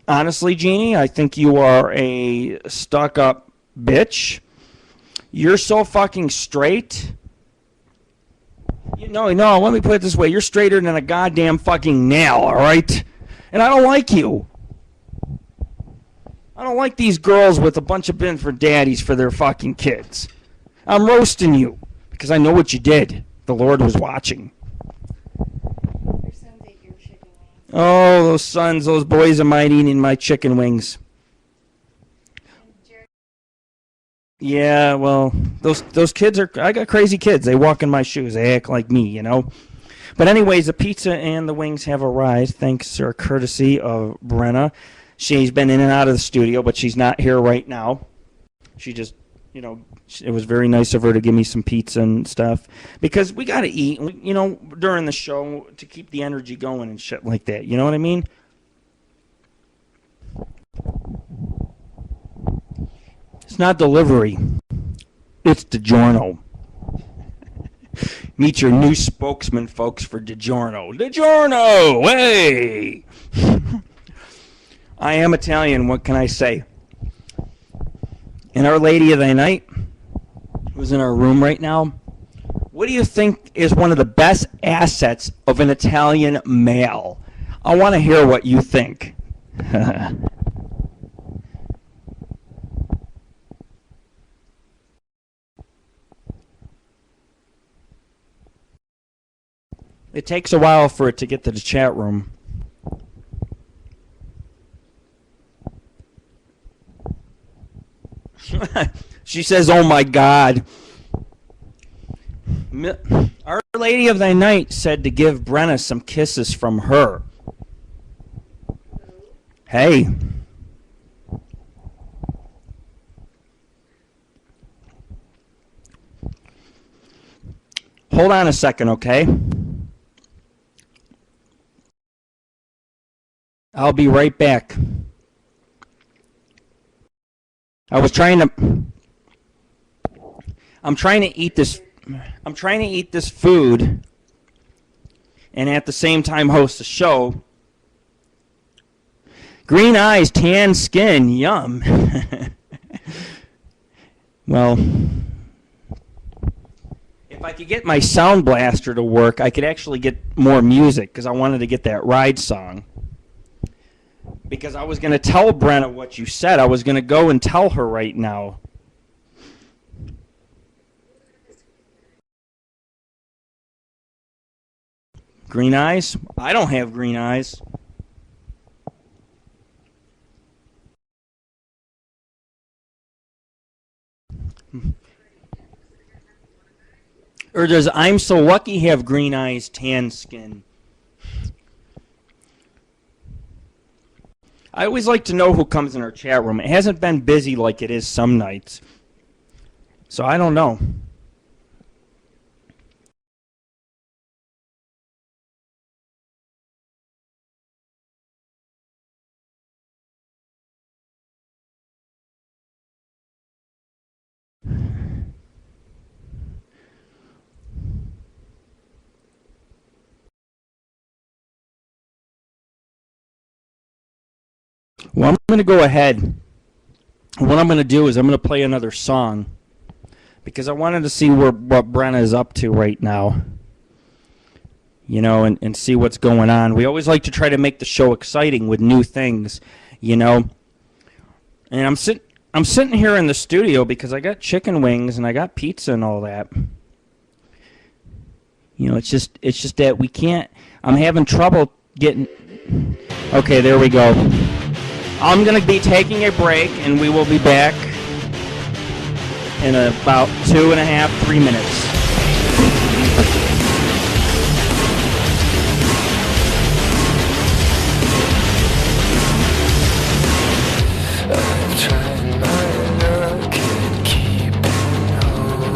Honestly, Jeannie, I think you are a stuck-up bitch. You're so fucking straight. No, let me put it this way. You're straighter than a goddamn fucking nail, all right? And I don't like you. I don't like these girls with a bunch of bins for daddies for their fucking kids. I'm roasting you because I know what you did. The Lord was watching. Your sons ate your chicken wings. Oh, those boys of mine eating my chicken wings. Yeah, well, those kids I got crazy kids. They walk in my shoes. They act like me, you know. But anyways, the pizza and the wings have arrived, thanks to courtesy of Brenna. She's been in and out of the studio, but she's not here right now. She just, it was very nice of her to give me some pizza and stuff. Because we got to eat, during the show to keep the energy going and shit like that. You know what I mean? It's not delivery. It's DiGiorno. Meet your new spokesman, folks, for DiGiorno. DiGiorno! Hey! I am Italian. What can I say? And Our Lady of Thy Night, who's in our room right now, what do you think is one of the best assets of an Italian male? I want to hear what you think. It takes a while for it to get to the chat room. She says, oh my God. Our Lady of Thy Night said to give Brenna some kisses from her. Hey. Hold on a second, okay? I'll be right back. I'm trying to eat this food and at the same time host a show. Green eyes, tan skin, yum. Well, if I could get my sound blaster to work, I could actually get more music because I wanted to get that ride song. Because I was going to tell Brenna what you said. I was going to go and tell her right now. Green eyes? I don't have green eyes. Or does I'm So Lucky have green eyes, tan skin? I always like to know who comes in our chat room. It hasn't been busy like it is some nights. So I don't know. Well, I'm going to go ahead. What I'm going to do is I'm going to play another song because I wanted to see what Brenna is up to right now, and see what's going on. We always like to try to make the show exciting with new things, And I'm sitting here in the studio because I got chicken wings and I got pizza and all that. It's just that we can't. I'm having trouble getting. Okay, there we go. I'm going to be taking a break, and we will be back in about 2.5, 3 minutes. I've tried my luck at keeping hope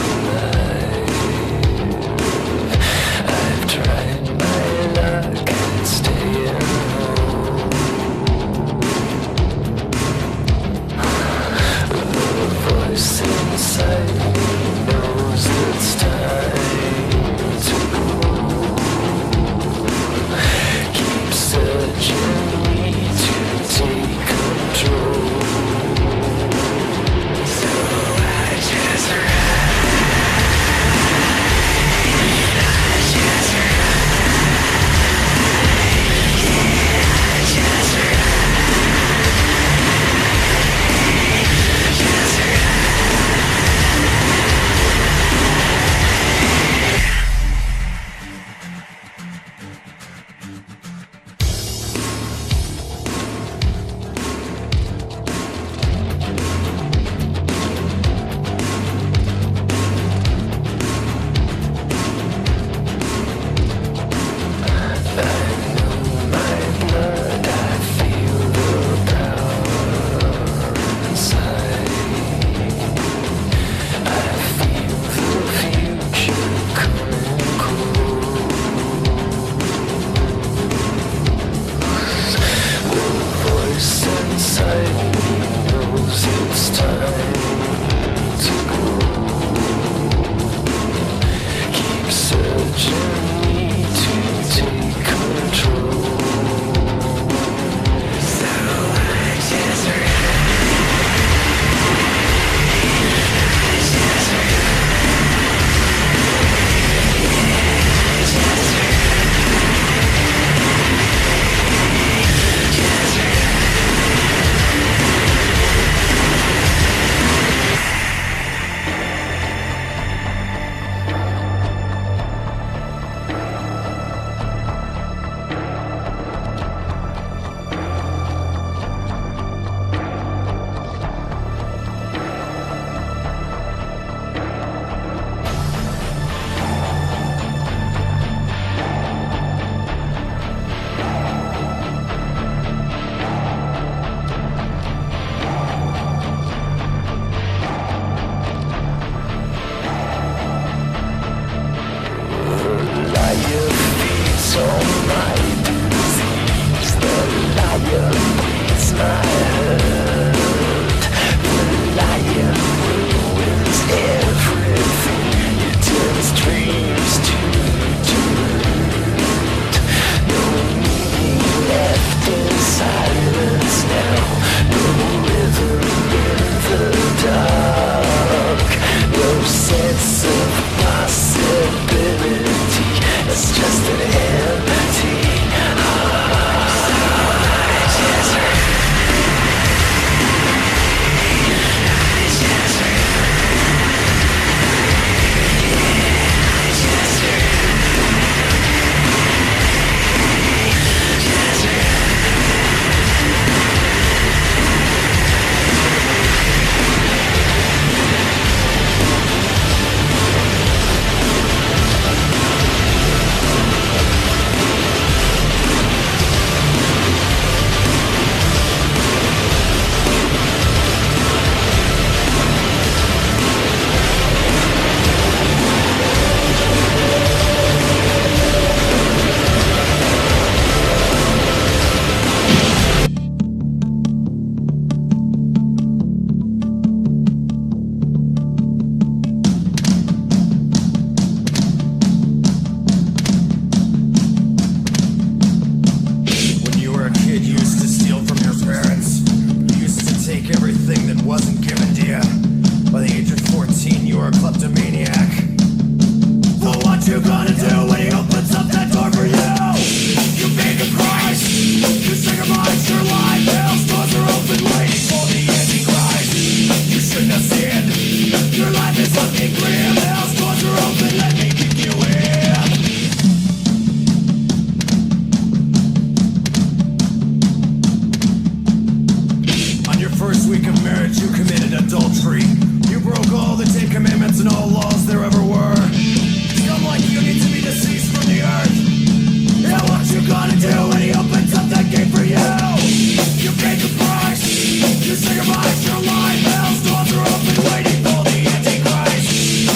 alive. I've tried my luck at staying home. inside knows it's time to go. Keep searching me to take control. So I just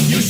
You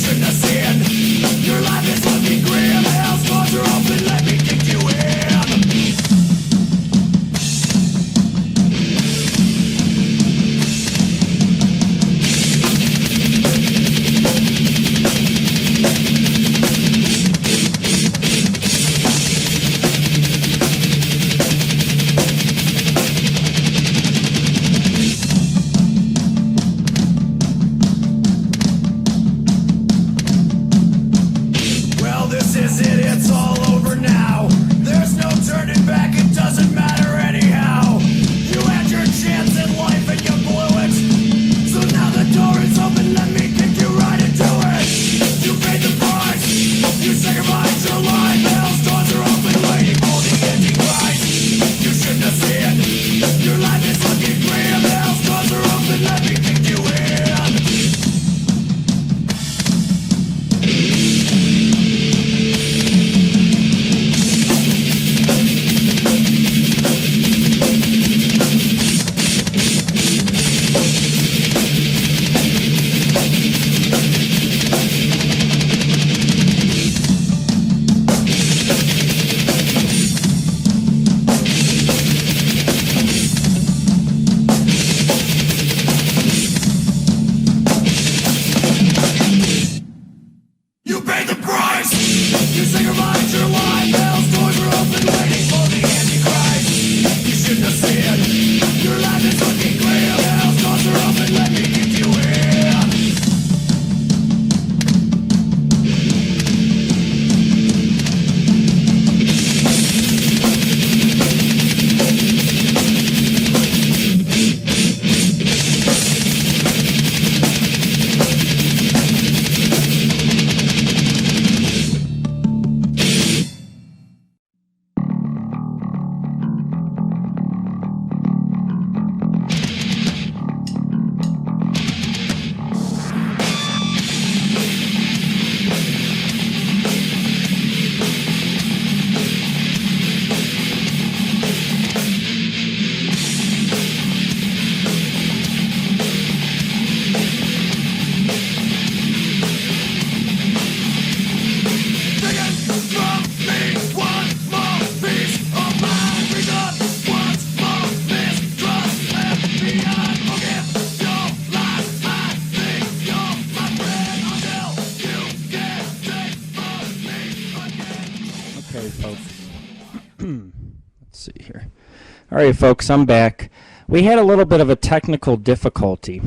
All right, folks, I'm back. We had a little bit of a technical difficulty.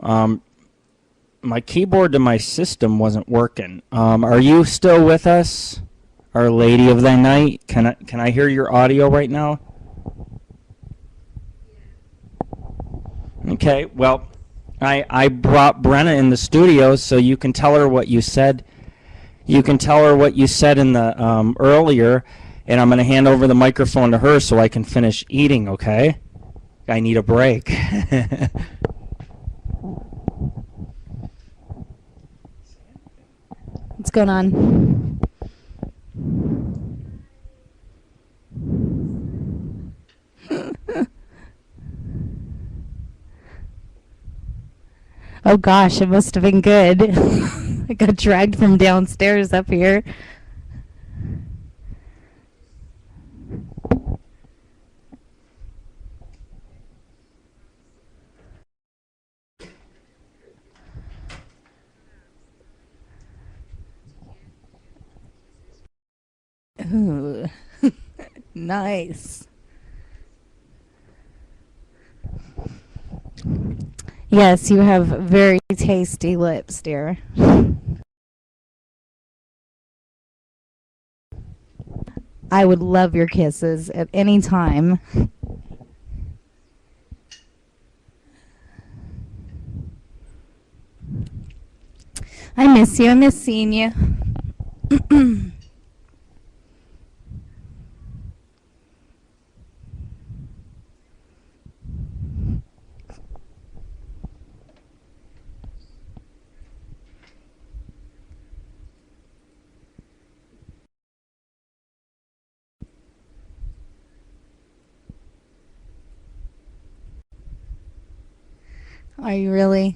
My keyboard to my system wasn't working. Are you still with us, Our Lady of the Night? Can I hear your audio right now? Okay, well, I brought Brenna in the studio so you can tell her what you said. You can tell her what you said in the earlier, and I'm going to hand over the microphone to her so I can finish eating, okay? I need a break. What's going on? Oh gosh, it must have been good. I got dragged from downstairs up here. Ooh, nice. Yes, you have very tasty lips, dear. I would love your kisses at any time. I miss you. I miss seeing you. Are you really?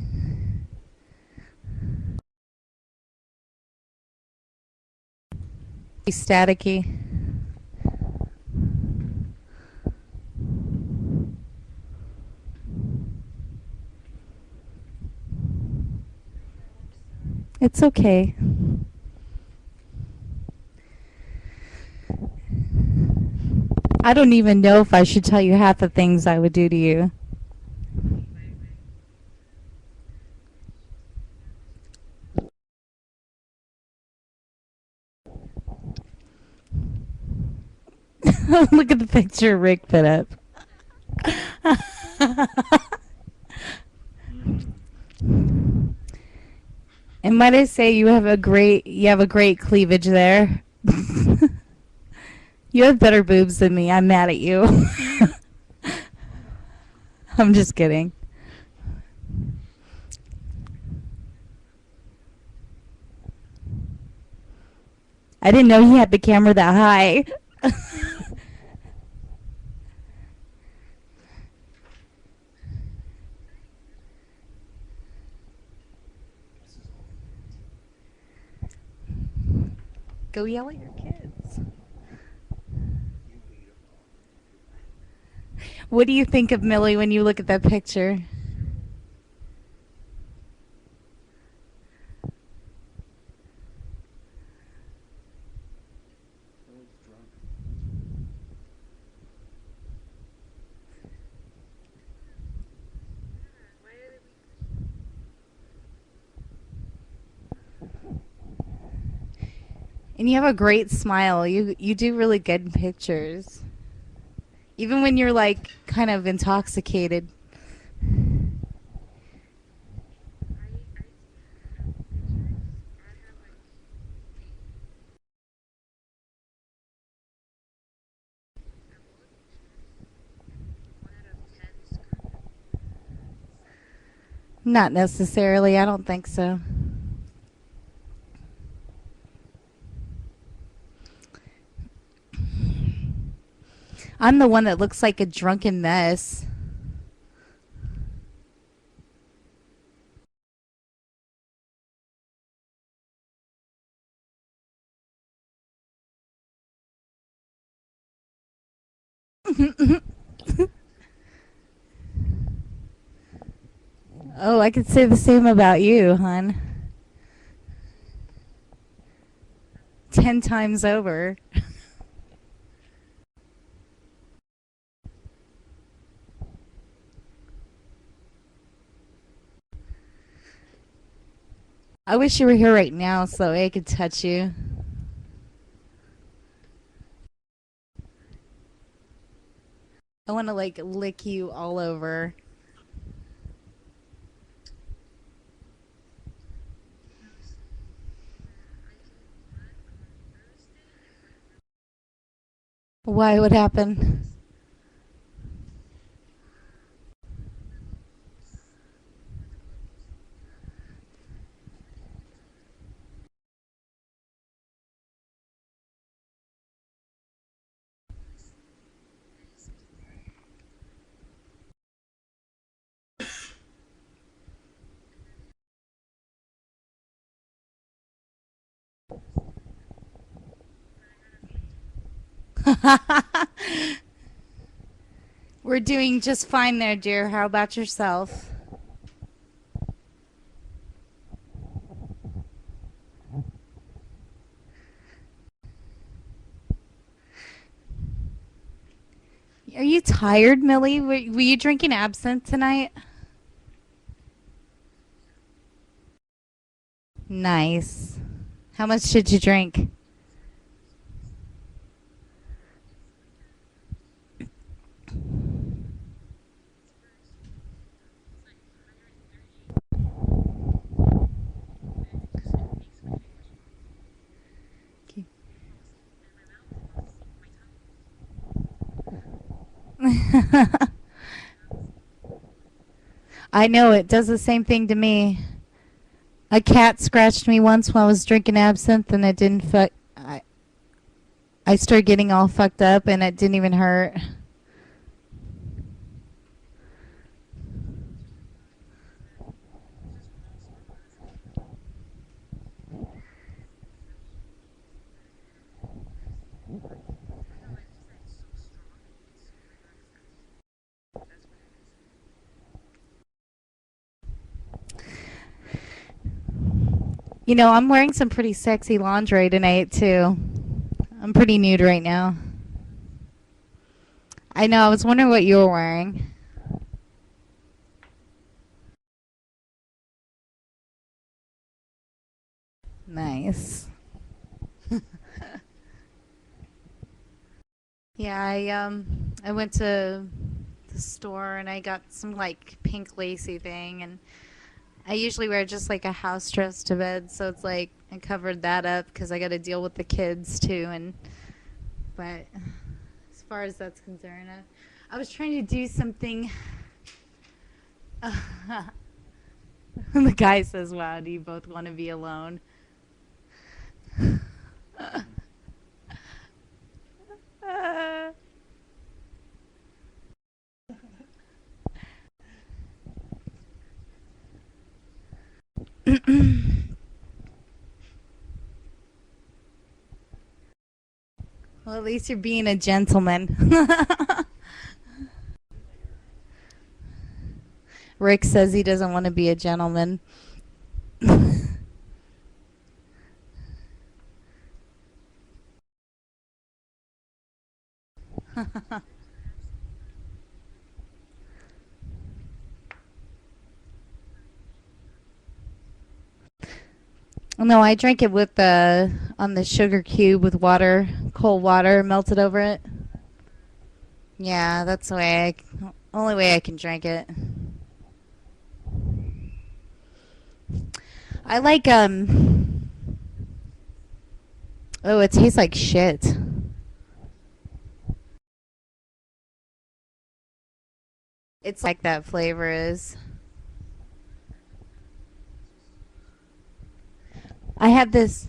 Staticky. It's okay. I don't even know if I should tell you half the things I would do to you. Look at the picture Rick put up. And might I say you have a great cleavage there. You have better boobs than me. I'm mad at you. I'm just kidding. I didn't know he had the camera that high. Go yell at your kids. What do you think of Millie when you look at that picture? And you have a great smile. You do really good in pictures. Even when you're like kind of intoxicated. Not necessarily. I don't think so. I'm the one that looks like a drunken mess. Oh, I could say the same about you, hon. 10 times over. I wish you were here right now so I could touch you. I want to like lick you all over. Why? What happened? We're doing just fine there, dear. How about yourself? Are you tired, Millie? Were you drinking absinthe tonight? Nice. How much did you drink? I know it does the same thing to me. A cat scratched me once while I was drinking absinthe, and it didn't fuck. I started getting all fucked up, and it didn't even hurt. You know, I'm wearing some pretty sexy lingerie tonight, too. I'm pretty nude right now. I know, I was wondering what you were wearing. Nice. Yeah, I went to the store and I got some like pink lacy thing, and I usually wear just like a house dress to bed, so it's like I covered that up because I got to deal with the kids too. And but as far as that's concerned, I was trying to do something. The guy says, "Wow, do you both want to be alone?" Well, at least you're being a gentleman. Rick says he doesn't want to be a gentleman. No, I drank it with the on the sugar cube with water, cold water melted over it. Yeah, that's the way only way I can drink it. I like oh, it tastes like shit. It's like that flavor is. I have this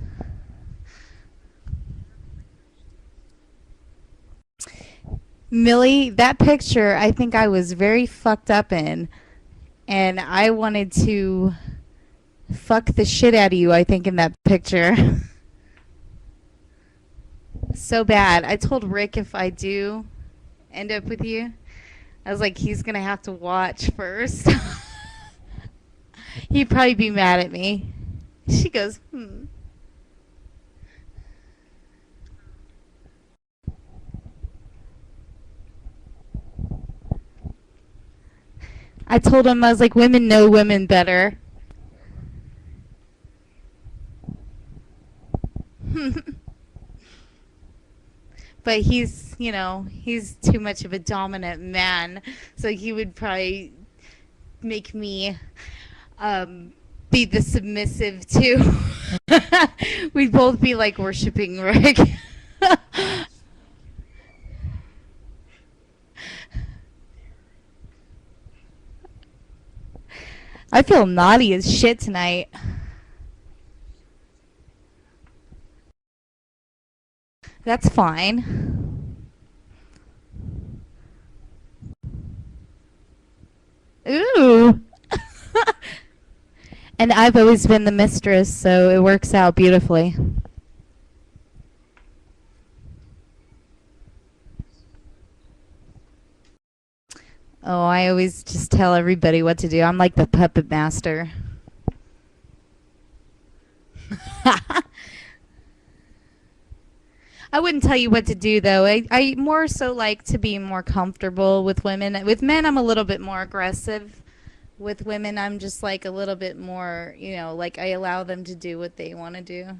Millie, that picture I think I was very fucked up in, and I wanted to fuck the shit out of you, I think, in that picture. So bad. I told Rick if I do end up with you, I was like, he's gonna have to watch first. He'd probably be mad at me. She goes, I told him, I was like, women know women better. But he's too much of a dominant man, so he would probably make me be the submissive too. We'd both be like worshiping Rick. I feel naughty as shit tonight. That's fine. Ooh. And I've always been the mistress, so it works out beautifully. Oh, I always just tell everybody what to do. I'm like the puppet master. I wouldn't tell you what to do, though. I more so like to be more comfortable with women. With men, I'm a little bit more aggressive. With women, I'm just like a little bit more, like I allow them to do what they want to do.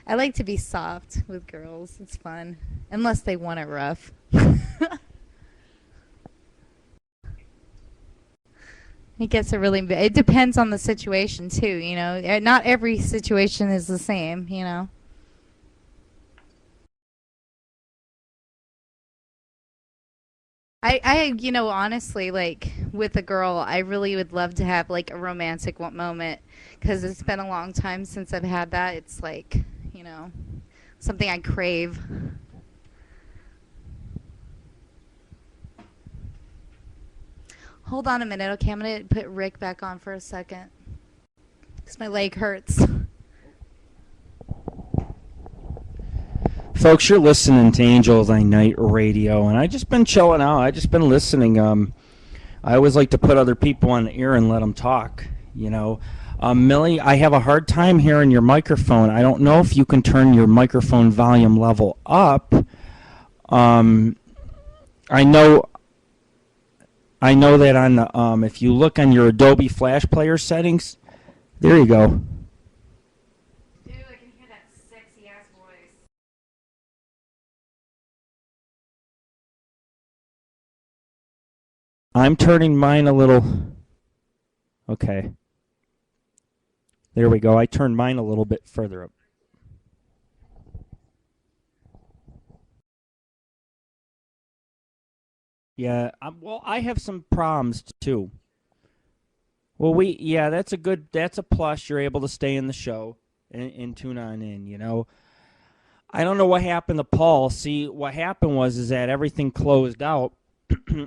I like to be soft with girls. It's fun. Unless they want it rough. It depends on the situation too, Not every situation is the same, honestly, like with a girl, I really would love to have like a romantic moment because it's been a long time since I've had that. It's like, something I crave. Hold on a minute, okay? I'm going to put Rick back on for a second because my leg hurts. Folks, you're listening to Angel of Thy Night Radio, and I just been chilling out. I just been listening. I always like to put other people on the air and let them talk, Millie, I have a hard time hearing your microphone. I don't know if you can turn your microphone volume level up. I know that on the if you look on your Adobe Flash Player settings, there you go. Dude, I can hear that sexy ass voice. I'm turning mine a little. Okay. There we go. I turned mine a little bit further up. Yeah, well, I have some problems too. Well, that's a plus. You're able to stay in the show and tune on in, I don't know what happened to Paul. See, what happened is that everything closed out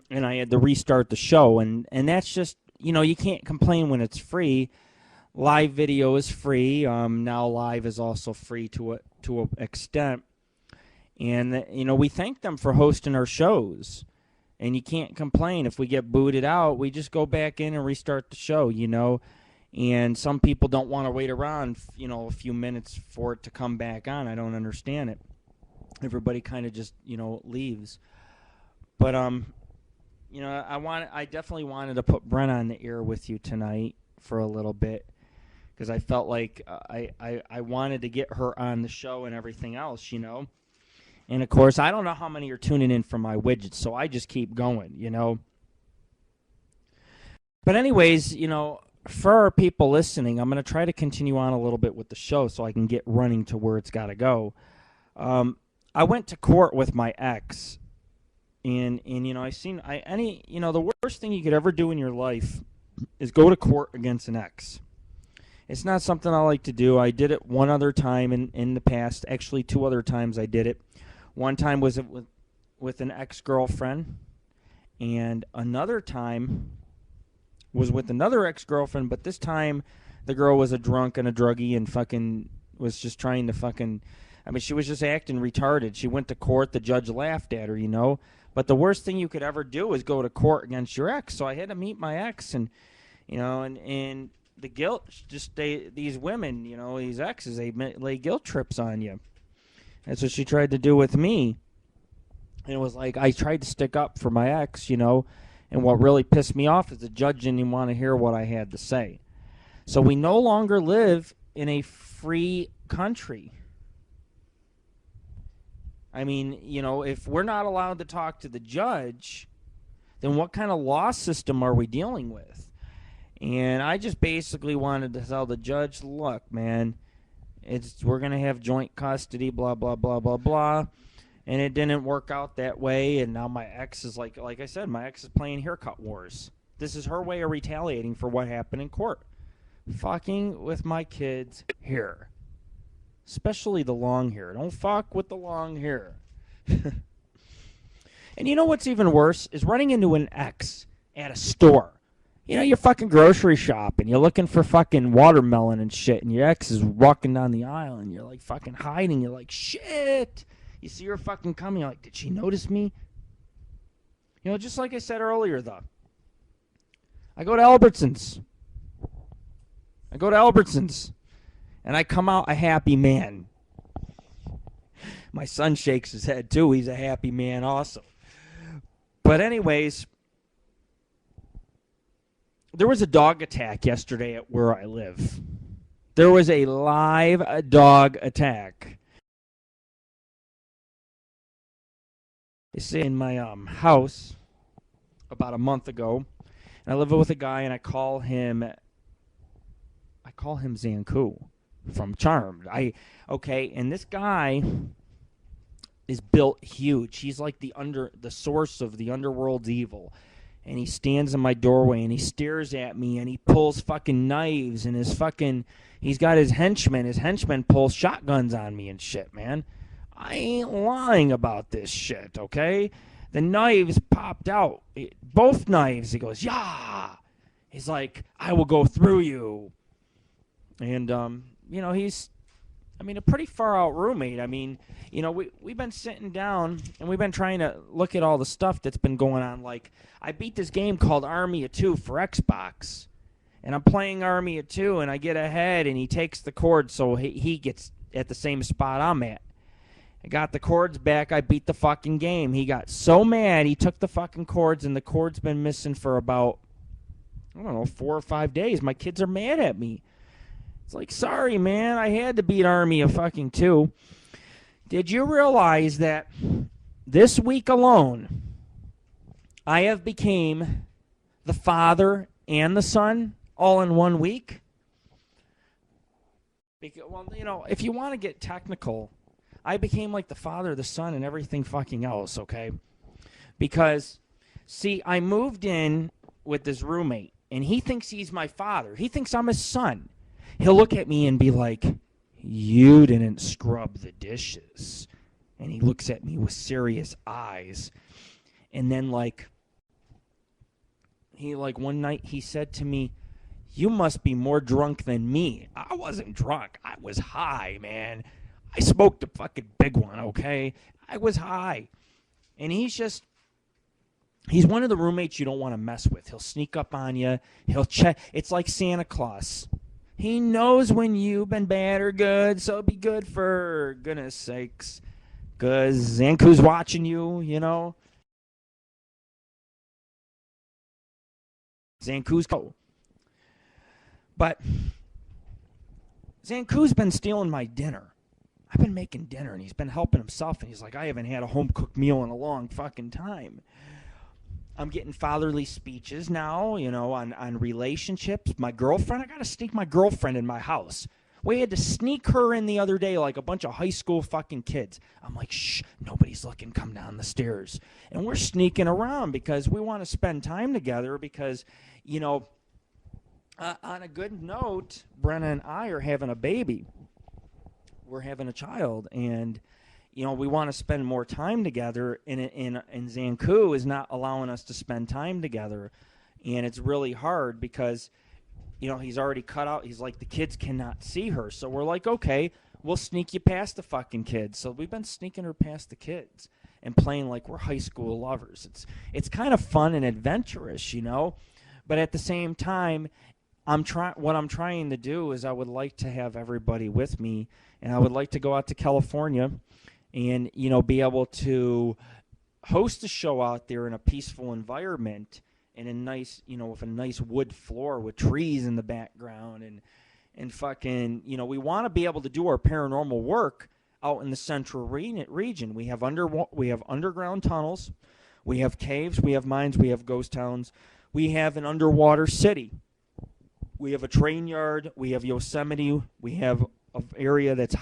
and I had to restart the show. And that's just, you can't complain when it's free. Live video is free. Now live is also free to an extent. And, we thank them for hosting our shows. And you can't complain. If we get booted out, we just go back in and restart the show, And some people don't want to wait around, a few minutes for it to come back on. I don't understand it. Everybody kind of just, leaves. But, I definitely wanted to put Brent on the air with you tonight for a little bit because I felt like I wanted to get her on the show and everything else, And, of course, I don't know how many are tuning in from my widgets, so I just keep going, But anyways, for our people listening, I'm going to try to continue on a little bit with the show so I can get running to where it's got to go. I went to court with my ex, and the worst thing you could ever do in your life is go to court against an ex. It's not something I like to do. I did it one other time in the past. Actually, 2 other times I did it. One time was with an ex-girlfriend, and another time was with another ex-girlfriend, but this time the girl was a drunk and a druggie and fucking was just trying to fucking... she was just acting retarded. She went to court. The judge laughed at her, But the worst thing you could ever do is go to court against your ex. So I had to meet my ex, and, and the guilt, these women, these exes, they lay guilt trips on you. That's what she tried to do with me. And it was like I tried to stick up for my ex, and what really pissed me off is the judge didn't even want to hear what I had to say. So we no longer live in a free country. I mean, if we're not allowed to talk to the judge, then what kind of law system are we dealing with? And I just basically wanted to tell the judge, look, man, we're going to have joint custody, blah, blah, blah, blah, blah. And it didn't work out that way. And now my ex is like I said, my ex is playing haircut wars. This is her way of retaliating for what happened in court. Fucking with my kids' hair. Especially the long hair. Don't fuck with the long hair. And you know what's even worse is running into an ex at a store. You're fucking grocery shopping. You're looking for fucking watermelon and shit. And your ex is walking down the aisle. And you're like fucking hiding. You're like, shit. You see her fucking coming. You're like, did she notice me? Just like I said earlier, though. I go to Albertsons. And I come out a happy man. My son shakes his head, too. He's a happy man also. But anyways, there was a dog attack yesterday at where I live. There was a live dog attack. It's in my house about a month ago. And I live with a guy, and I call him Zanku from Charmed. And this guy is built huge. He's like the source of the underworld's evil. And he stands in my doorway and he stares at me and he pulls fucking knives and he's got his henchmen. His henchmen pull shotguns on me and shit, man. I ain't lying about this shit, okay? The knives popped out. Both knives. He goes, yeah. He's like, I will go through you. And, he's, a pretty far out roommate. We've been sitting down and we've been trying to look at all the stuff that's been going on. Like, I beat this game called Army of Two for Xbox. And I'm playing Army of Two and I get ahead and he takes the cord so he gets at the same spot I'm at. I got the cords back. I beat the fucking game. He got so mad he took the fucking cords and the cord's been missing for about, 4 or 5 days. My kids are mad at me. It's like, sorry, man, I had to beat Army of fucking Two. Did you realize that this week alone, I have became the father and the son all in 1 week? Because, if you want to get technical, I became like the father, the son, and everything fucking else, okay? Because, see, I moved in with this roommate, and he thinks he's my father. He thinks I'm his son. He'll look at me and be like, you didn't scrub the dishes. And he looks at me with serious eyes. And then, one night he said to me, you must be more drunk than me. I wasn't drunk. I was high, man. I smoked a fucking big one, okay? I was high. And he's one of the roommates you don't want to mess with. He'll sneak up on you. He'll check. It's like Santa Claus. He knows when you've been bad or good, so be good for goodness sakes. Because Zanku's watching you, Zanku's cool. But Zanku's been stealing my dinner. I've been making dinner, and he's been helping himself, and he's like, I haven't had a home-cooked meal in a long fucking time. I'm getting fatherly speeches now, on relationships. My girlfriend, I got to sneak my girlfriend in my house. We had to sneak her in the other day like a bunch of high school fucking kids. I'm like, shh, nobody's looking, come down the stairs. And we're sneaking around because we want to spend time together because, on a good note, Brenna and I are having a baby. We're having a child, and we want to spend more time together, and Zanku is not allowing us to spend time together, and it's really hard because, he's already cut out. He's like, the kids cannot see her, so we're like, okay, we'll sneak you past the fucking kids. So we've been sneaking her past the kids and playing like we're high school lovers. It's kind of fun and adventurous, but at the same time, what I'm trying to do is I would like to have everybody with me, and I would like to go out to California and, be able to host a show out there in a peaceful environment and a nice, with a nice wood floor with trees in the background and, And fucking, we want to be able to do our paranormal work out in the central region. We have underground tunnels, we have caves, we have mines, we have ghost towns, we have an underwater city, we have a train yard, we have Yosemite, we have an area that's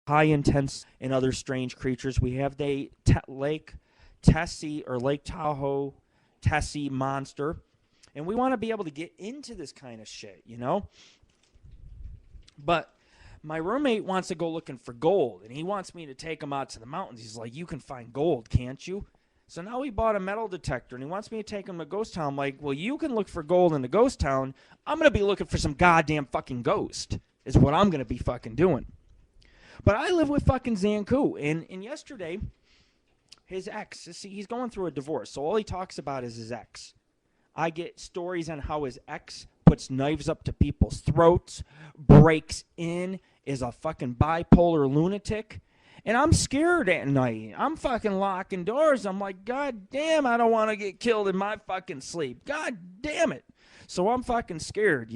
high intense and other strange creatures. We have the Lake Tessie or Lake Tahoe Tessie monster. And we want to be able to get into this kind of shit, But my roommate wants to go looking for gold, and he wants me to take him out to the mountains. He's like, you can find gold, can't you? So now he bought a metal detector, and he wants me to take him to Ghost Town. I'm like, well, you can look for gold in the Ghost Town. I'm going to be looking for some goddamn fucking ghost is what I'm going to be fucking doing. But I live with fucking Zanku, and yesterday, his ex, see, he's going through a divorce, so all he talks about is his ex. I get stories on how his ex puts knives up to people's throats, breaks in, is a fucking bipolar lunatic. And I'm scared at night. I'm fucking locking doors. I'm like, God damn, I don't want to get killed in my fucking sleep. God damn it. So I'm fucking scared,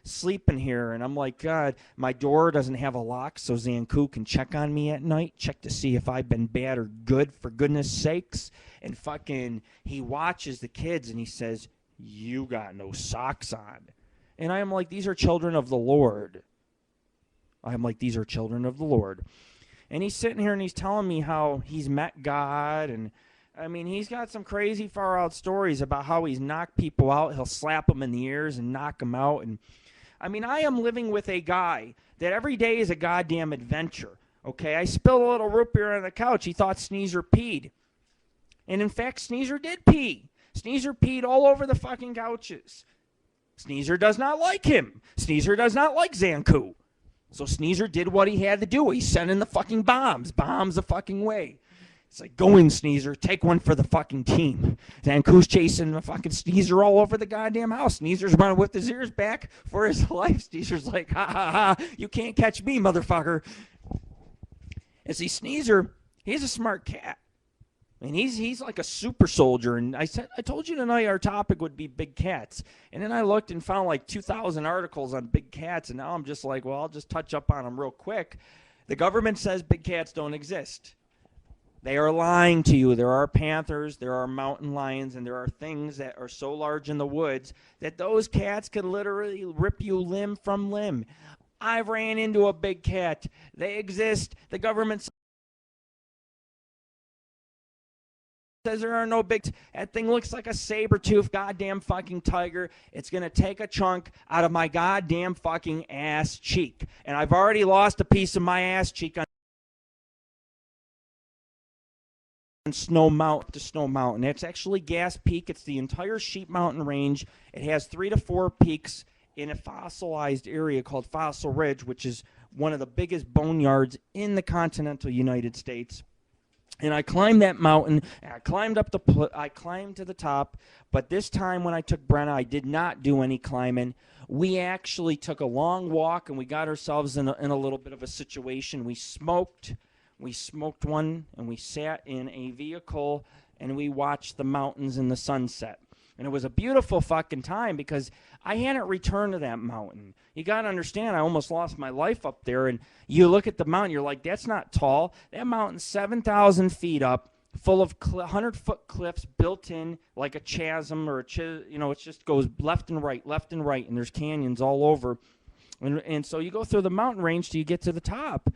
sleeping here. And I'm like, God, my door doesn't have a lock so Zanku can check on me at night, check to see if I've been bad or good, for goodness sakes. And fucking, he watches the kids and he says, you got no socks on. And I am like, these are children of the Lord. I'm like, these are children of the Lord. And he's sitting here and he's telling me how he's met God. And I mean, he's got some crazy far out stories about how he's knocked people out. He'll slap them in the ears and knock them out. And I mean, I am living with a guy that every day is a goddamn adventure. Okay, I spilled a little root beer on the couch. He thought Sneezer peed. And in fact, Sneezer did pee. Sneezer peed all over the fucking couches. Sneezer does not like him. Sneezer does not like Zanku. So Sneezer did what he had to do. He sent in the fucking bombs. Bombs the fucking way. It's like, go in, Sneezer. Take one for the fucking team. Zanku's chasing the fucking Sneezer all over the goddamn house. Sneezer's running with his ears back for his life. Sneezer's like, ha, ha, ha. You can't catch me, motherfucker. And see, Sneezer, he's a smart cat. And he's like a super soldier. And I told you tonight our topic would be big cats. And then I looked and found like 2,000 articles on big cats. And now I'm just like, well, I'll just touch up on them real quick. The government says big cats don't exist. They are lying to you. There are panthers, there are mountain lions, and there are things that are so large in the woods that those cats could literally rip you limb from limb. I ran into a big cat. They exist. The government says there are no big... That thing looks like a saber-toothed goddamn fucking tiger. It's going to take a chunk out of my goddamn fucking ass cheek. And I've already lost a piece of my ass cheek on Snow Mountain. It's actually Gas Peak. It's the entire Sheep Mountain range. It has 3 to 4 peaks in a fossilized area called Fossil Ridge, which is one of the biggest boneyards in the continental United States. And I climbed that mountain, and I climbed to the top, but this time when I took Brenna, I did not do any climbing. We actually took a long walk, and we got ourselves in a little bit of a situation. We smoked one, and we sat in a vehicle, and we watched the mountains in the sunset. And it was a beautiful fucking time because I hadn't returned to that mountain. You got to understand, I almost lost my life up there. And you look at the mountain, you're like, that's not tall. That mountain's 7,000 feet up, full of 100-foot cliffs built in like a chasm or it just goes left and right, and there's canyons all over. And so you go through the mountain range till you get to the top.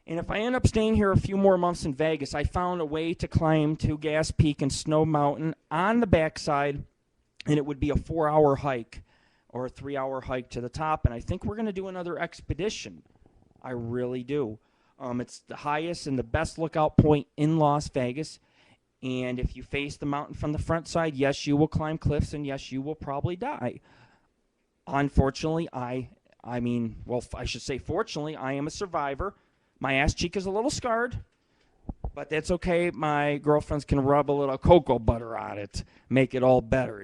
And if I end up staying here a few more months in Vegas, I found a way to climb to Gas Peak and Snow Mountain on the backside, and it would be a 4-hour hike or a 3-hour hike to the top. And I think we're going to do another expedition. I really do. It's the highest and the best lookout point in Las Vegas. And if you face the mountain from the front side, yes, you will climb cliffs, and yes, you will probably die. Unfortunately, I should say fortunately, I am a survivor. My ass cheek is a little scarred, but that's okay. My girlfriends can rub a little cocoa butter on it, make it all better,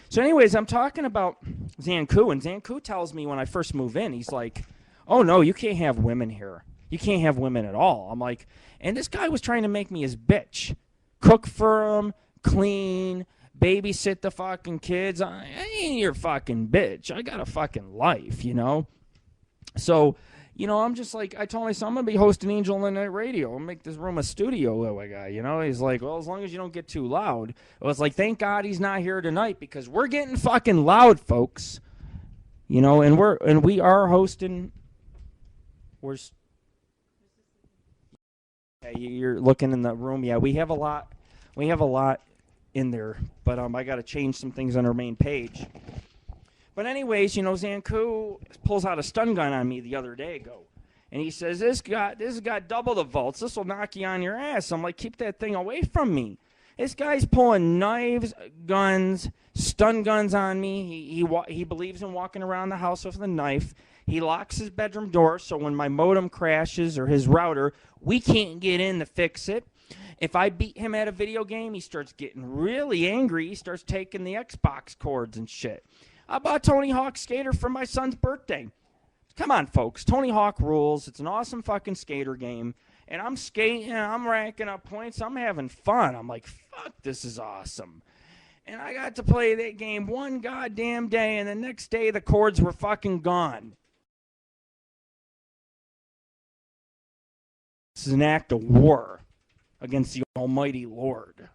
So anyways, I'm talking about Zanku, and Zanku tells me when I first move in, he's like, oh, no, you can't have women here. You can't have women at all. I'm like, and this guy was trying to make me his bitch. Cook for him, clean, babysit the fucking kids. I ain't your fucking bitch. I got a fucking life, you know? So, you know, I'm just like, I told myself I'm going to be hosting Angel on the Night Radio. I'll make this room a studio, little guy, you know? He's like, well, as long as you don't get too loud. I was like, thank God he's not here tonight because we're getting fucking loud, folks. You know, and we are hosting. You're looking in the room. Yeah, we have a lot. We have a lot in there, but I got to change some things on our main page. But anyways, you know, Zanku pulls out a stun gun on me the other day ago. And he says, this has got double the volts. This will knock you on your ass. I'm like, keep that thing away from me. This guy's pulling knives, guns, stun guns on me. He believes in walking around the house with a knife. He locks his bedroom door so when my modem crashes or his router, we can't get in to fix it. If I beat him at a video game, he starts getting really angry. He starts taking the Xbox cords and shit. I bought Tony Hawk Skater for my son's birthday. Come on, folks. Tony Hawk rules. It's an awesome fucking skater game. And I'm skating, I'm racking up points. I'm having fun. I'm like, fuck, this is awesome. And I got to play that game one goddamn day, and the next day the cords were fucking gone. This is an act of war against the almighty Lord.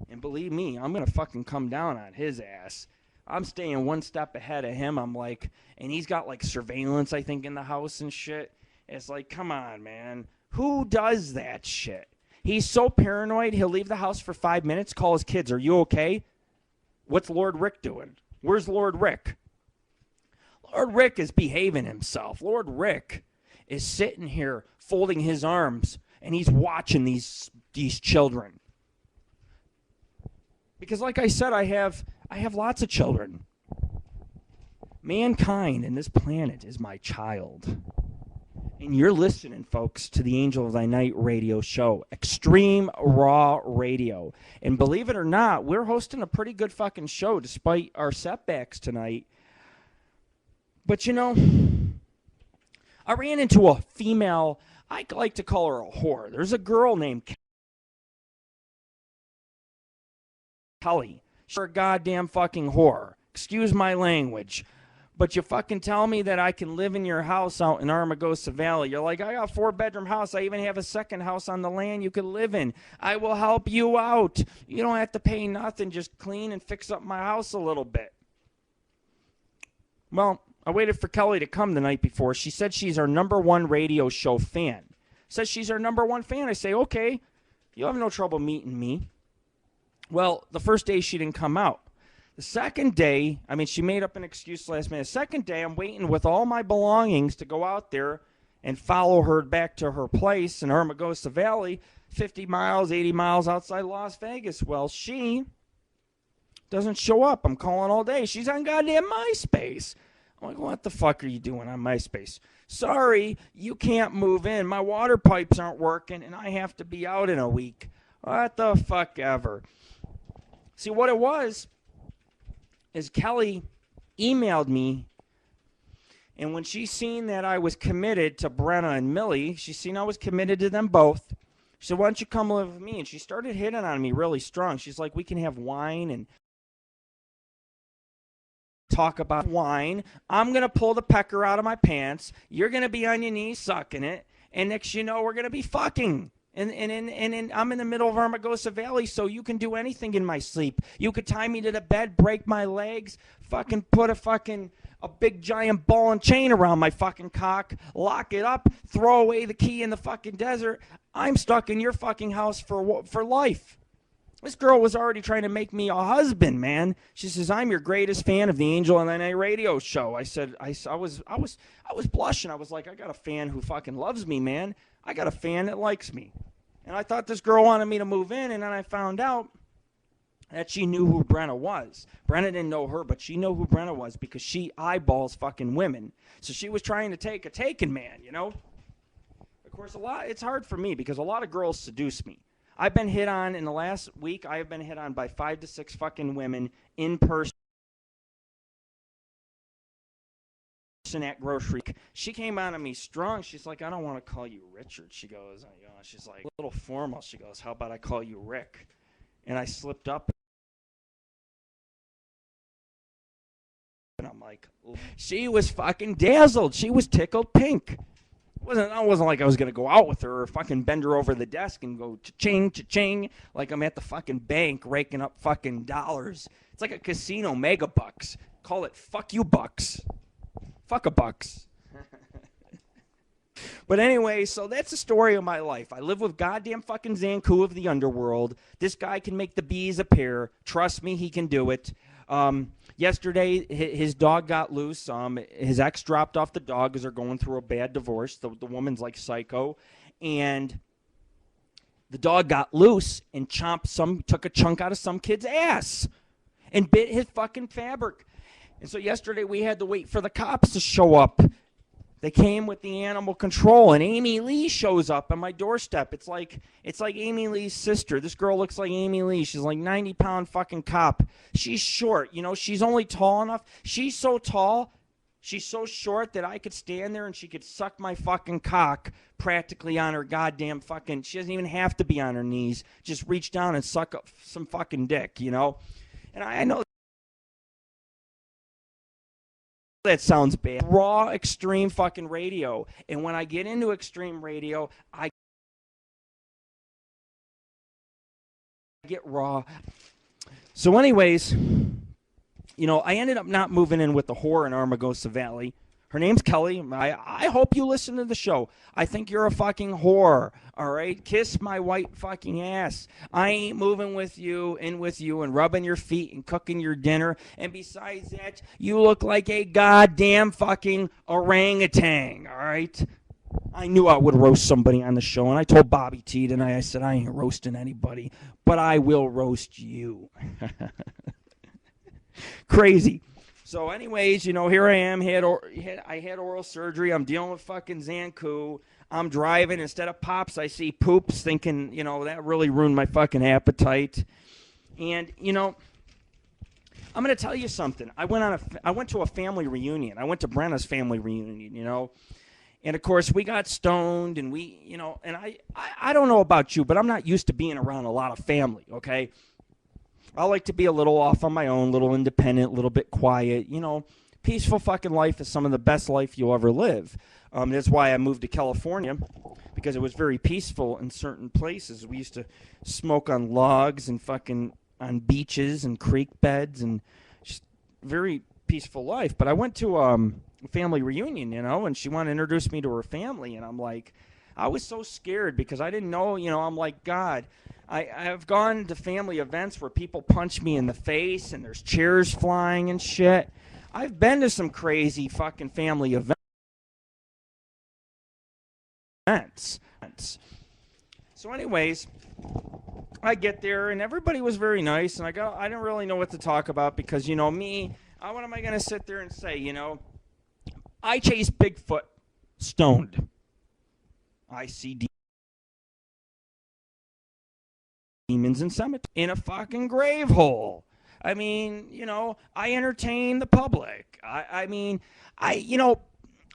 And believe me, I'm going to fucking come down on his ass. I'm staying one step ahead of him. I'm like, and he's got like surveillance, I think, in the house and shit. It's like, come on, man. Who does that shit? He's so paranoid, he'll leave the house for 5 minutes, call his kids, are you okay? What's Lord Rick doing? Where's Lord Rick? Lord Rick is behaving himself. Lord Rick is sitting here folding his arms, and he's watching these children. Because like I said, I have lots of children. Mankind and this planet is my child. And you're listening, folks, to the Angel of Thy Night radio show, Extreme Raw Radio. And believe it or not, we're hosting a pretty good fucking show despite our setbacks tonight. But, you know, I ran into a female, I like to call her a whore. There's a girl named Kelly. She's a goddamn fucking whore. Excuse my language. But you fucking tell me that I can live in your house out in Armagosa Valley. You're like, I got a 4-bedroom house. I even have a second house on the land you could live in. I will help you out. You don't have to pay nothing. Just clean and fix up my house a little bit. Well, I waited for Kelly to come the night before. She said she's our #1 radio show fan. Says she's our #1 fan. I say, okay, you'll have no trouble meeting me. Well, the first day she didn't come out. The second day, I mean, she made up an excuse last minute. The second day, I'm waiting with all my belongings to go out there and follow her back to her place in Armagosa Valley, 50 miles, 80 miles outside Las Vegas. Well, she doesn't show up. I'm calling all day. She's on goddamn MySpace. I'm like, what the fuck are you doing on MySpace? Sorry, you can't move in. My water pipes aren't working, and I have to be out in a week. What the fuck ever. See, what it was is Kelly emailed me, and when she seen that I was committed to Brenna and Millie, she seen I was committed to them both. She said, why don't you come live with me? And she started hitting on me really strong. She's like, we can have wine and talk about wine. I'm going to pull the pecker out of my pants. You're going to be on your knees sucking it. And next you know, we're going to be fucking. And I'm in the middle of Armagosa Valley, so you can do anything in my sleep. You could tie me to the bed, break my legs, fucking put a big giant ball and chain around my fucking cock, lock it up, throw away the key in the fucking desert. I'm stuck in your fucking house for life. This girl was already trying to make me a husband, man. She says, I'm your greatest fan of the Angel on the Night radio show. I said, I was blushing. I was like, I got a fan who fucking loves me, man. I got a fan that likes me. And I thought this girl wanted me to move in, and then I found out that she knew who Brenna was. Brenna didn't know her, but she knew who Brenna was because she eyeballs fucking women. So she was trying to take a taken man, you know? Of course, it's hard for me because a lot of girls seduce me. I've been hit on in the last week. I have been hit on by 5 to 6 fucking women in person at grocery. She came on to me strong. She's like, I don't want to call you Richard. She goes, she's like, a little formal. She goes, how about I call you Rick? And I slipped up And I'm like, she was fucking dazzled. She was tickled pink. It wasn't like I was going to go out with her or fucking bend her over the desk and go cha-ching, cha-ching, like I'm at the fucking bank raking up fucking dollars. It's like a casino, mega bucks. Call it fuck you bucks. Fuck a bucks. But anyway, so that's the story of my life. I live with goddamn fucking Zanku of the underworld. This guy can make the bees appear. Trust me, he can do it. Yesterday, his dog got loose. His ex dropped off the dog because they're going through a bad divorce. The woman's like psycho. And the dog got loose and took a chunk out of some kid's ass and bit his fucking fabric. And so yesterday we had to wait for the cops to show up. They came with the animal control, and Amy Lee shows up on my doorstep. It's like Amy Lee's sister. This girl looks like Amy Lee. She's like 90-pound fucking cop. She's short. She's only tall enough. She's so tall. She's so short that I could stand there and she could suck my fucking cock practically on her goddamn fucking. She doesn't even have to be on her knees. Just reach down and suck up some fucking dick, And I know that sounds bad. Raw extreme fucking radio. And when I get into extreme radio, I get raw. So anyways, I ended up not moving in with the whore in Armagosa Valley. Her name's Kelly. I hope you listen to the show. I think you're a fucking whore, all right? Kiss my white fucking ass. I ain't moving with you, and rubbing your feet and cooking your dinner. And besides that, you look like a goddamn fucking orangutan, all right? I knew I would roast somebody on the show, and I told Bobby T tonight, I said, I ain't roasting anybody, but I will roast you. Crazy. So anyways, here I am. I had oral surgery. I'm dealing with fucking Zanku. I'm driving. Instead of pops, I see poops, thinking, that really ruined my fucking appetite. And, I'm going to tell you something. I went to a family reunion. I went to Brenna's family reunion, And, of course, we got stoned, and and I don't know about you, but I'm not used to being around a lot of family, okay? I like to be a little off on my own, a little independent, a little bit quiet. Peaceful fucking life is some of the best life you'll ever live. That's why I moved to California, because it was very peaceful in certain places. We used to smoke on logs and fucking on beaches and creek beds, and just very peaceful life. But I went to a family reunion, and she wanted to introduce me to her family, and I'm like, I was so scared because I didn't know, I'm like, God, I've gone to family events where people punch me in the face and there's chairs flying and shit. I've been to some crazy fucking family events. So anyways, I get there and everybody was very nice, and I didn't really know what to talk about because, me, what am I going to sit there and say, I chase Bigfoot stoned. I see demons in cemetery in a fucking grave hole. I mean, I entertain the public.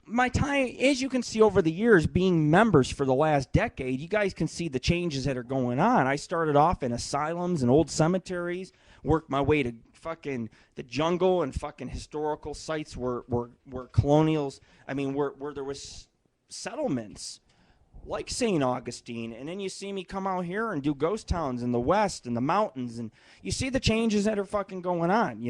My time, as you can see over the years, being members for the last decade, you guys can see the changes that are going on. I started off in asylums and old cemeteries, worked my way to fucking the jungle and fucking historical sites where colonials, where there was settlements. Like St. Augustine, and then you see me come out here and do ghost towns in the West and the mountains, and you see the changes that are fucking going on,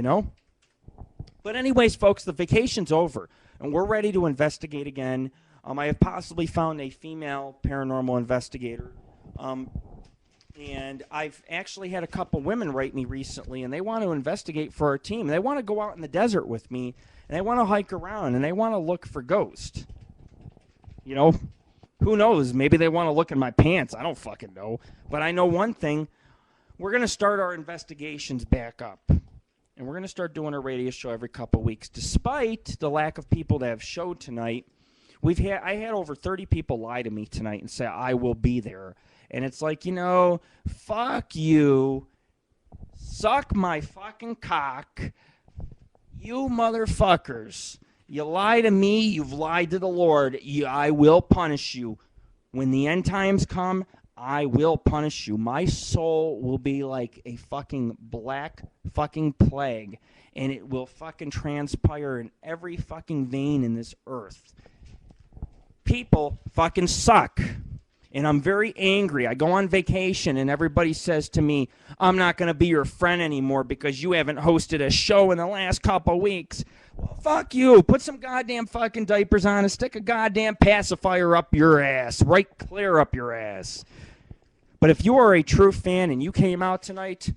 But anyways, folks, the vacation's over, and we're ready to investigate again. I have possibly found a female paranormal investigator, and I've actually had a couple women write me recently, and they want to investigate for our team. They want to go out in the desert with me, and they want to hike around, and they want to look for ghosts, Who knows? Maybe they want to look in my pants. I don't fucking know. But I know one thing. We're going to start our investigations back up. And we're going to start doing a radio show every couple weeks. Despite the lack of people that have showed tonight, I had over 30 people lie to me tonight and say, I will be there. And it's like, fuck you. Suck my fucking cock. You motherfuckers. You lie to me, you've lied to the Lord. I will punish you. When the end times come, I will punish you. My soul will be like a fucking black fucking plague, and it will fucking transpire in every fucking vein in this earth. People fucking suck. And I'm very angry. I go on vacation and everybody says to me, I'm not going to be your friend anymore because you haven't hosted a show in the last couple weeks. Well, fuck you. Put some goddamn fucking diapers on and stick a goddamn pacifier up your ass. Right clear up your ass. But if you are a true fan and you came out tonight,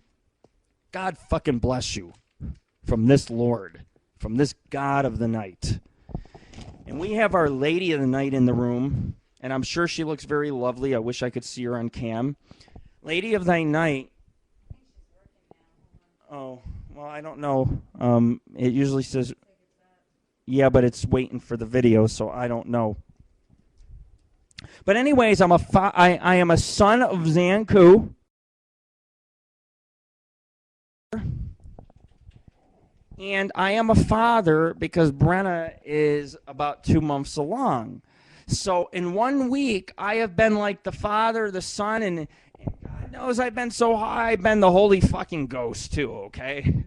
God fucking bless you from this Lord, from this God of the night. And we have our Lady of the Night in the room. And I'm sure she looks very lovely. I wish I could see her on cam. Lady of Thy Night. Oh, well, I don't know. It usually says, yeah, but it's waiting for the video, so I don't know. But anyways, I am a son of Zanku. And I am a father because Brenna is about 2 months along. So in 1 week, I have been like the Father, the Son, and God knows I've been so high, I've been the Holy fucking Ghost too, okay?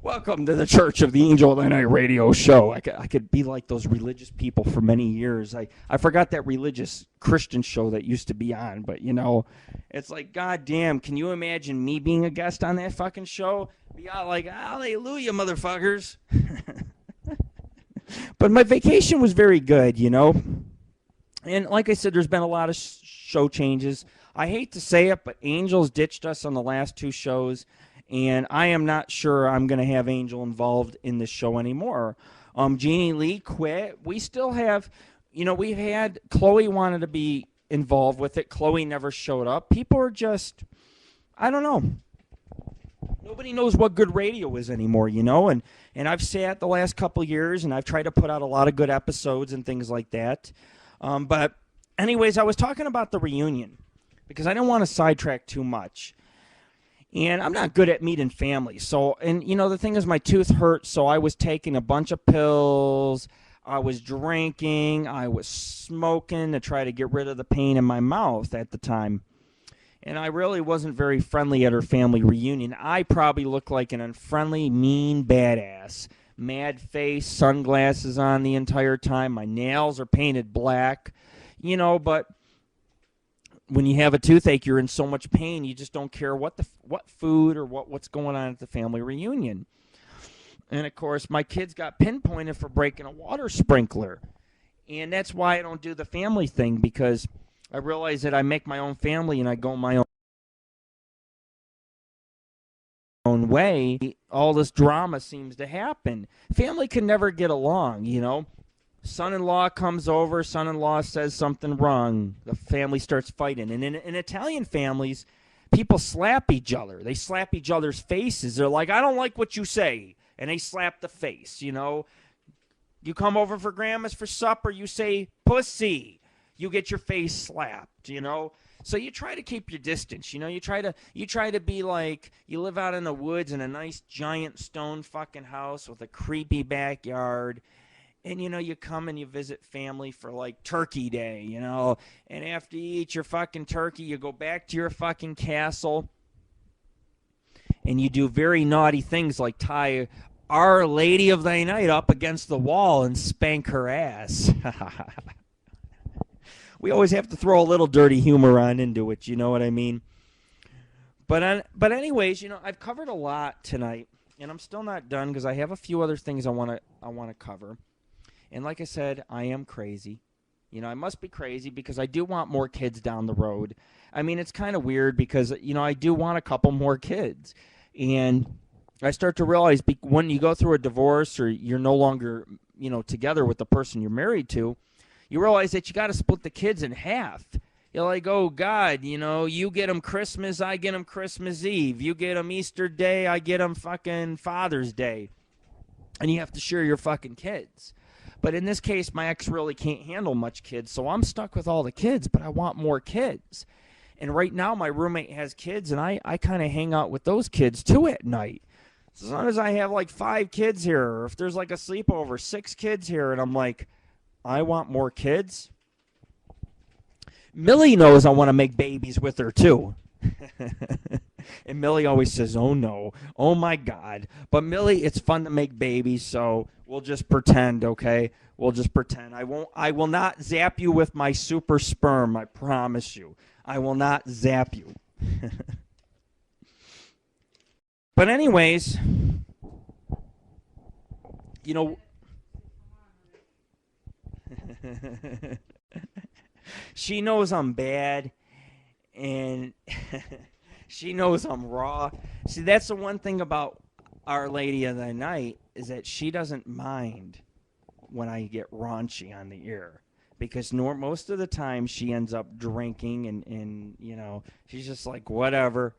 Welcome to the Church of the Angel of the Night radio show. I could be like those religious people for many years. I forgot that religious Christian show that used to be on, but you know, it's like, goddamn, can you imagine me being a guest on that fucking show? Be all like, hallelujah, motherfuckers. But my vacation was very good, you know. And like I said, there's been a lot of show changes. I hate to say it, but Angel's ditched us on the last 2 shows, and I am not sure I'm going to have Angel involved in this show anymore. Jeannie Lee quit. We still have, you know, we've had Chloe wanted to be involved with it. Chloe never showed up. People are just, I don't know. Nobody knows what good radio is anymore, you know, and I've sat the last couple years and I've tried to put out a lot of good episodes and things like that. But anyways, I was talking about the reunion because I didn't want to sidetrack too much. And I'm not good at meeting family. So, and you know, the thing is my tooth hurt, so I was taking a bunch of pills. I was drinking. I was smoking to try to get rid of the pain in my mouth at the time. And I really wasn't very friendly at her family reunion. I probably looked like an unfriendly, mean badass. Mad face, sunglasses on the entire time. My nails are painted black. You know, but when you have a toothache, you're in so much pain, you just don't care what food or what's going on at the family reunion. And, of course, my kids got pinpointed for breaking a water sprinkler. And that's why I don't do the family thing, because I realize that I make my own family and I go my own way. All this drama seems to happen. Family can never get along, you know. Son-in-law comes over, son-in-law says something wrong. The family starts fighting. And in Italian families, people slap each other. They slap each other's faces. They're like, I don't like what you say. And they slap the face, you know. You come over for grandma's for supper, you say, pussy. You get your face slapped, you know. So you try to keep your distance, you know. You try to be like, you live out in the woods in a nice giant stone fucking house with a creepy backyard. And, you know, you come and you visit family for, like, Turkey Day, you know. And after you eat your fucking turkey, you go back to your fucking castle. And you do very naughty things like tie Our Lady of Thy Night up against the wall and spank her ass. We always have to throw a little dirty humor on into it, you know what I mean? But anyways, you know, I've covered a lot tonight. And I'm still not done because I have a few other things I want to cover. And like I said, I am crazy. You know, I must be crazy because I do want more kids down the road. I mean, it's kind of weird because, you know, I do want a couple more kids. And I start to realize when you go through a divorce or you're no longer, you know, together with the person you're married to, you realize that you got to split the kids in half. You're like, oh, God, you know, you get them Christmas, I get them Christmas Eve. You get them Easter Day, I get them fucking Father's Day. And you have to share your fucking kids. But in this case, my ex really can't handle much kids, so I'm stuck with all the kids, but I want more kids. And right now, my roommate has kids, and I kind of hang out with those kids, too, at night. So as long as I have, like, 5 kids here, or if there's, like, a sleepover, 6 kids here, and I'm like, I want more kids. Millie knows I want to make babies with her, too. And Millie always says, oh, no. Oh, my God. But, Millie, it's fun to make babies, so we'll just pretend, okay? We'll just pretend. I will not zap you with my super sperm, I promise you. I will not zap you. But anyways, you know, she knows I'm bad, and she knows I'm raw. See, that's the one thing about Our Lady of the Night, is that she doesn't mind when I get raunchy on the air. Because most of the time she ends up drinking and you know, she's just like, whatever.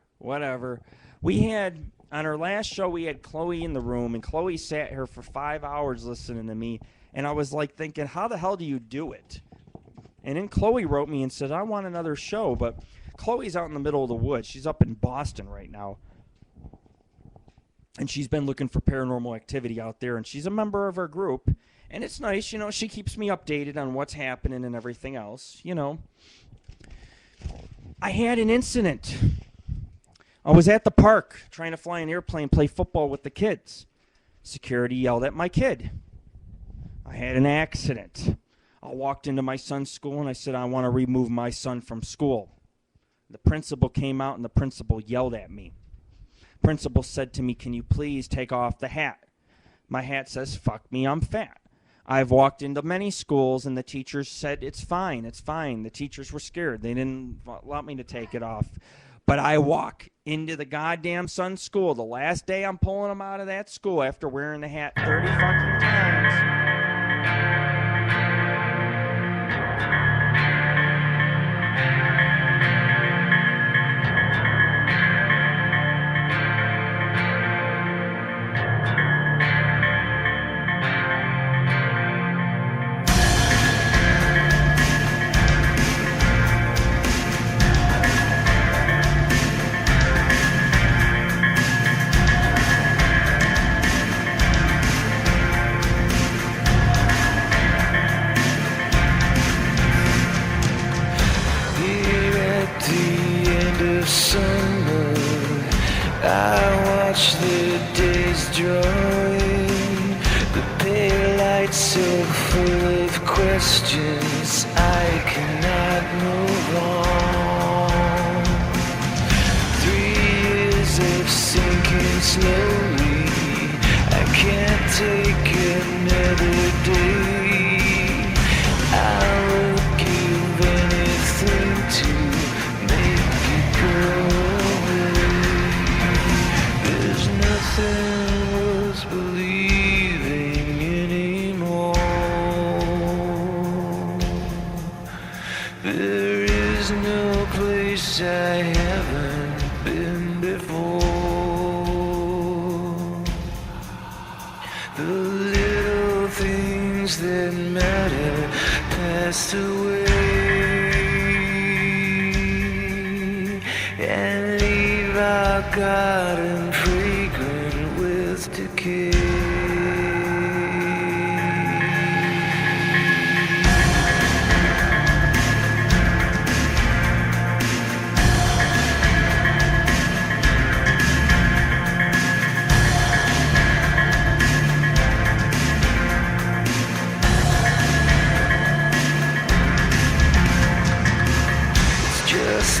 We had, on our last show, we had Chloe in the room, and Chloe sat here for 5 hours listening to me, and I was like thinking, how the hell do you do it? And then Chloe wrote me and said, I want another show, but Chloe's out in the middle of the woods. She's up in Boston right now. And she's been looking for paranormal activity out there, and she's a member of our group. And it's nice, you know, she keeps me updated on what's happening and everything else, you know. I had an incident. I was at the park trying to fly an airplane, play football with the kids. Security yelled at my kid. I had an accident. I walked into my son's school and I said, I want to remove my son from school. The principal came out and the principal yelled at me. Principal said to me, can you please take off the hat? My hat says, fuck me, I'm fat. I've walked into many schools and the teachers said, it's fine, it's fine. The teachers were scared. They didn't want me to take it off. But I walk into the goddamn son's school. The last day I'm pulling him out of that school after wearing the hat 30 fucking times. Summer, I watch the days drawing, the pale light so full of questions, I cannot move on. 3 years of sinking slowly, I can't take another day. I would give anything to there's nothing worth believing anymore. There is no place I haven't been before. The little things that matter passed away, and leave our garden fragrant with decay.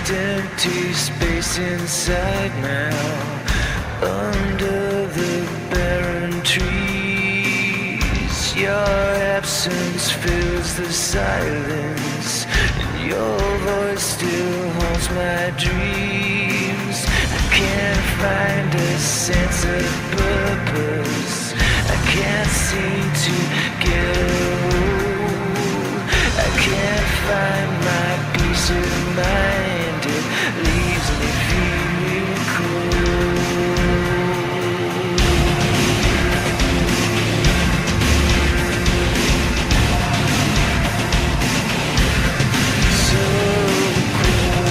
Empty space inside now, under the barren trees. Your absence fills the silence, and your voice still haunts my dreams. I can't find a sense of purpose, I can't seem to get a hold. I can't find my peace of mind. Leaves me feeling cold. So cold.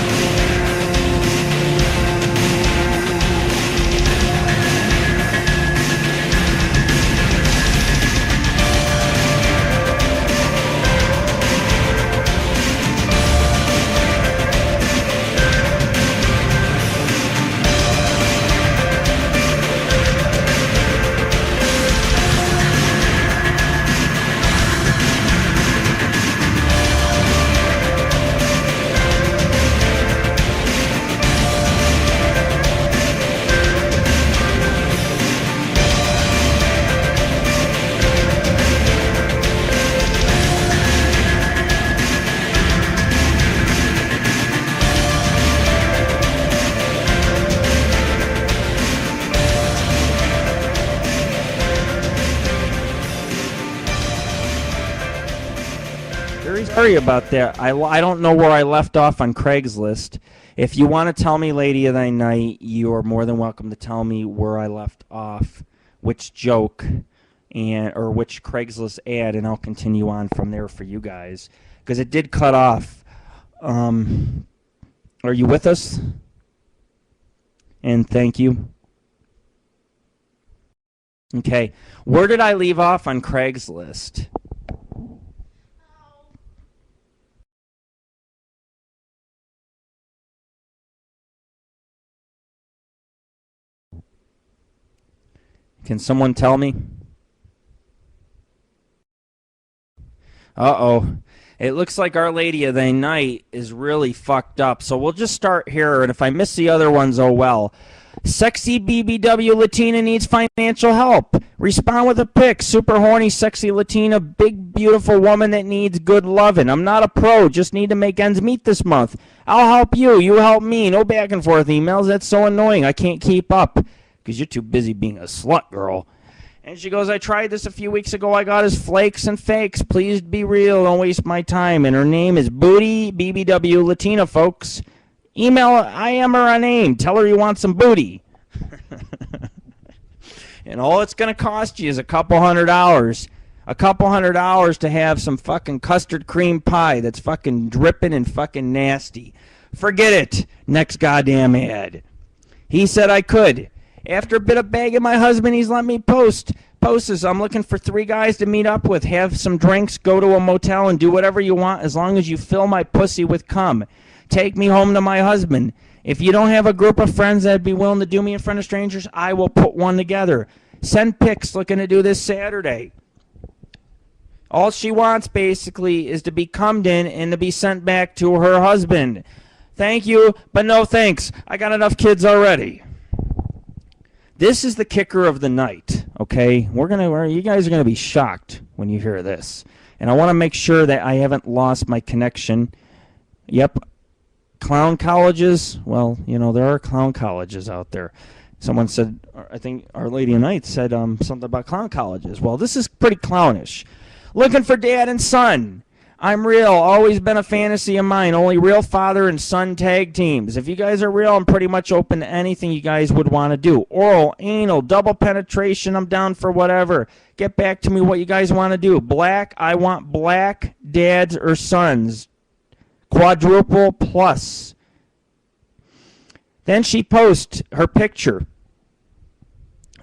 very sorry about that. I don't know where I left off on Craigslist. If you want to tell me, Lady of Thy Night, you are more than welcome to tell me where I left off, which joke, or which Craigslist ad, and I'll continue on from there for you guys. Because it did cut off. Are you with us? And thank you. Okay. Where did I leave off on Craigslist? Can someone tell me? Uh-oh. It looks like Our Lady of the Night is really fucked up. So we'll just start here, and if I miss the other ones, oh well. Sexy BBW Latina needs financial help. Respond with a pic. Super horny, sexy Latina, big, beautiful woman that needs good loving. I'm not a pro. Just need to make ends meet this month. I'll help you. You help me. No back and forth emails. That's so annoying. I can't keep up because you're too busy being a slut, girl. And she goes, I tried this a few weeks ago. I got his flakes and fakes. Please be real. Don't waste my time. And her name is Booty BBW Latina, folks. Email I am her a name. Tell her you want some booty. And all it's going to cost you is a couple $100. A couple $100 to have some fucking custard cream pie that's fucking dripping and fucking nasty. Forget it. Next goddamn ad. He said I could. After a bit of begging my husband, he's let me post this. I'm looking for 3 guys to meet up with, have some drinks, go to a motel, and do whatever you want as long as you fill my pussy with cum. Take me home to my husband. If you don't have a group of friends that'd be willing to do me in front of strangers, I will put one together. Send pics, looking to do this Saturday. All she wants, basically, is to be cummed in and to be sent back to her husband. Thank you, but no thanks. I got enough kids already. This is the kicker of the night, okay? You guys are gonna be shocked when you hear this, and I want to make sure that I haven't lost my connection. Yep, clown colleges. Well, there are clown colleges out there. Someone said, I think Our Lady of Night said something about clown colleges. Well, this is pretty clownish. Looking for dad and son. I'm real. Always been a fantasy of mine. Only real father and son tag teams. If you guys are real, I'm pretty much open to anything you guys would want to do. Oral, anal, double penetration, I'm down for whatever. Get back to me what you guys want to do. Black, I want black dads or sons. Quadruple plus. Then she posts her picture.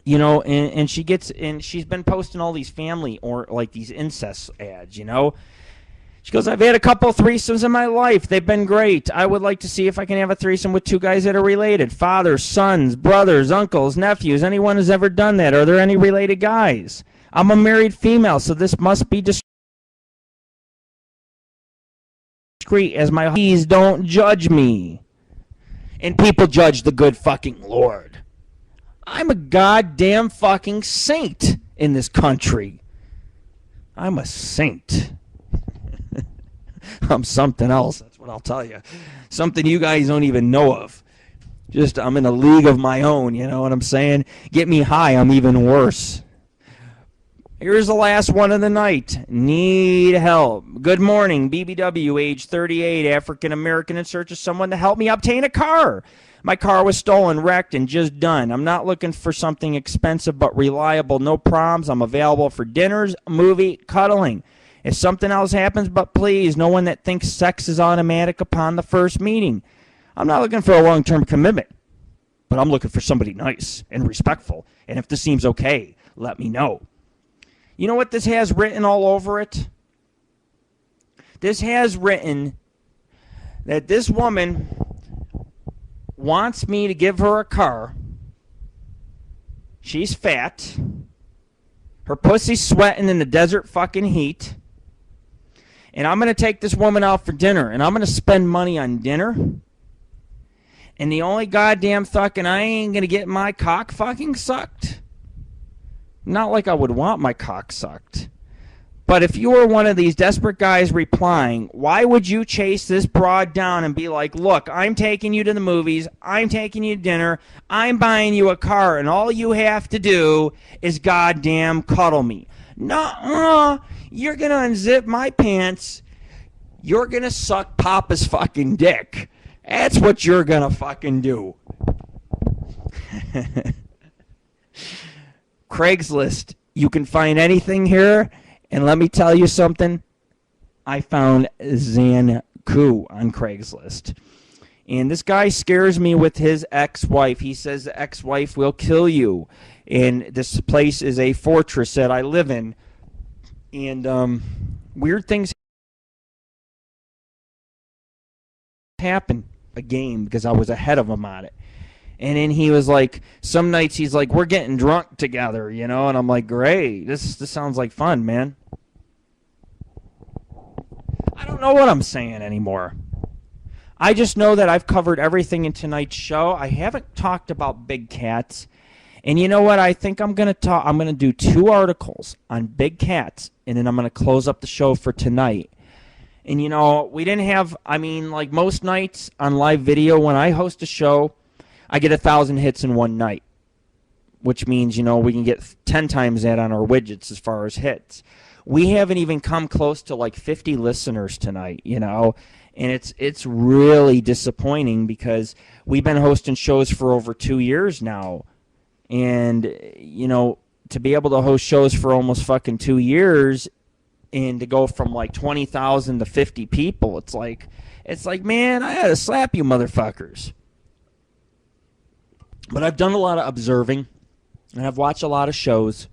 And she's been posting all these family or like these incest ads, She goes, I've had a couple threesomes in my life. They've been great. I would like to see if I can have a threesome with 2 guys that are related. Fathers, sons, brothers, uncles, nephews. Anyone who's ever done that? Are there any related guys? I'm a married female, so this must be discreet as my... Please don't judge me. And people judge the good fucking Lord. I'm a goddamn fucking saint in this country. I'm a saint. I'm something else, that's what I'll tell you. Something you guys don't even know of. Just, I'm in a league of my own, you know what I'm saying? Get me high, I'm even worse. Here's the last one of the night. Need help. Good morning, BBW, age 38, African American, in search of someone to help me obtain a car. My car was stolen, wrecked, and just done. I'm not looking for something expensive but reliable. No problems. I'm available for dinners, movie, cuddling. If something else happens, but please, no one that thinks sex is automatic upon the first meeting. I'm not looking for a long-term commitment, but I'm looking for somebody nice and respectful. And if this seems okay, let me know. You know what this has written all over it? This has written that this woman wants me to give her a car. She's fat. Her pussy's sweating in the desert fucking heat. And I'm going to take this woman out for dinner. And I'm going to spend money on dinner. And the only goddamn fucking, I ain't going to get my cock fucking sucked. Not like I would want my cock sucked. But if you were one of these desperate guys replying, why would you chase this broad down and be like, look, I'm taking you to the movies, I'm taking you to dinner, I'm buying you a car, and all you have to do is goddamn cuddle me. Nuh-uh. You're going to unzip my pants, You're going to suck Papa's fucking dick. That's what you're going to fucking do. Craigslist. You can find anything here. And let me tell you something. I found Zanku on Craigslist. And this guy scares me with his ex-wife. He says the ex-wife will kill you. And this place is a fortress that I live in. And weird things happen a game because I was ahead of him on it. And then he was like, some nights he's like, we're getting drunk together, you know? And I'm like, great. This sounds like fun, man. I don't know what I'm saying anymore. I just know that I've covered everything in tonight's show. I haven't talked about big cats. And you know what? I think I'm going to do 2 articles on big cats, and then I'm going to close up the show for tonight. And, you know, we didn't have, I mean, like most nights on live video, when I host a show, I get 1,000 hits in one night, which means, you know, we can get 10 times that on our widgets as far as hits. We haven't even come close to like 50 listeners tonight, you know, and it's really disappointing because we've been hosting shows for over 2 years now. And, you know, to be able to host shows for almost fucking 2 years and to go from like 20,000 to 50 people, it's like, man, I had to slap you motherfuckers. But I've done a lot of observing, and I've watched a lot of shows.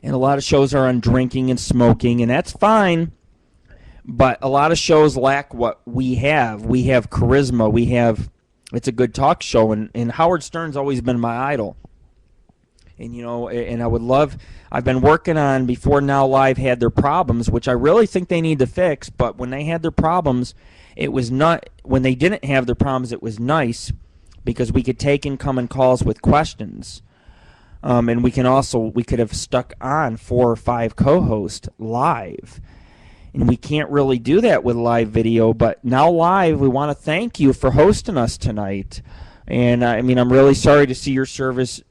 And a lot of shows are on drinking and smoking, and that's fine. But a lot of shows lack what we have. We have charisma. It's a good talk show, and Howard Stern's always been my idol. And, you know, and I've been working on, before Now Live had their problems, which I really think they need to fix, but when they had their problems, it was not, when they didn't have their problems, it was nice, because we could take incoming calls with questions. And we could have stuck on 4 or 5 co-hosts live. And we can't really do that with live video, but Now Live, we want to thank you for hosting us tonight. And I mean, I'm really sorry to see your service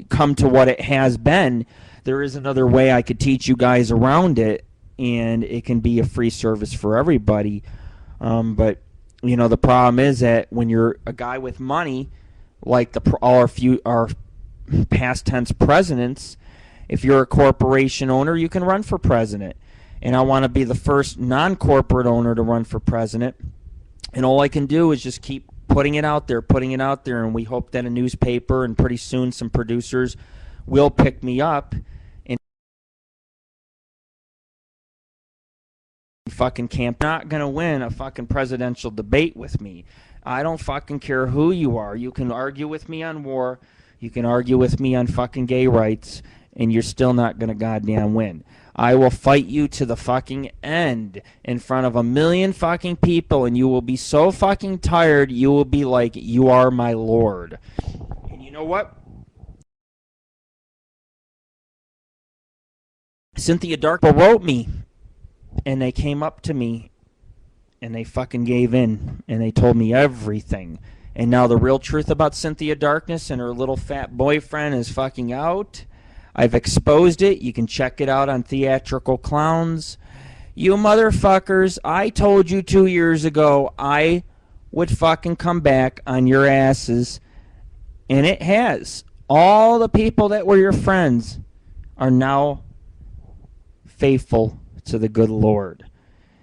come to what it has been. There is another way I could teach you guys around it, and it can be a free service for everybody. But, you know, the problem is that when you're a guy with money, like our past tense presidents, if you're a corporation owner, you can run for president. And I want to be the first non-corporate owner to run for president. And all I can do is just keep putting it out there, and we hope that a newspaper and pretty soon some producers will pick me up and fucking camp. Not going to win a fucking presidential debate with me. I don't fucking care who you are. You can argue with me on war. You can argue with me on fucking gay rights, and you're still not going to goddamn win. I will fight you to the fucking end in front of 1 million fucking people, and you will be so fucking tired, you will be like, you are my lord. And you know what? Cynthia Darkle wrote me, and they came up to me, and they fucking gave in, and they told me everything. And now the real truth about Cynthia Darkness and her little fat boyfriend is fucking out. I've exposed it. You can check it out on Theatrical Clowns. You motherfuckers, I told you 2 years ago I would fucking come back on your asses. And it has. All the people that were your friends are now faithful to the good Lord.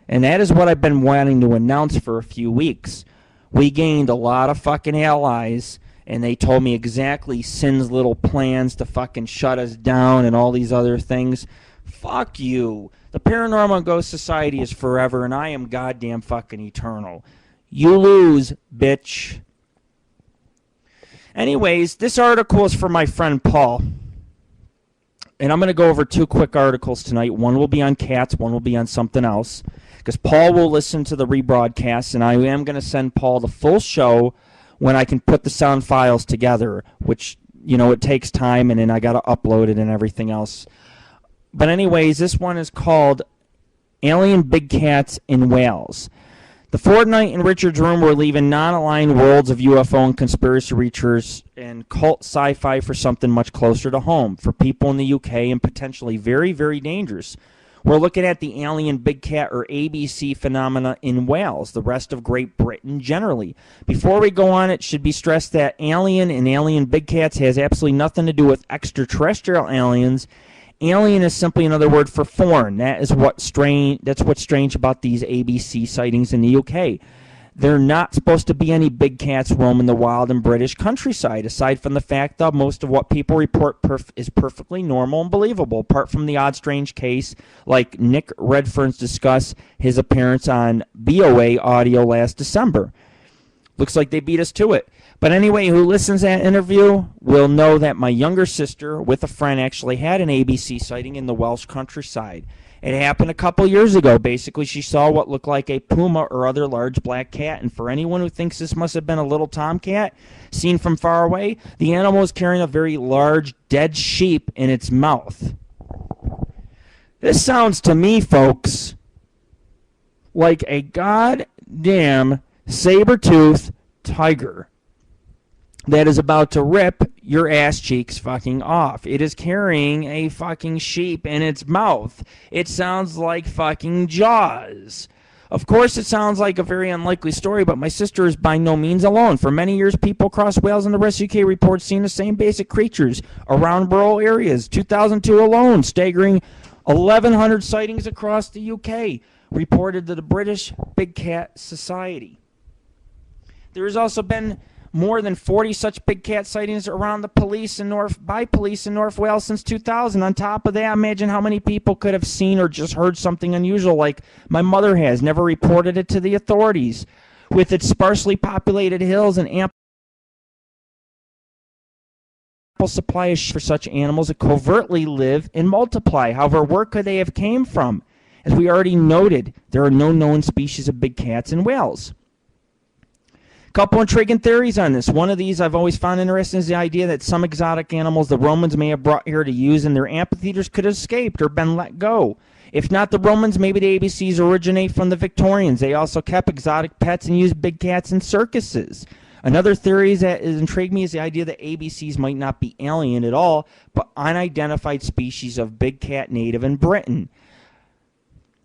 And that is what I've been wanting to announce for a few weeks. We gained a lot of fucking allies, and they told me exactly Sin's little plans to fucking shut us down and all these other things. Fuck you. The Paranormal Ghost Society is forever, and I am goddamn fucking eternal. You lose, bitch. Anyways, this article is for my friend Paul. And I'm going to go over 2 quick articles tonight. One will be on cats, one will be on something else. Because Paul will listen to the rebroadcast, and I am going to send Paul the full show when I can put the sound files together, which, you know, it takes time, and then I got to upload it and everything else. But anyways, this one is called Alien Big Cats in Wales. The Fortnite and Richard's Room were leaving non-aligned worlds of UFO and conspiracy researchers and cult sci-fi for something much closer to home, for people in the UK, and potentially very, very dangerous. We're looking at the alien big cat, or ABC, phenomena in Wales, the rest of Great Britain generally. Before we go on, it should be stressed that alien and alien big cats has absolutely nothing to do with extraterrestrial aliens. Alien is simply another word for foreign. That's what's strange about these ABC sightings in the UK. There are not supposed to be any big cats roaming the wild in British countryside, aside from the fact that most of what people report is perfectly normal and believable, apart from the odd strange case like Nick Redfern's discuss his appearance on BOA audio last December. Looks like they beat us to it. But anyway, who listens to that interview will know that my younger sister with a friend actually had an ABC sighting in the Welsh countryside. It happened a couple years ago. Basically, she saw what looked like a puma or other large black cat. And for anyone who thinks this must have been a little tomcat seen from far away, the animal was carrying a very large dead sheep in its mouth. This sounds to me, folks, like a goddamn saber-toothed tiger that is about to rip your ass cheeks fucking off. It is carrying a fucking sheep in its mouth. It sounds like fucking Jaws. Of course, it sounds like a very unlikely story, but my sister is by no means alone. For many years, people across Wales and the rest of the UK report seeing the same basic creatures around rural areas. 2002 alone, staggering 1,100 sightings across the UK, reported to the British Big Cat Society. There has also been more than 40 such big cat sightings around by police in North Wales since 2000. On top of that, imagine how many people could have seen or just heard something unusual, like my mother has, never reported it to the authorities. With its sparsely populated hills and ample supply of for such animals that covertly live and multiply. However, where could they have came from? As we already noted, there are no known species of big cats in Wales. Couple intriguing theories on this. One of these I've always found interesting is the idea that some exotic animals the Romans may have brought here to use in their amphitheaters could have escaped or been let go. If not the Romans, maybe the ABCs originate from the Victorians. They also kept exotic pets and used big cats in circuses. Another theory that has intrigued me is the idea that ABCs might not be alien at all, but unidentified species of big cat native in Britain.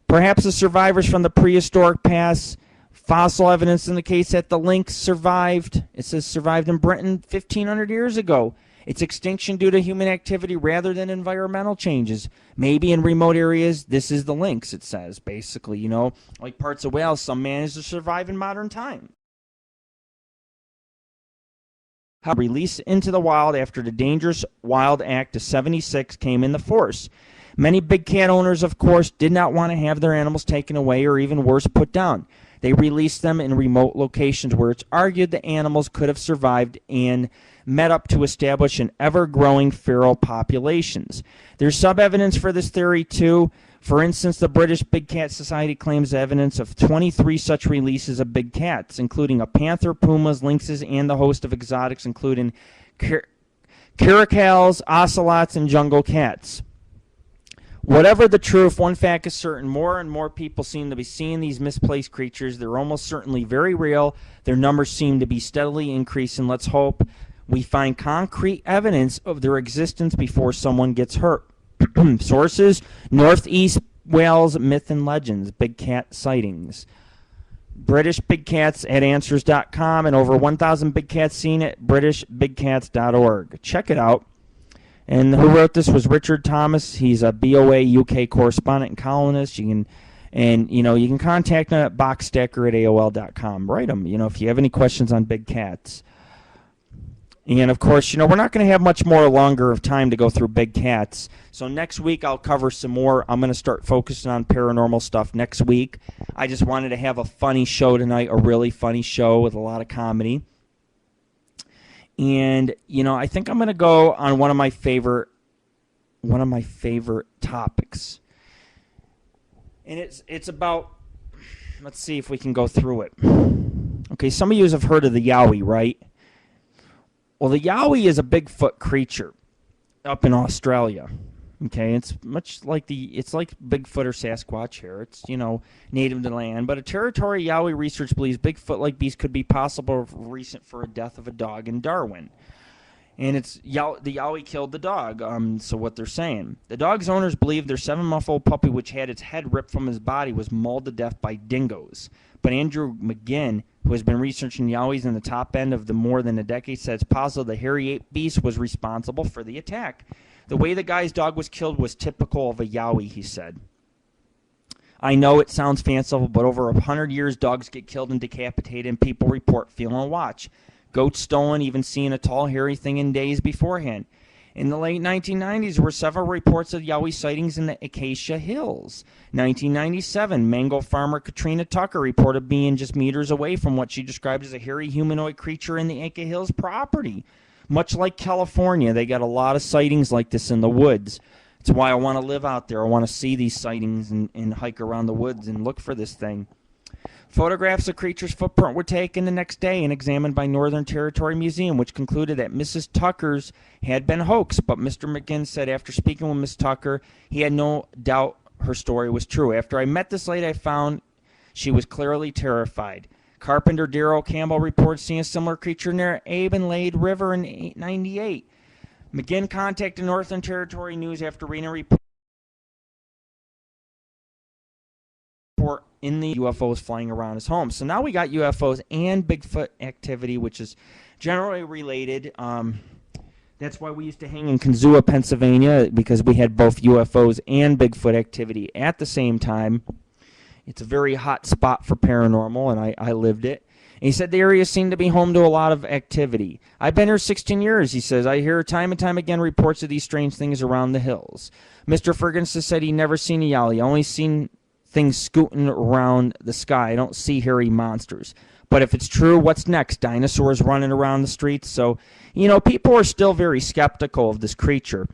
Perhaps the survivors from the prehistoric past. Fossil evidence indicates that the lynx survived. It says survived in Britain 1,500 years ago. Its extinction due to human activity rather than environmental changes. Maybe in remote areas, this is the lynx, it says. Basically, like parts of Wales, some managed to survive in modern time. Released into the wild after the Dangerous Wild Act of 76 came into force. Many big cat owners, of course, did not want to have their animals taken away or even worse, put down. They released them in remote locations where it's argued the animals could have survived and met up to establish an ever-growing feral populations. There's sub-evidence for this theory, too. For instance, the British Big Cat Society claims evidence of 23 such releases of big cats, including a panther, pumas, lynxes, and the host of exotics, including caracals, ocelots, and jungle cats. Whatever the truth, one fact is certain. More and more people seem to be seeing these misplaced creatures. They're almost certainly very real. Their numbers seem to be steadily increasing. Let's hope we find concrete evidence of their existence before someone gets hurt. Sources: Northeast Wales Myth and Legends, Big Cat Sightings. British Big Cats at Answers.com, and over 1,000 big cats seen at BritishBigCats.org. Check it out. And who wrote this was Richard Thomas. He's a BOA UK correspondent and columnist. You can contact him at boxstacker@AOL.com. Write him, if you have any questions on big cats. And of course, we're not going to have much more longer of time to go through big cats. So next week I'll cover some more. I'm going to start focusing on paranormal stuff next week. I just wanted to have a funny show tonight, a really funny show with a lot of comedy. And, I think I'm going to go on one of my favorite topics. And it's about, let's see if we can go through it. Okay, some of you have heard of the Yowie, right? Well, the Yowie is a Bigfoot creature up in Australia. Okay, it's much like Bigfoot or Sasquatch here. It's, native to the land. But a territorial Yowie research believes Bigfoot-like beasts could be possible recent for a death of a dog in Darwin. And it's the Yowie killed the dog. So what they're saying, the dog's owners believe their 7-month-old puppy, which had its head ripped from his body, was mauled to death by dingoes. But Andrew McGinn, who has been researching Yowies in the top end of the more than a decade, says it's possible the hairy ape beast was responsible for the attack. The way the guy's dog was killed was typical of a Yowie, he said. I know it sounds fanciful, but over 100 years, dogs get killed and decapitated, and people report feeling a watch. Goats stolen, even seeing a tall, hairy thing in days beforehand. In the late 1990s, there were several reports of Yowie sightings in the Acacia Hills. 1997, mango farmer Katrina Tucker reported being just meters away from what she described as a hairy humanoid creature in the Acacia Hills property. Much like California, they got a lot of sightings like this in the woods. That's why I want to live out there. I want to see these sightings and hike around the woods and look for this thing. Photographs of creature's footprint were taken the next day and examined by Northern Territory Museum, which concluded that Mrs. Tucker's had been hoaxed. But Mr. McGinn said after speaking with Miss Tucker, he had no doubt her story was true. After I met this lady, I found she was clearly terrified. Carpenter Darrell Campbell reported seeing a similar creature near Abe and Lade River in 1998. McGinn contacted Northern Territory News after reading a report in the UFOs flying around his home. So now we got UFOs and Bigfoot activity, which is generally related. That's why we used to hang in Kazua, Pennsylvania, because we had both UFOs and Bigfoot activity at the same time. It's a very hot spot for paranormal, and I lived it. And he said the area seemed to be home to a lot of activity. I've been here 16 years, he says. I hear time and time again reports of these strange things around the hills. Mr. Ferguson said he'd never seen a Yowie, only seen things scooting around the sky. I don't see hairy monsters. But if it's true, what's next? Dinosaurs running around the streets? So, people are still very skeptical of this creature.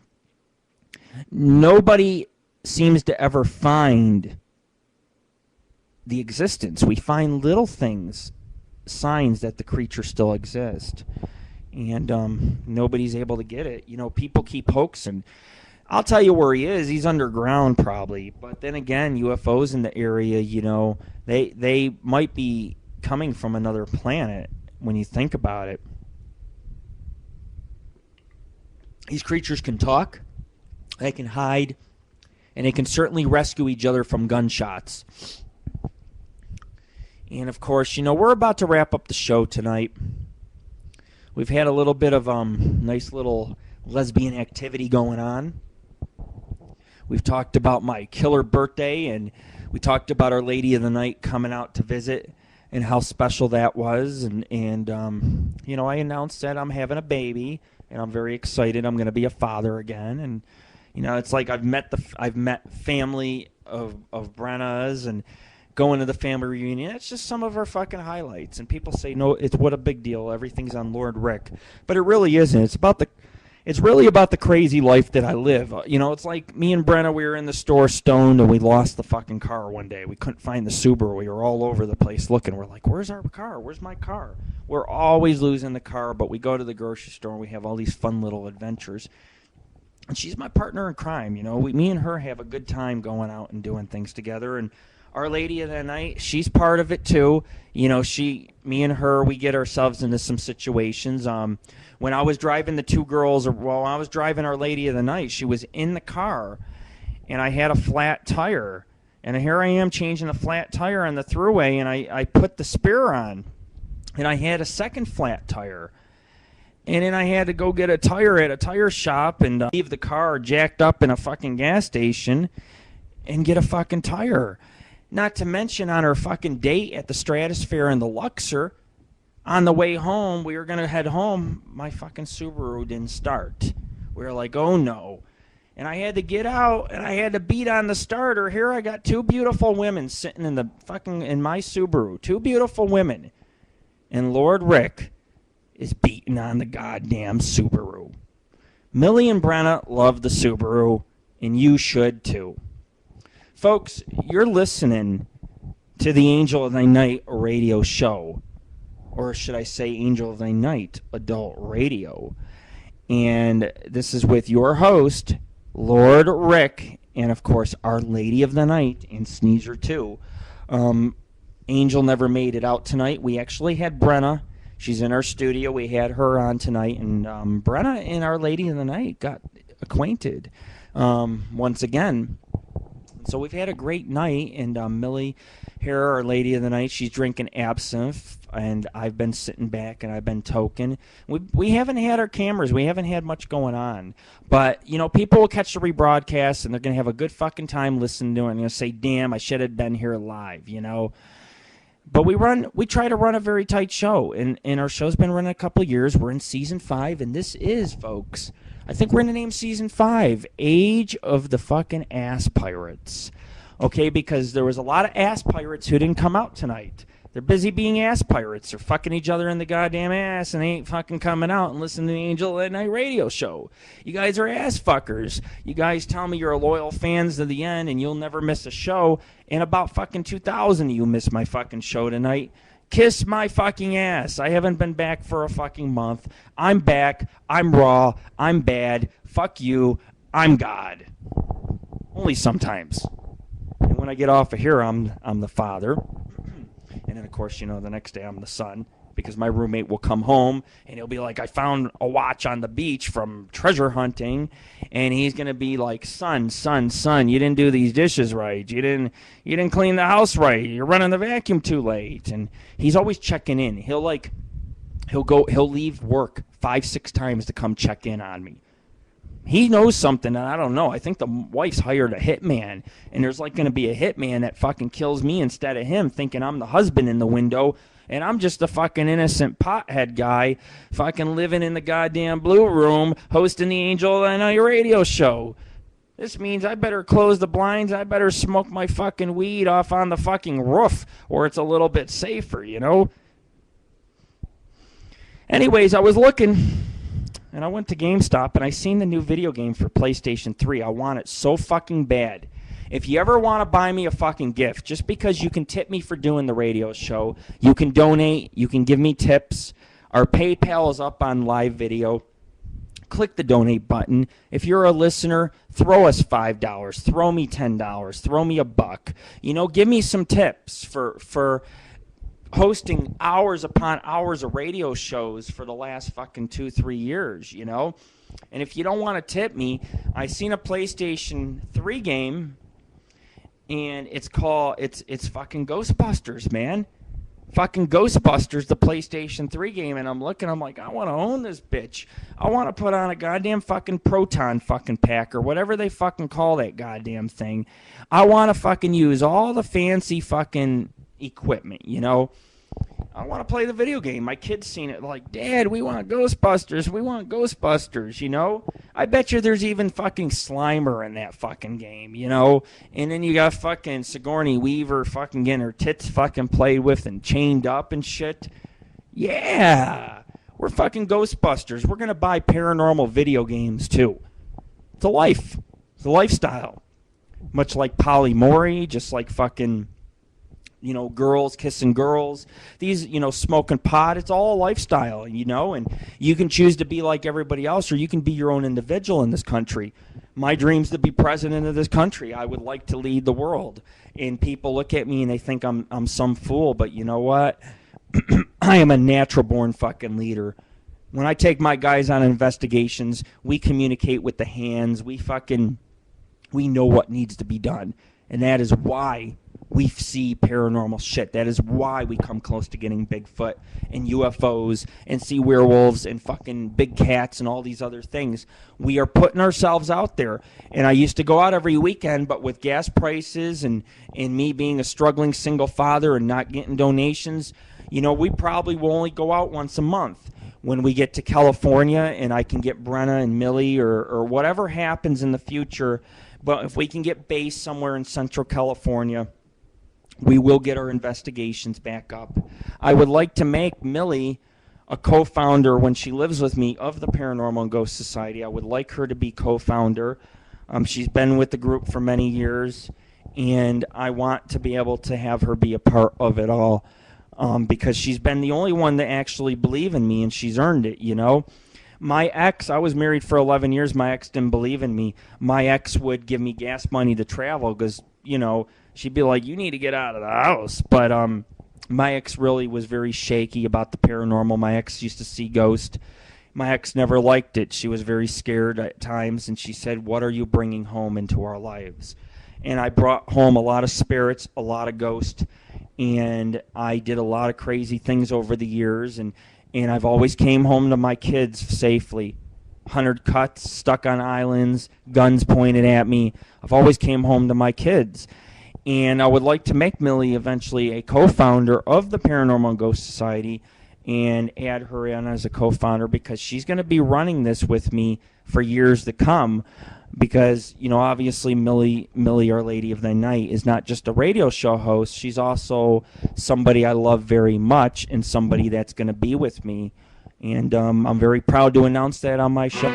Nobody seems to ever find the existence. We find little things, signs that the creature still exists. And nobody's able to get it. People keep hoaxing. I'll tell you where he is. He's underground probably. But then again, UFOs in the area, they might be coming from another planet when you think about it. These creatures can talk, they can hide, and they can certainly rescue each other from gunshots. And of course, we're about to wrap up the show tonight. We've had a little bit of nice little lesbian activity going on. We've talked about my killer birthday, and we talked about Our Lady of the Night coming out to visit and how special that was. And I announced that I'm having a baby, and I'm very excited. I'm going to be a father again. And, it's like I've met family of Brenna's and going to the family reunion. It's just some of our fucking highlights. And people say, no, it's what a big deal. Everything's on Lord Rick. But it really isn't. It's really about the crazy life that I live. It's like me and Brenna, we were in the store stoned, and we lost the fucking car one day. We couldn't find the Subaru. We were all over the place looking. We're like, where's our car? Where's my car? We're always losing the car, but we go to the grocery store, and we have all these fun little adventures. And she's my partner in crime. Me and her have a good time going out and doing things together. And Our Lady of the Night, she's part of it too. Me and her, we get ourselves into some situations. When I was driving the two girls, while I was driving Our Lady of the Night, she was in the car, and I had a flat tire. And here I am changing a flat tire on the thruway, and I put the spare on, and I had a second flat tire. And then I had to go get a tire at a tire shop and leave the car jacked up in a fucking gas station and get a fucking tire. Not to mention on our fucking date at the Stratosphere and the Luxor, on the way home, we were going to head home, my fucking Subaru didn't start. We were like, oh no. And I had to get out, and I had to beat on the starter. Here I got two beautiful women sitting in my Subaru. Two beautiful women. And Lord Rick is beating on the goddamn Subaru. Millie and Brenna love the Subaru, and you should too. Folks, you're listening to the Angel of the Night radio show. Or should I say Angel of the Night adult radio. And this is with your host, Lord Rick, and of course Our Lady of the Night and Sneezer too. Angel never made it out tonight. We actually had Brenna. She's in our studio. We had her on tonight, and Brenna and Our Lady of the Night got acquainted once again. So we've had a great night, and Millie here, Our Lady of the Night, she's drinking absinthe, and I've been sitting back and I've been toking. We haven't had our cameras. We haven't had much going on. But, you know, people will catch the rebroadcast, and they're going to have a good fucking time listening to it, and they're going to say, damn, I should have been here live, you know. But we try to run a very tight show, and our show's been running a couple of years. We're in season 5, and this is, folks, I think we're going to name season 5, Age of the fucking Ass Pirates. Okay, because there was a lot of ass pirates who didn't come out tonight. They're busy being ass pirates. They're fucking each other in the goddamn ass, and they ain't fucking coming out and listening to the Angel of the Night radio show. You guys are ass fuckers. You guys tell me you're loyal fans to the end, and you'll never miss a show. And about fucking 2,000 of you missed my fucking show tonight. Kiss my fucking ass. I haven't been back for a fucking month. I'm back. I'm raw. I'm bad. Fuck you. I'm God. Only sometimes. And when I get off of here, I'm the father. And then, of course, you know, the next day I'm the son, because my roommate will come home and he'll be like, I found a watch on the beach from treasure hunting, and he's going to be like, son, you didn't do these dishes right. You didn't clean the house right. You're running the vacuum too late. And he's always checking in. He'll leave work 5-6 times to come check in on me. He knows something that I don't know. I think the wife's hired a hitman, and there's like going to be a hitman that fucking kills me instead of him, thinking I'm the husband in the window, and I'm just a fucking innocent pothead guy fucking living in the goddamn blue room hosting the Angel of the Night radio show. This means I better close the blinds. I better smoke my fucking weed off on the fucking roof, or it's a little bit safer, you know? Anyways, I was looking, and I went to GameStop, and I seen the new video game for PlayStation 3. I want it so fucking bad. If you ever want to buy me a fucking gift, just because you can tip me for doing the radio show, you can donate, you can give me tips. Our PayPal is up on live video. Click the donate button. If you're a listener, throw us $5, throw me $10, throw me $1. You know, give me some tips for hosting hours upon hours of radio shows for the last fucking 2-3 years, you know? And if you don't want to tip me, I seen a PlayStation 3 game, and it's fucking Ghostbusters, man. Fucking Ghostbusters, the PlayStation 3 game, and I'm like, I want to own this bitch. I want to put on a goddamn fucking proton fucking pack, or whatever they fucking call that goddamn thing. I want to fucking use all the fancy fucking equipment, you know? I want to play the video game. My kid's seen it, like, Dad, we want Ghostbusters, you know? I bet you there's even fucking Slimer in that fucking game, you know? And then you got fucking Sigourney Weaver fucking getting her tits fucking played with and chained up and shit. Yeah! We're fucking Ghostbusters. We're going to buy paranormal video games, too. It's a life. It's a lifestyle. Much like polyamory, just like fucking, you know, girls kissing girls, these, you know, smoking pot, it's all a lifestyle, you know, and you can choose to be like everybody else, or you can be your own individual in this country. My dream's to be president of this country. I would like to lead the world, and people look at me and they think I'm some fool, but you know what? I am a natural born fucking leader. When I take my guys on investigations, we communicate with the hands. We know what needs to be done, and that is why we see paranormal shit. That is why we come close to getting Bigfoot and UFOs and see werewolves and fucking big cats and all these other things. We are putting ourselves out there. And I used to go out every weekend, but with gas prices and me being a struggling single father and not getting donations, you know, we probably will only go out once a month. When we get to California and I can get Brenna and Millie or whatever happens in the future, but if we can get base somewhere in Central California, we will get our investigations back up. I would like to make Millie a co-founder when she lives with me of the Paranormal and Ghost Society. I would like her to be co-founder. She's been with the group for many years, and I want to be able to have her be a part of it all, because she's been the only one to actually believe in me, and she's earned it, you know? My ex, I was married for 11 years. My ex didn't believe in me. My ex would give me gas money to travel because, you know, she'd be like, you need to get out of the house. But My ex really was very shaky about the paranormal. My ex used to see ghosts. My ex never liked it. She was very scared at times, and she said, "What are you bringing home into our lives?" And I brought home a lot of spirits, a lot of ghosts, and I did a lot of crazy things over the years, and I've always came home to my kids safely. 100 cuts, stuck on islands, guns pointed at me. I've always came home to my kids. And I would like to make Millie eventually a co-founder of the Paranormal and Ghost Society and add her in as a co-founder, because she's going to be running this with me for years to come. Because, you know, obviously Millie, Our Lady of the Night, is not just a radio show host. She's also somebody I love very much and somebody that's going to be with me. And I'm very proud to announce that on my show.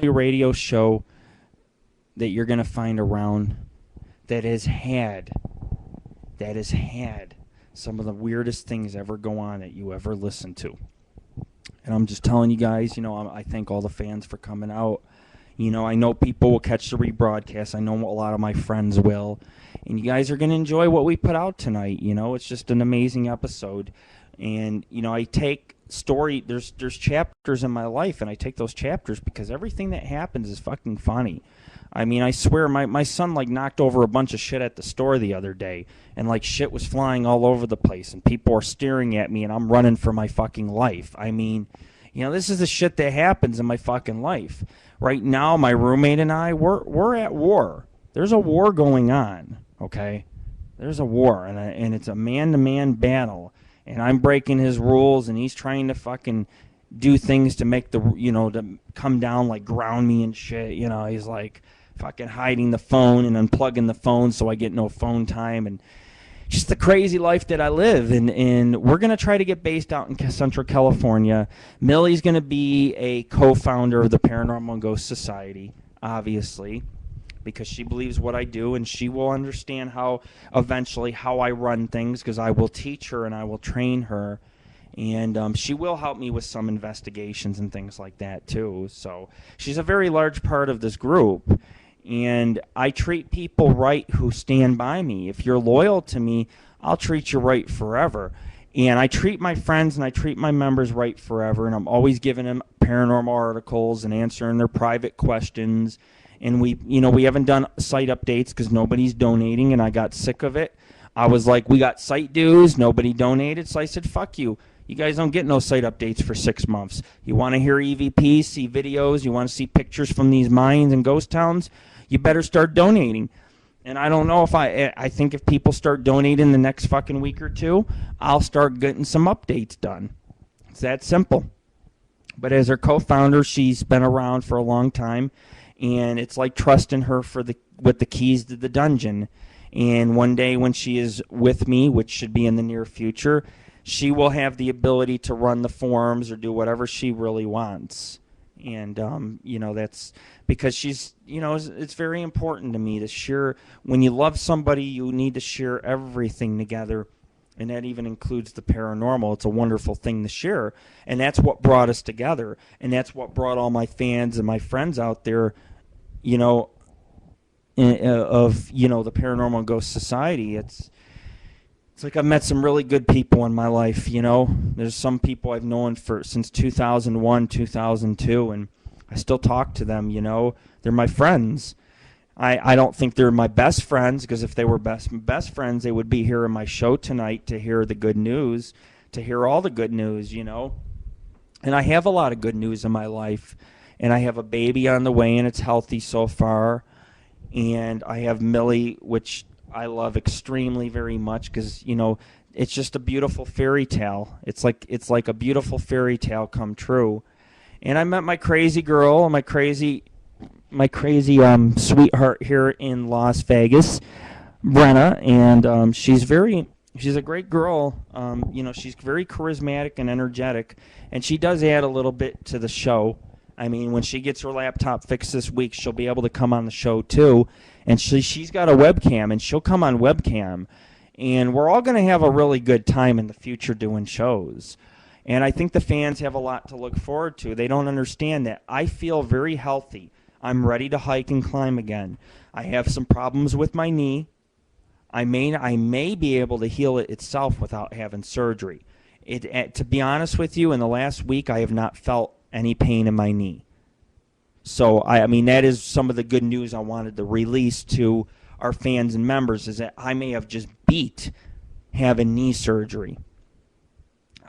Radio show that you're going to find around that has had some of the weirdest things ever go on that you ever listen to. And I'm just telling you guys, you know, I thank all the fans for coming out. You know, I know people will catch the rebroadcast. I know a lot of my friends will. And you guys are going to enjoy what we put out tonight. You know, it's just an amazing episode. And, you know, I take there's chapters in my life, and I take those chapters because everything that happens is fucking funny. I mean, I swear, my son, like, knocked over a bunch of shit at the store the other day, and, like, shit was flying all over the place, and people are staring at me, and I'm running for my fucking life. I mean, you know, this is the shit that happens in my fucking life. Right now, my roommate and I, we're at war. There's a war going on, okay? There's a war, and it's a man-to-man battle. And I'm breaking his rules, and he's trying to fucking do things to make to come down, like ground me and shit. You know, he's like fucking hiding the phone and unplugging the phone so I get no phone time. And just the crazy life that I live. And we're going to try to get based out in Central California. Millie's going to be a co-founder of the Paranormal and Ghost Society, obviously, because she believes what I do, and she will understand how I run things, because I will teach her and I will train her, and she will help me with some investigations and things like that too. So she's a very large part of this group, and I treat people right who stand by me. If you're loyal to me, I'll treat you right forever. And I treat my friends and I treat my members right forever, and I'm always giving them paranormal articles and answering their private questions. And we haven't done site updates because nobody's donating, and I got sick of it. I was like, we got site dues, nobody donated, so I said, fuck you. You guys don't get no site updates for 6 months. You want to hear EVPs, see videos, you want to see pictures from these mines and ghost towns, you better start donating. And I don't know if I think if people start donating the next fucking week or two, I'll start getting some updates done. It's that simple. But as her co-founder, she's been around for a long time. And it's like trusting her with the keys to the dungeon. And one day when she is with me, which should be in the near future, she will have the ability to run the forums or do whatever she really wants. And, that's because she's, it's very important to me to share. When you love somebody, you need to share everything together. And that even includes the paranormal. It's a wonderful thing to share. And that's what brought us together. And that's what brought all my fans and my friends out there, of the Paranormal Ghost Society. It's like I've met some really good people in my life. There's some people I've known since 2001, 2002, and I still talk to them. They're my friends. I don't think they're my best friends, because if they were best friends, they would be here in my show tonight to hear the good news, to hear all the good news, And I have a lot of good news in my life, and I have a baby on the way, and it's healthy so far, and I have Millie, which I love extremely very much, because it's just a beautiful fairy tale. It's like a beautiful fairy tale come true. And I met my crazy girl, my crazy sweetheart here in Las Vegas, Brenna, and she's a great girl. She's very charismatic and energetic, and she does add a little bit to the show. I mean, when she gets her laptop fixed this week, she'll be able to come on the show too. And she's got a webcam, and she'll come on webcam. And we're all going to have a really good time in the future doing shows. And I think the fans have a lot to look forward to. They don't understand that. I feel very healthy. I'm ready to hike and climb again. I have some problems with my knee. I may be able to heal it itself without having surgery. To be honest with you, in the last week, I have not felt any pain in my knee. So, I mean, that is some of the good news I wanted to release to our fans and members, is that I may have just beat having knee surgery.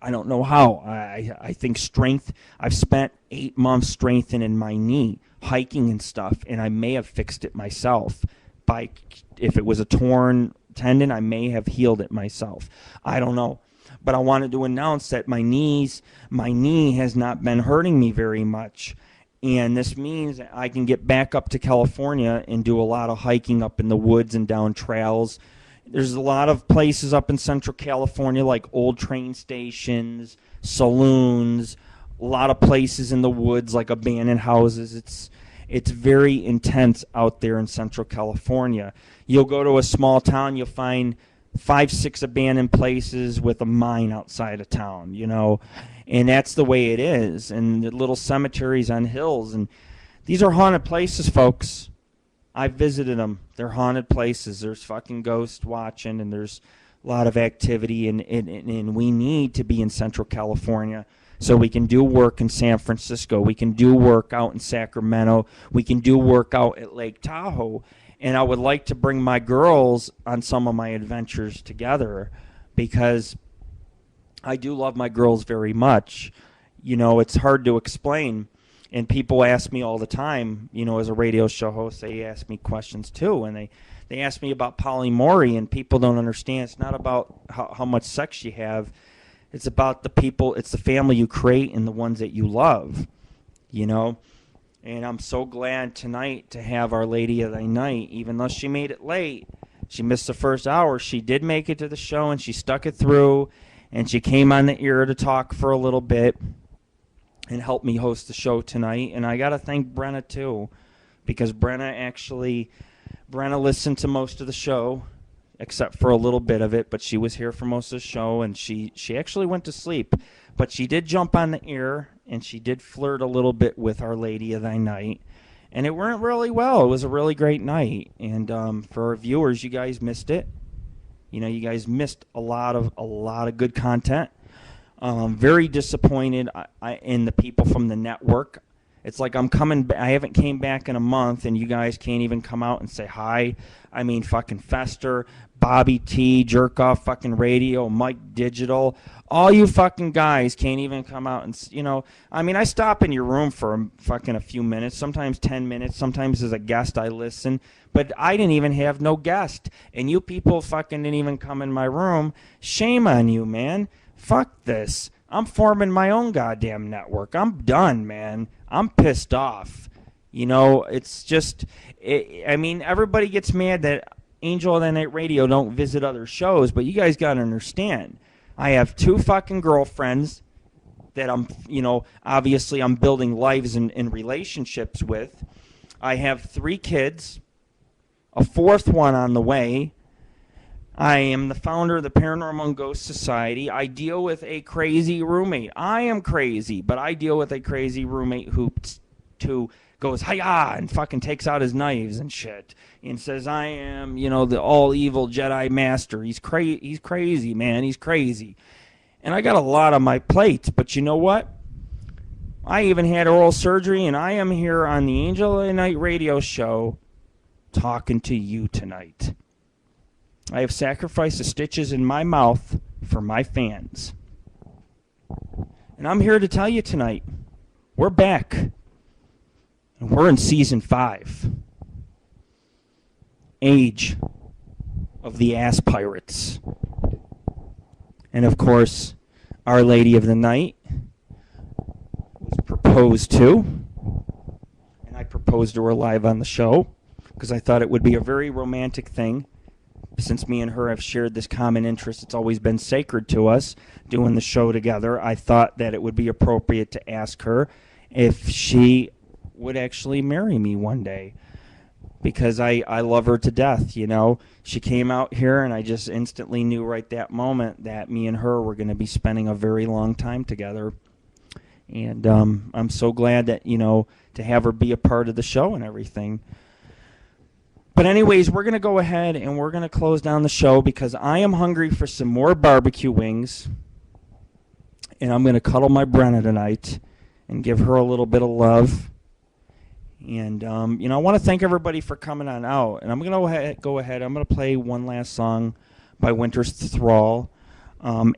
I don't know how. I think strength. I've spent 8 months strengthening my knee, hiking and stuff, and I may have fixed it myself. If it was a torn tendon, I may have healed it myself. I don't know. But I wanted to announce that my knee has not been hurting me very much. And this means that I can get back up to California and do a lot of hiking up in the woods and down trails. There's a lot of places up in Central California, like old train stations, saloons, a lot of places in the woods, like abandoned houses. It's very intense out there in Central California. You'll go to a small town, you'll find 5-6 abandoned places with a mine outside of town, and that's the way it is. And the little cemeteries on hills, and these are haunted places, folks. I've visited them. They're haunted places. There's fucking ghosts watching, and there's a lot of activity, and we need to be in Central California so we can do work in San Francisco. We can do work out in Sacramento. We can do work out at Lake Tahoe. And I would like to bring my girls on some of my adventures together, because I do love my girls very much. It's hard to explain. And people ask me all the time, as a radio show host, they ask me questions too. And they ask me about polyamory, and people don't understand. It's not about how much sex you have. It's about the people, it's the family you create and the ones that you love, And I'm so glad tonight to have Our Lady of the Night. Even though she made it late, she missed the first hour, she did make it to the show, and she stuck it through, and she came on the air to talk for a little bit and helped me host the show tonight. And I got to thank Brenna too, because Brenna listened to most of the show, except for a little bit of it, but she was here for most of the show, and she actually went to sleep. But she did jump on the air, and she did flirt a little bit with Our Lady of Thy Night, and it went really well. It was a really great night, and for our viewers, you guys missed it. You guys missed a lot of good content. Very disappointed in the people from the network. It's like I haven't came back in a month, and you guys can't even come out and say hi. I mean, fucking Fester, Bobby T, Jerk Off fucking Radio, Mike Digital, all you fucking guys can't even come out and, I stop in your room for fucking a few minutes, sometimes 10 minutes, sometimes as a guest I listen, but I didn't even have no guest, and you people fucking didn't even come in my room. Shame on you, man. Fuck this. I'm forming my own goddamn network. I'm done, man. I'm pissed off. It's just, everybody gets mad that Angel of the Night Radio don't visit other shows, but you guys got to understand. I have 2 fucking girlfriends that obviously I'm building lives and relationships with. I have 3 kids, a 4th one on the way. I am the founder of the Paranormal Ghost Society. I deal with a crazy roommate. I am crazy, but I deal with a crazy roommate who to goes hi-ya and fucking takes out his knives and shit and says, I am, the all-evil Jedi Master. He's crazy, man. He's crazy. And I got a lot on my plate, but you know what? I even had oral surgery, and I am here on the Angel of the Night radio show talking to you tonight. I have sacrificed the stitches in my mouth for my fans. And I'm here to tell you tonight, we're back. And we're in season 5. Age of the Ass Pirates. And of course, Our Lady of the Night was proposed to. And I proposed to her live on the show because I thought it would be a very romantic thing. Since me and her have shared this common interest, it's always been sacred to us doing the show together. I thought that it would be appropriate to ask her if she would actually marry me one day, because I love her to death. She came out here and I just instantly knew right that moment that me and her were going to be spending a very long time together. And I'm so glad that, to have her be a part of the show and everything. But anyways, we're going to go ahead and we're going to close down the show because I am hungry for some more barbecue wings. And I'm going to cuddle my Brenna tonight and give her a little bit of love. And, I want to thank everybody for coming on out. And I'm going to go ahead. I'm going to play one last song by Winter's Thrall.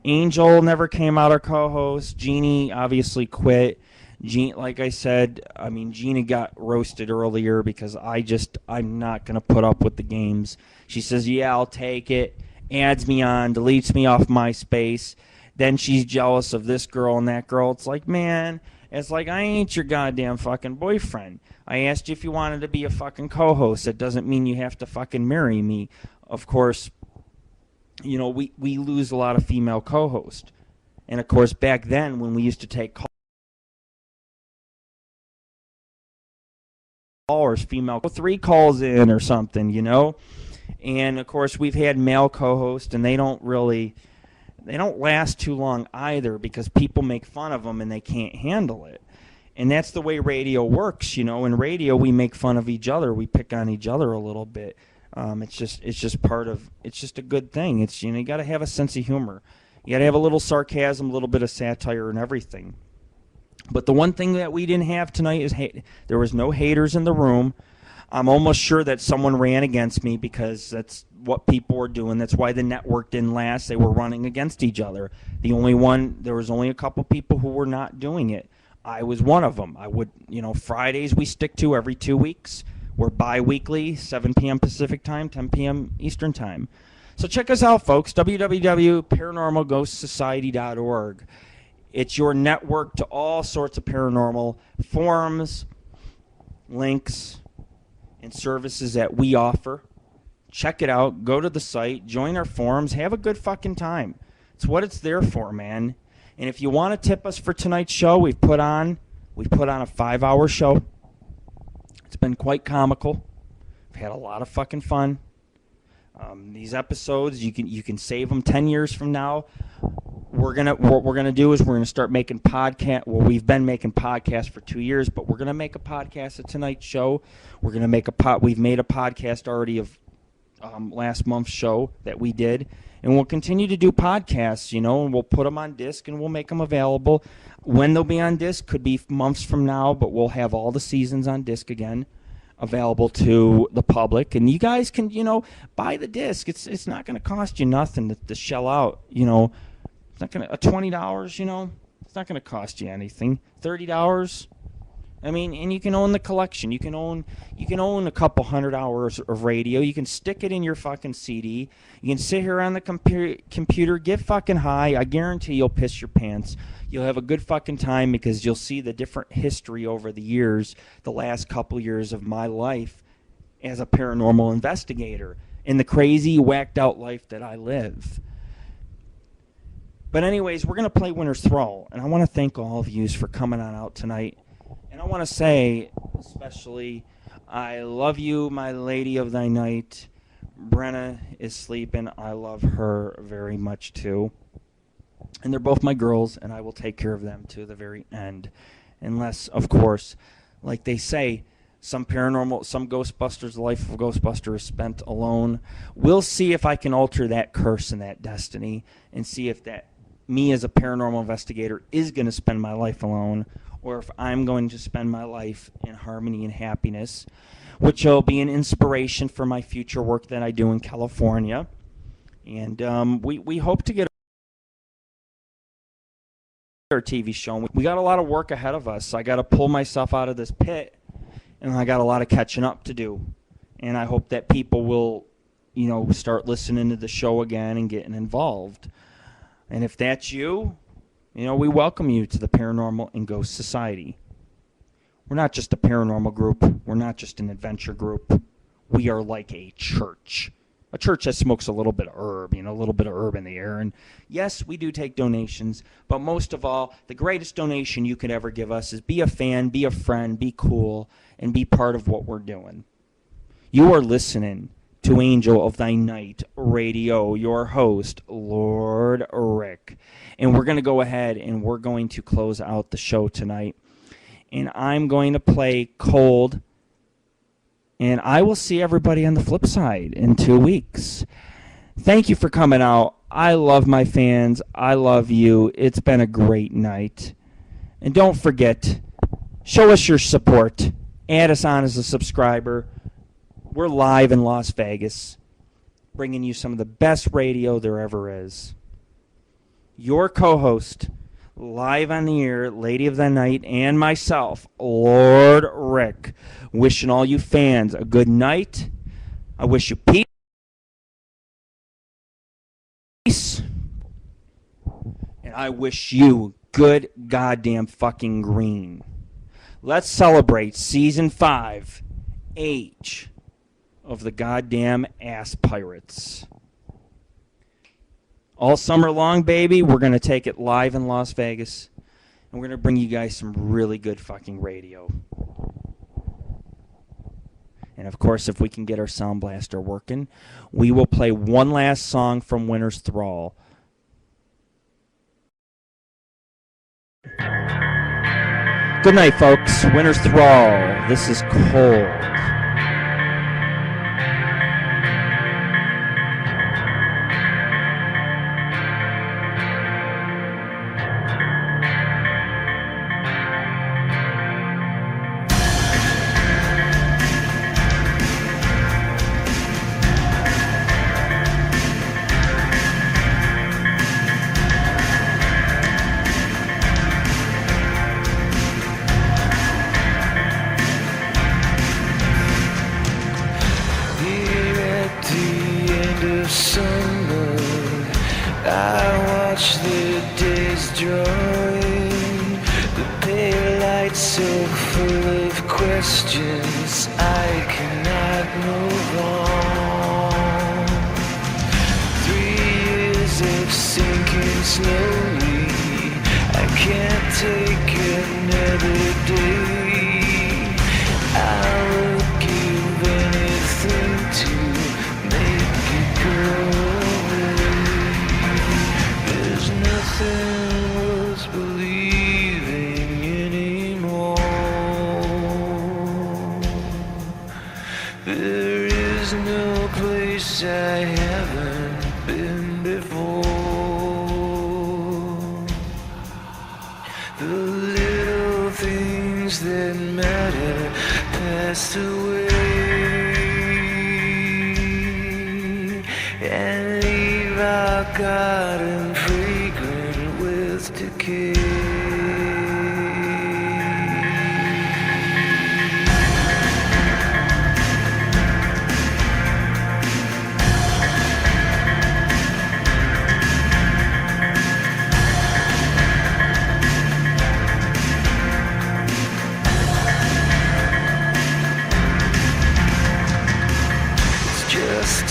Angel never came out, our co-host. Jeannie obviously quit. Like I said, Gina got roasted earlier because I'm not going to put up with the games. She says, yeah, I'll take it, adds me on, deletes me off MySpace. Then she's jealous of this girl and that girl. It's like, man, I ain't your goddamn fucking boyfriend. I asked you if you wanted to be a fucking co-host. That doesn't mean you have to fucking marry me. Of course, we lose a lot of female co-hosts. And, of course, back then when we used to take calls, female 3 calls in or something, and of course we've had male co-hosts and they don't last too long either because people make fun of them and they can't handle it. And that's the way radio works. In radio we make fun of each other, we pick on each other a little bit. It's just a good thing. It's you got to have a sense of humor, you got to have a little sarcasm, a little bit of satire and everything. But the one thing that we didn't have tonight is there was no haters in the room. I'm almost sure that someone ran against me because that's what people were doing. That's why the network didn't last. They were running against each other. There was only a couple people who were not doing it. I was one of them. Fridays we stick to every 2 weeks. We're bi-weekly, 7 p.m. Pacific time, 10 p.m. Eastern time. So check us out, folks, www.paranormalghostsociety.org. It's your network to all sorts of paranormal forums, links, and services that we offer. Check it out. Go to the site. Join our forums. Have a good fucking time. It's what it's there for, man. And if you want to tip us for tonight's show, we've put on a 5-hour show. It's been quite comical. We've had a lot of fucking fun. These episodes, you can save them 10 years from now. What we're gonna do is we're gonna start making podcast. Well, we've been making podcasts for 2 years, but we're gonna make a podcast of tonight's show. We're gonna make We've made a podcast already of last month's show that we did, and we'll continue to do podcasts. And we'll put them on disc and we'll make them available. When they'll be on disc could be months from now, but we'll have all the seasons on disc again, available to the public, and you guys can buy the disc. It's not gonna cost you nothing to shell out. It's not gonna $20, it's not gonna cost you anything. $30. And you can own the collection. You can own a couple 100 hours of radio. You can stick it in your fucking CD. You can sit here on the computer, get fucking high. I guarantee you'll piss your pants. You'll have a good fucking time because you'll see the different history over the years, the last couple years of my life as a paranormal investigator, and the crazy, whacked out life that I live. But anyways, we're going to play Winter's Thrall, and I want to thank all of you for coming on out tonight. And I want to say, especially, I love you, my Lady of the Night. Brenna is sleeping. I love her very much, too. And they're both my girls, and I will take care of them to the very end. Unless, of course, Like they say, some Ghostbusters, the life of a Ghostbuster is spent alone. We'll see if I can alter that curse and that destiny and see if that me as a paranormal investigator is going to spend my life alone, or if I'm going to spend my life in harmony and happiness, which will be an inspiration for my future work that I do in California. And we hope to get our TV show. We got a lot of work ahead of us. I got to pull myself out of this pit, and I got a lot of catching up to do. And I hope that people will, start listening to the show again and getting involved. And if that's you, we welcome you to the Paranormal and Ghost Society. We're not just a paranormal group. We're not just an adventure group. We are like a church. A church that smokes a little bit of herb, a little bit of herb in the air. And yes, we do take donations, but most of all, the greatest donation you could ever give us is be a fan, be a friend, be cool, and be part of what we're doing. You are listening to Angel of Thy Night Radio, your host, Lord Rick. And we're going to go ahead and we're going to close out the show tonight. And I'm going to play Cold. And I will see everybody on the flip side in 2 weeks. Thank you for coming out. I love my fans. I love you. It's been a great night. And don't forget, show us your support. Add us on as a subscriber. We're live in Las Vegas, bringing you some of the best radio there ever is. Your co-host, live on the air, Lady of the Night, and myself, Lord Rick, wishing all you fans a good night. I wish you peace, and I wish you good goddamn fucking green. Let's celebrate Season 5, Age of the goddamn ass pirates. All summer long, baby, we're going to take it live in Las Vegas, and we're going to bring you guys some really good fucking radio. And of course, if we can get our sound blaster working, we will play one last song from Winter's Thrall. Good night, folks. Winter's Thrall. This is Cold.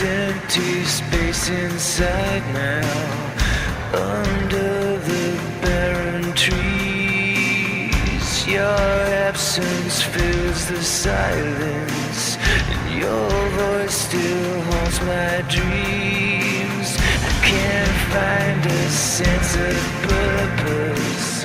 Empty space inside now, under the barren trees. Your absence fills the silence, and your voice still haunts my dreams. I can't find a sense of purpose.